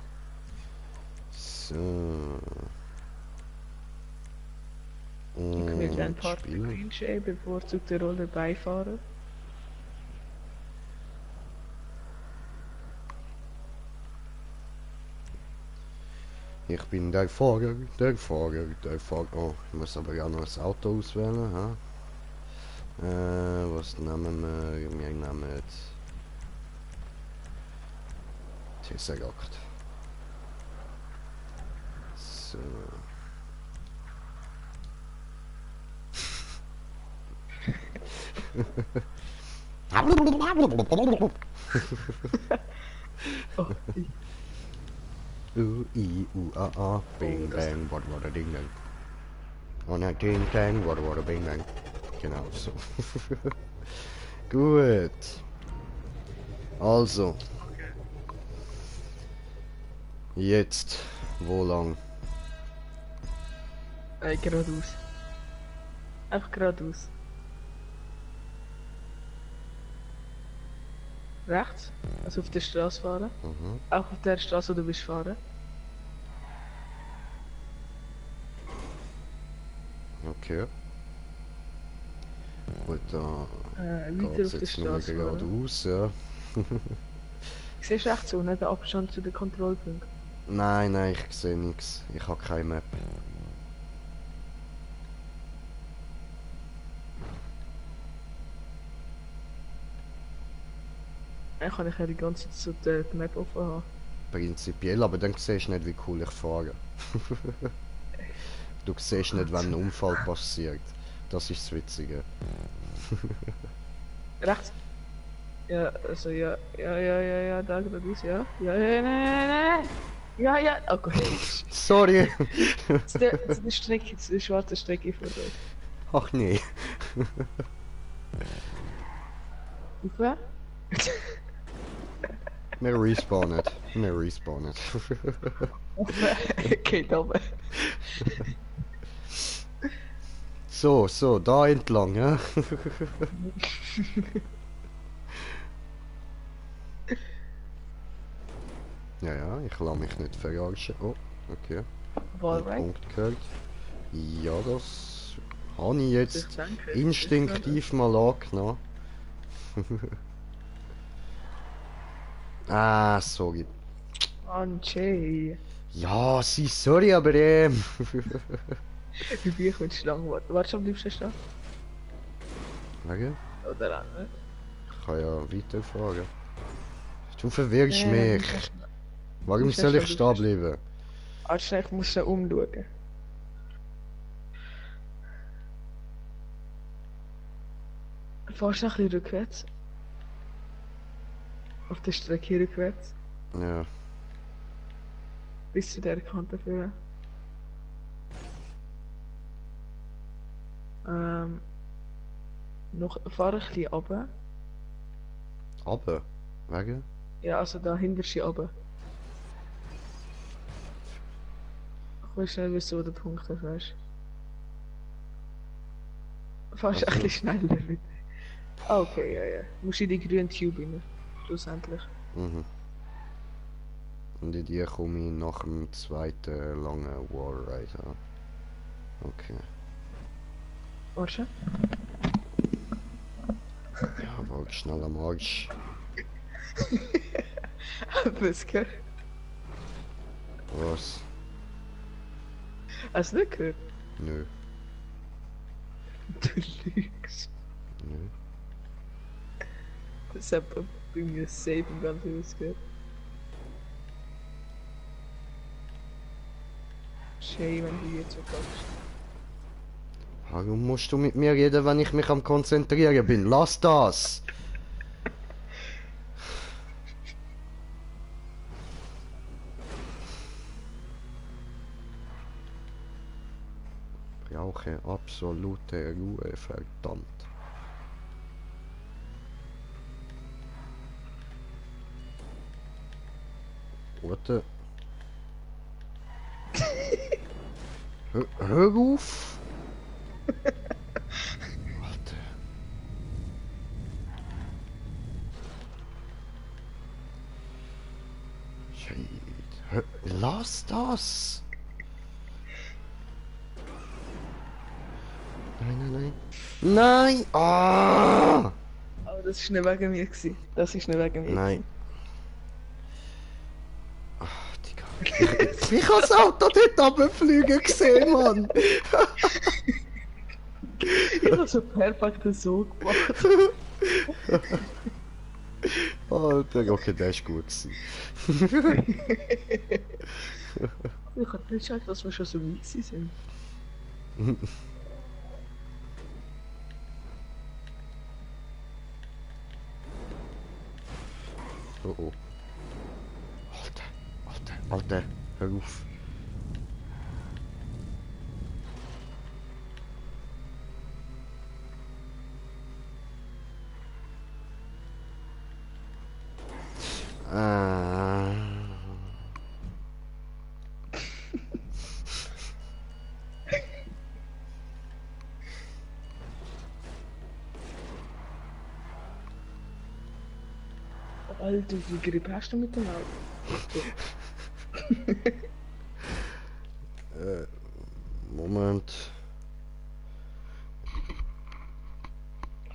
So. Ich will ein Und Partner spielen. Green Jay, bevorzugte Rolle Beifahrer. Ich bin der Fahrer, der Fahrer, der Fahrer. Oh, ich muss aber auch noch das Auto auswählen. Ha? Was nehmen wir? Wir nehmen jetzt Tesseract. So. Oh, I, U, A, A, Bing, das- Bang, Wada, Ding, Dang. Und ein Ding, Dang, Wada, Bing, Bang. Genau so. Gut. Also. Jetzt. Wo lang? geradeaus. Einfach geradeaus. Rechts, also auf der Straße fahren. Mhm. Auch auf der Straße, wo du willst fahren. Okay. Gut, da Weiter geht's auf der jetzt nur Straße fahren. geradeaus, ja. Siehst du rechts unten den Abstand zu den Kontrollpunkten? Nein, nein, ich sehe nichts. Ich habe keine Map. Dann kann ich ja die ganze Zeit so die Map offen haben. Prinzipiell, aber dann siehst du nicht, wie cool ich fahre. Du siehst nicht, wenn ein Unfall passiert. Das ist das Witzige. Rechts? Ja, also ja, da geradeaus, ja. Nein. Ja, oh Gott. Sorry! Zu der Strecke, zu der schwarzen Strecke vor euch. Ach nee. Auf? Wir respawnen. Wir respawnen. Okay, da oben. So, da entlang, ja? Ja, ich lasse mich nicht verarschen. Oh, okay. Wallride? Punkt gehört. Ja, das habe ich jetzt Danke. instinktiv mal angenommen. Ah, sorry. Jay. Ja, sorry, aber Wie bin ich mit Schlangen? Warte, am liebsten stehen? Wegen? Oder an, ne? Ich kann ja weiterfahren. Du verwirrst mich. Nicht Warum nicht soll ich schnell, stehen bleiben? Warte schnell, ich muss schnell umschauen. Fahrst du noch ein bisschen rückwärts? Auf der Strecke rückwärts? Ja. Bis zu der Kante führen. Noch fahr ein bisschen runter. Aber? Wegen? Ja, also da hinter sie runter. Ich will schnell wissen, wo der Punkt ist, weißt du? Fahrst ein bisschen schneller, bitte. Ah, okay, ja. Musst in die grüne Tube rein. Schlussendlich. Mhm. Und in die komme ich nach dem zweiten langen Wallride an. Okay. Warte. Ja, war schnell am Arsch. Was gehört? Was? Hast du nicht gehört? Nö. Du lügst. Nö. Das hat bei mir safe im ganzen Haus gehört. Shay, wenn du jetzt so kommst. Warum musst du mit mir reden, wenn ich mich am Konzentrieren bin? Lass das! Brauche absolute Ruhe, verdammt. Warte. Hör auf! Warte. Shit. Lass das! Nein, nein, nein. Nein! Ah! Aber das ist nicht wegen mir gewesen. Das ist nicht wegen mir. Nein. Ach, Digga. Ich habe das Auto dort runterfliegen gesehen, Mann! Ich habe so perfekt so gemacht. Alter, okay, der ist gut gewesen. Ich habe nicht gecheckt, dass wir schon so weit sind. Oh oh. Alter, Alter, Alter, hör auf. Ah. Alter, wie Grippe hast du mit dem Auto? Moment.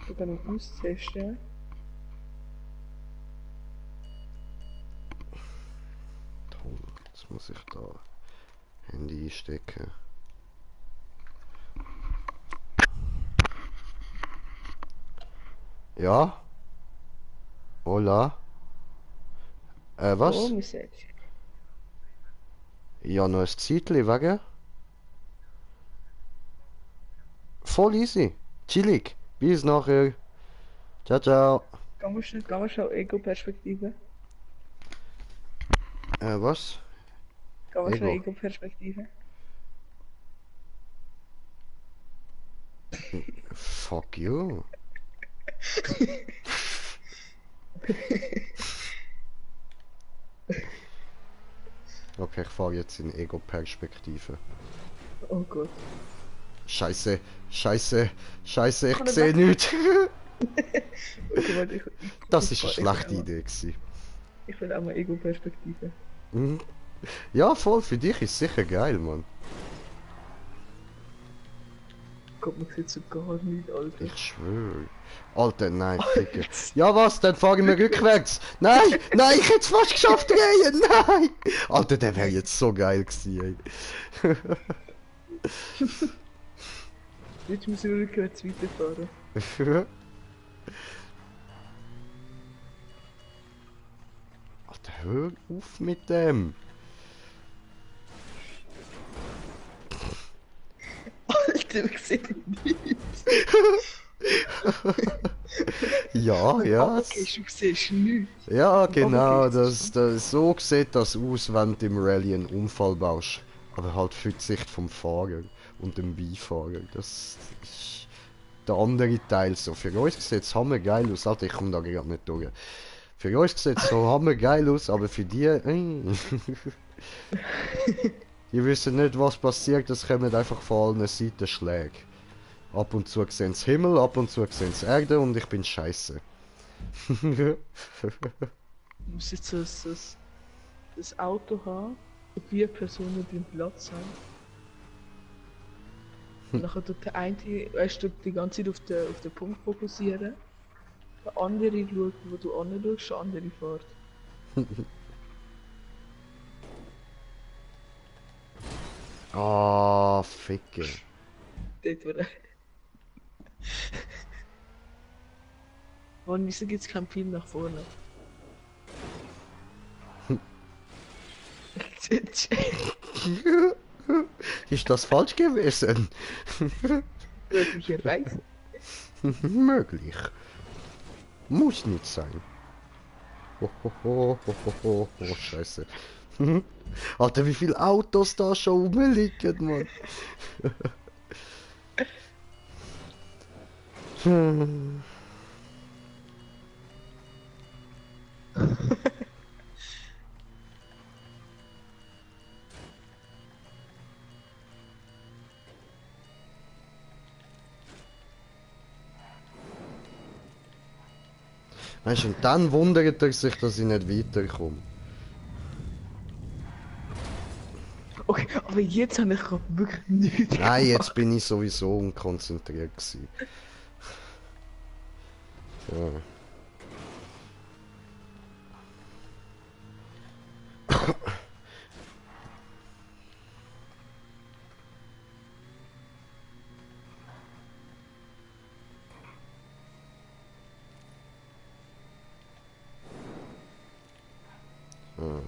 Ich kann ihn austesten. Toll, jetzt muss ich da Handy einstecken. Ja? Hola? Was? Oh, wir sehen. Ja, noch ein Zeitchen wegen? Voll easy. Chillig. Bis nachher. Ciao, ciao. Gehen wir schnell Ego-Perspektive? Was? Gehen wir schnell Ego. Ego-Perspektive? Fuck you. Okay, ich fahre jetzt in Ego-Perspektive. Oh Gott. Scheiße, scheiße, scheiße, ich Kann er sehe weg? nichts. Okay, warte, Das ist eine ich schlechte will Idee gewesen. Ich will auch mal Ego-Perspektive. Mhm. Ja, voll, für dich ist sicher geil, Mann. Gott, man sieht so gar nicht, Alter. Ich schwöre. Alter, nein, Digga. Ja, was? Dann fahren wir rückwärts. Nein, nein, ich hätte es fast geschafft, drehen. Nein. Alter, der wäre jetzt so geil gewesen, ey. Jetzt müssen wir rückwärts weiterfahren. Alter, hör auf mit dem. Alter, wir sehen nichts. Ja, ja. Okay, du siehst nichts. Ja, genau, Okay, so sieht das aus, wenn du im Rallye einen Unfall baust. Aber halt für die Sicht vom Fahrer und dem Beifahrer. Das ist der andere Teil so. Für uns sieht es hammergeil aus. Alter, ich komme da gerade nicht durch. Für uns sieht es so hammergeil aus, aber für die... Die wissen nicht, was passiert, es kommen einfach von allen Seiten Schläge. Ab und zu sehen sie Himmel, ab und zu sehen sie Erde und ich bin scheiße. Du musst jetzt das Auto haben, wo 4 Personen den Platz haben. Und nachher tut der eine, weißt du, die ganze Zeit auf den Punkt fokussieren. Der andere schaut, wo du anschaust, der andere fährt. Ah, Ficke. Dort, wo der... Mann, wieso gibt's kein Pfeil nach vorne? Ist das falsch gewesen? Möglicherweise. Möglich. Muss nicht sein. Oh, scheiße. Alter, wie viele Autos da schon rumliegen, Mann. Weißt du, und dann wundert er sich, dass ich nicht weiterkomme. Okay, aber jetzt habe ich grad wirklich nichts Nein, jetzt gemacht. bin ich sowieso unkonzentriert gewesen. Ja. Mm.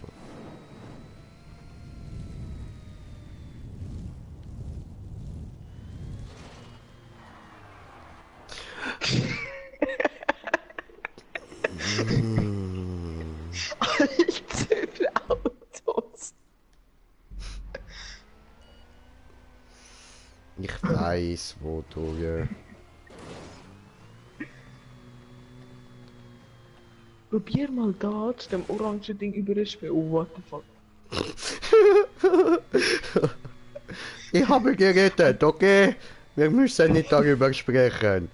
Alter Autos. Ich weiß, wo du. Probier mal da zu dem orangen Ding überspielen. Oh, what the fuck. Ich habe gerettet, okay? Wir müssen nicht darüber sprechen.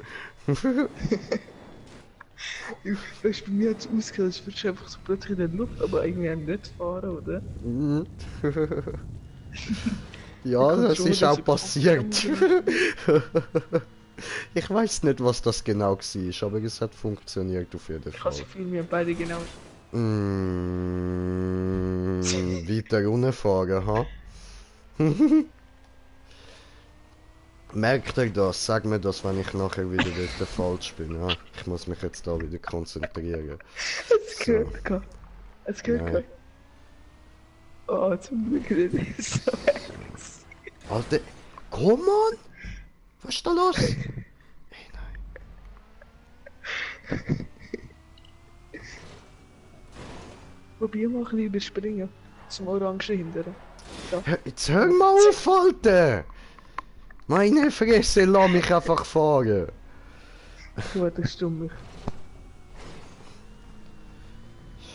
Weißt du, bei mir hat es ausgesehen, als würdest du einfach so plötzlich in der Luft, aber irgendwie nicht fahren, oder? Mhm. Ich Ja, kann das schon, ist dass auch ich passiert. Kopfkamera- Ich weiß nicht, was das genau war, aber es hat funktioniert auf jeden Ich habe das Fall. Gefühl, wir beide genau. Weiter runterfahren, ha? Merkt ihr das? Sag mir das, wenn ich nachher wieder dort falsch bin. Ja? Ich muss mich jetzt da wieder konzentrieren. Es So, gehört gar. Es gehört nein. gar. Oh, zum Glück nicht. Ist so ex. Alter, come on! Was ist da los? Ey, nein. Probier mal ein bisschen überspringen. Zum Orangen hindern. Da. Jetzt hör mal auf, Alter! Meine Fresse, lass mich einfach fahren. Gut, das stimmt mich.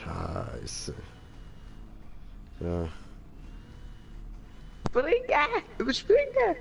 Scheiße. Ja. Springen! Überspringen!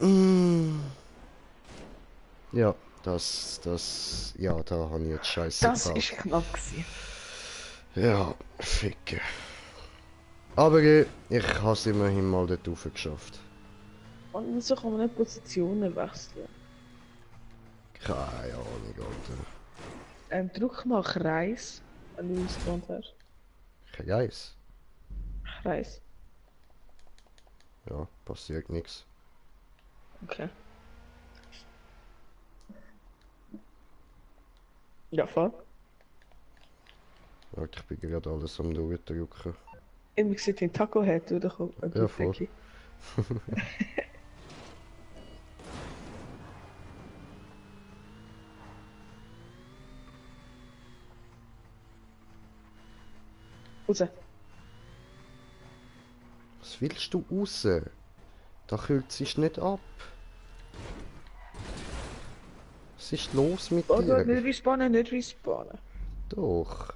Mm. Ja, ja, da habe ich jetzt Scheiße Das gebaut. ist knapp gewesen. Ja, ficke. Aber ich habe es immerhin mal dort rauf geschafft. Und so kann man nicht Positionen wechseln. Keine Ahnung, Alter. Drück mal Kreis, wenn du ausgewandt hast. Kreis? Kreis. Ja, passiert nichts. Okay. Ja, voll. Warte, ich bin gerade alles am durchdrücken. Immer sieht den Taco hat, oder? Ja, voll. Raus. Was willst du raus? Da kühlt sich nicht ab. Was ist los mit Oh Gott, dir? nicht respawnen, nicht respawnen. Doch.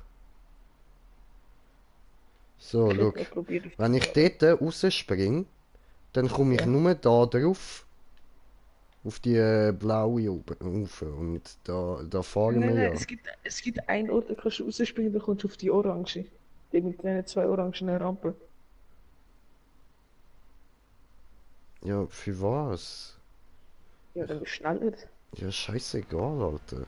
So, Okay, schau. ich probiere es. Wenn ich dort rausspringe, dann komme ich Ja. nur da drauf. Auf die blaue oben rauf. Und da fahren Nein, wir nein, ja. es gibt einen Ort, da kannst du rausspringen, da kommst du auf die Orange. Die mit den zwei orangen Rampen. Ja, für was? Ja, dann bist du schneller. Ja, scheißegal, Alter.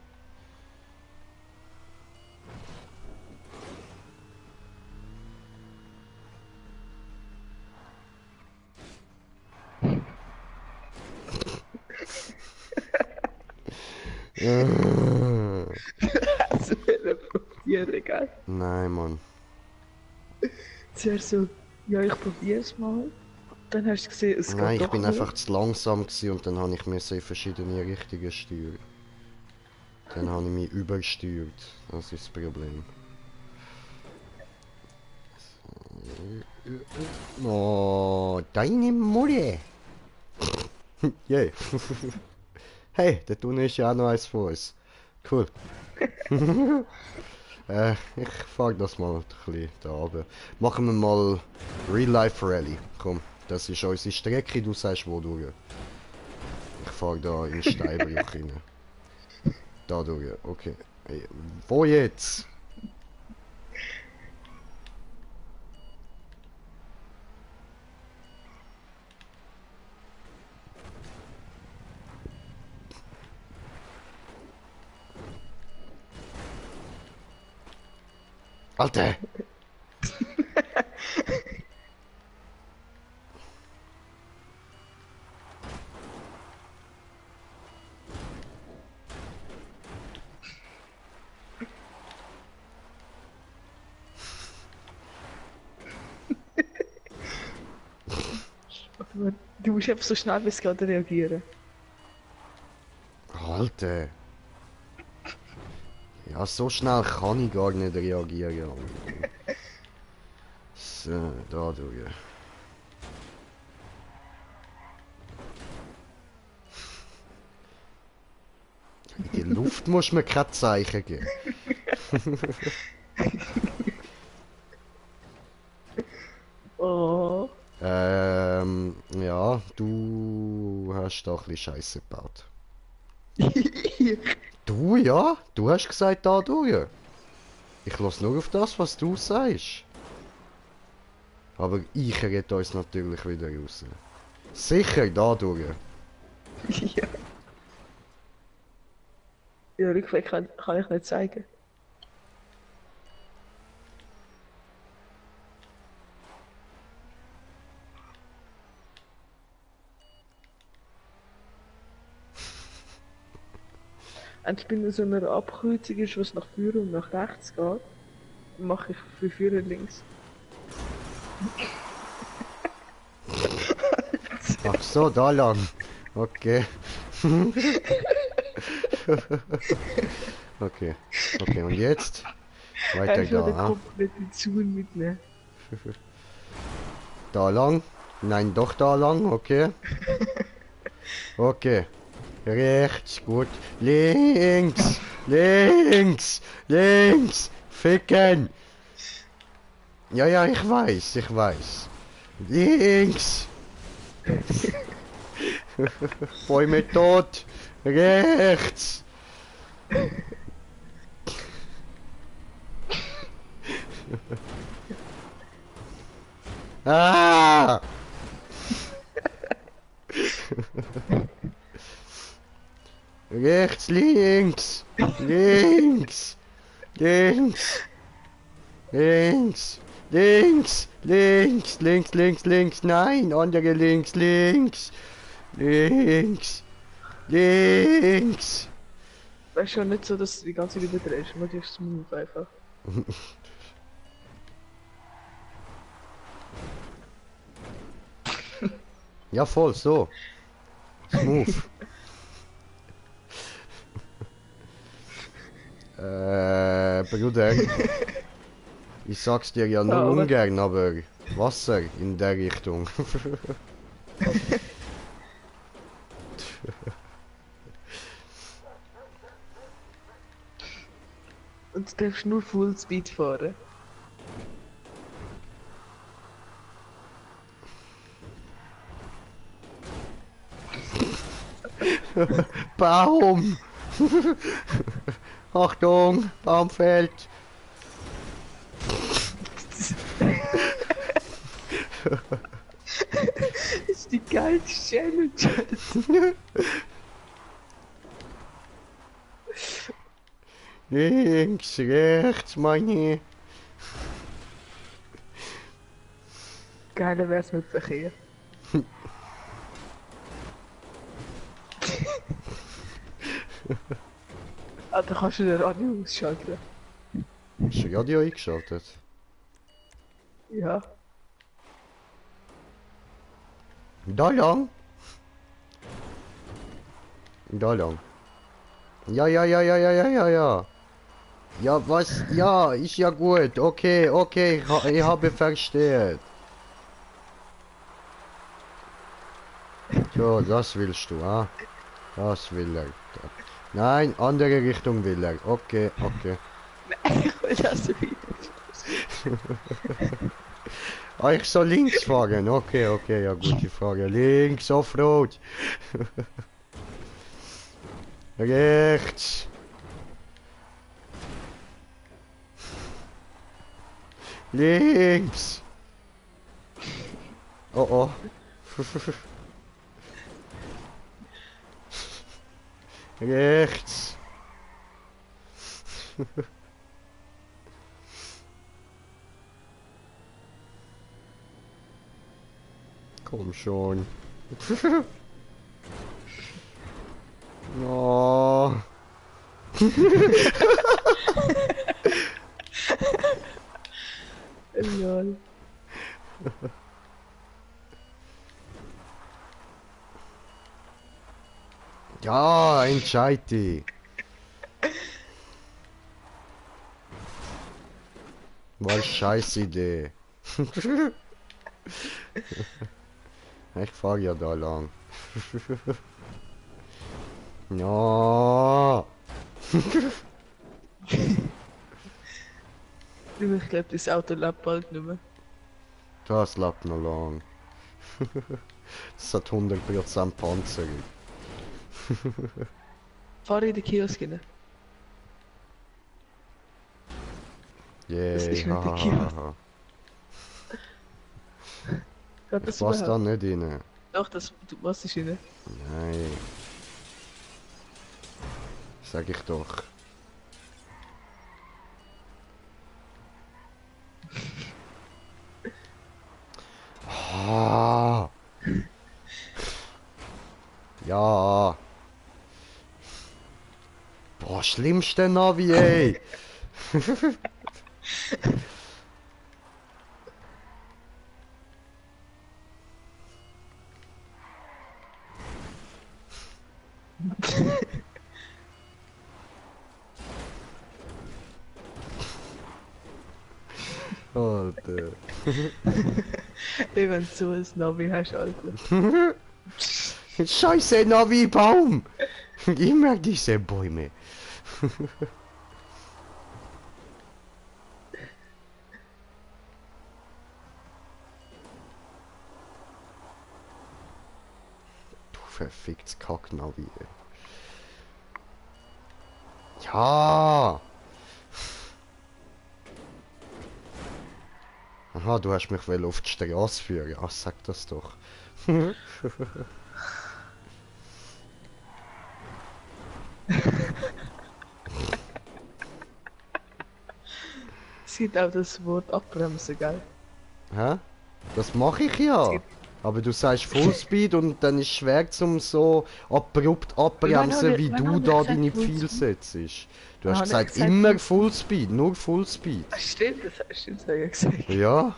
Also, wenn probieren, gell? Nein, Mann. Zuerst so, ja, ich probier's mal. Dann hast du gesehen, es Nein, geht ich doch bin nicht. einfach zu langsam gewesen und dann habe ich mir in verschiedene Richtungen steuern. Dann habe ich mich übersteuert. Das ist das Problem. Oh, deine Mutter! Yeah. Hey, der Tunnel ist ja auch noch eins von uns. Cool. Ich fahre das mal ein bisschen da runter. Machen wir mal Real Life Rally. Komm, das ist unsere Strecke, du sagst wo durch. Ich fahre da in Steinbruch rein. Da durch, okay. Hey, wo jetzt? Alter! Aber du musst einfach so schnell wie es geht reagieren. Alter! Ja, so schnell kann ich gar nicht reagieren. So, da durch. In die Luft muss man kein Zeichen geben. Oh. Ja, du hast da ein bisschen Scheiße gebaut. Du, ja? Du hast gesagt, da durch. Ich lasse nur auf das, was du sagst. Aber ich rede uns natürlich wieder raus. Sicher, da durch. Ja. Ja, Rückweg kann ich nicht zeigen. Wenn ich bin in so einer Abkürzung ist, was nach vorne und nach rechts geht, dann mache ich für vorne links. Ach so, da lang. Okay. Okay. Okay, und jetzt? Weiter Ich will den da, ah. kompletten Zaun mitnehmen. Da lang? Nein, doch da lang, okay. Okay. Rechts, gut. Links! Links! Links! Ficken! Ja, ja, ich weiß, ich weiß. Links! Bäume tot! Rechts! Ah! Rechts, links! Links! Links! Links! Links! Links! Links, links, links! Nein! Andere links, links! Links! Links! Weißt schon nicht so, dass du die ganze Zeit überdrehst, man ist smooth einfach. Ja, voll, so. Smooth. Bruder. Ich sag's dir ja nur Ja, aber- ungern, aber Wasser in der Richtung. Und du darfst nur Fullspeed fahren. Baum! Achtung, Baum fällt! Das ist die geilste Challenge. Links, rechts, meine. Geiler wär's mit Verkehr. Ah, dann kannst du den Radio ausschalten. Ist das Radio eingeschaltet? Ja. Da lang? Da lang. Ja, ja, ja, ja, ja, ja, ja, ja. Ja, was? Ja, ist ja gut. Okay, okay, ich habe versteht. So, das willst du, ah? Das will er. Nein, andere Richtung will er. Okay, okay. Ich will das wieder. Ah, ich soll links fahren. Okay, okay, ja gut, ich fahre links, Offroad. Rechts. Links. Oh oh. Rechts. Komm schon. Oh. Lol. Ja, entscheid dich. War scheiß Idee. Ich fahr ja da lang. Ja. Ich glaube, das Auto lebt bald nicht mehr. Das lebt noch lang. Das hat 100% Panzerung. Fahr in den Kiosk rein. Das ist Yay, nicht der Kiosk. hahaha. Geht Ich das pass da überhaupt? nicht rein. Doch, das, du was ist rein. Nein. Sag ich doch. Ah. Ja. Boah, schlimmste Navi, ey. Alter. Wenn du so ein Navi hast, Alter. Scheiße, Navi, Baum. Immer diese Bäume. Du verficktes Kacknavi, ey. Ja. Aha, du hast mich auf die Straße führen. Ach, sag das doch. Es gibt auch das Wort abbremsen, gell? Hä? Das mache ich ja. Aber du sagst Fullspeed und dann ist es schwer zum so abrupt abbremsen, wie wann du hab ich da gesagt deine Fullspeed? Pfeile setzt. Du Wann hast hab ich gesagt, gesagt immer Fullspeed, nur Fullspeed. Ah, stimmt, das habe ich gesagt. Ja?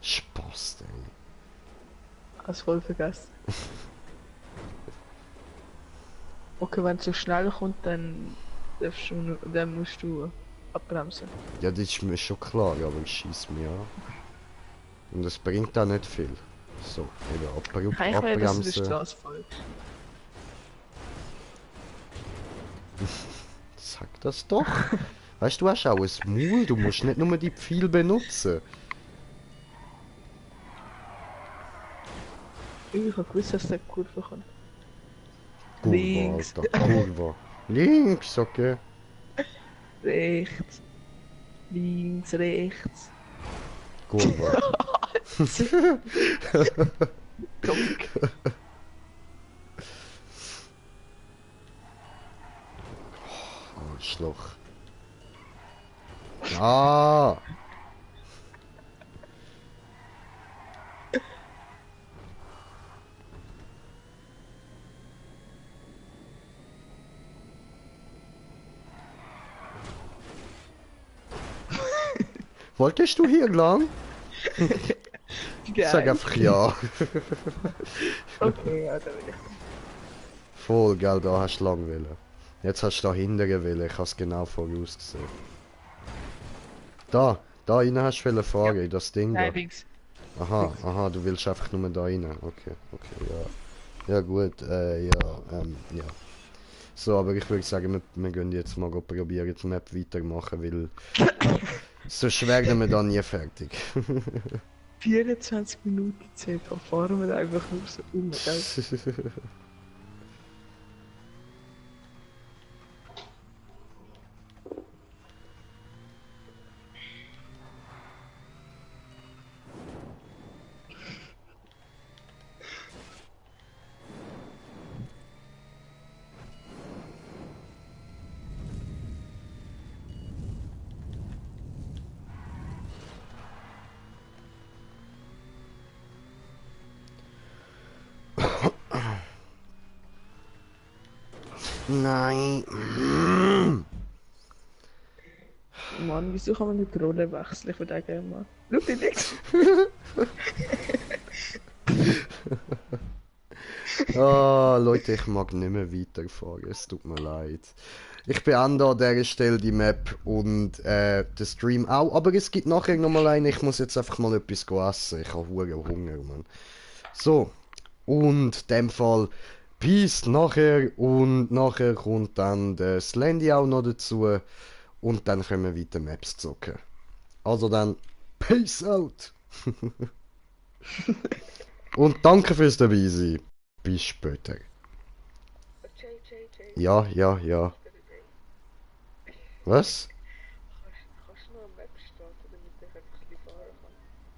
Spaß, ey. Hast voll vergessen. Okay, wenn es so schnell kommt, dann dann musst du abbremsen. Ja, das ist mir schon klar, aber ich schieß mir an. Und es bringt da nicht viel. So, eben abrupt Ich will, dass du die abbremsen. Straße folgst. Sag das doch. Weißt du, du hast auch ein Maul, du musst nicht nur die Pfeile benutzen. Ich habe gewusst, dass der Kurve kommt. Kurva, Links. Alter, Kurva. Links, okay. Rechts. Links, rechts. Kurva. Komm. Arschloch. Ja. Wolltest du hier lang? Sag Geil. einfach ja. Okay, ja, da will ich. Voll, gell, da hast du lang wollen. Jetzt hast du da hinten wollen, ich hab's genau vorausgesehen. Da rein hast du wollen fahren, in das Ding da. Nein, links. Aha, aha, du willst einfach nur da rein. Okay, okay, ja. Ja gut, ja. So, aber ich würde sagen, wir gehen jetzt mal probieren, die Map weitermachen, weil sonst werden wir da nie fertig. 24 Minuten circa fahren wir einfach nur so gell? Nein. Mann, wieso kann man nicht die Rolle wechseln von der Game? Schau dir nichts. Ah, Leute, ich mag nicht mehr weiterfahren, es tut mir leid. Ich beende an dieser Stelle die Map und den Stream auch, aber es gibt nachher nochmal einen, ich muss jetzt einfach mal etwas essen, ich habe Hunger, Mann. So, und in dem Fall Peace nachher und nachher kommt dann der Slendy auch noch dazu und dann können wir weiter Maps zocken. Also dann, Peace out! Und danke fürs dabei sein. Bis später. JJJ. Ja. Was?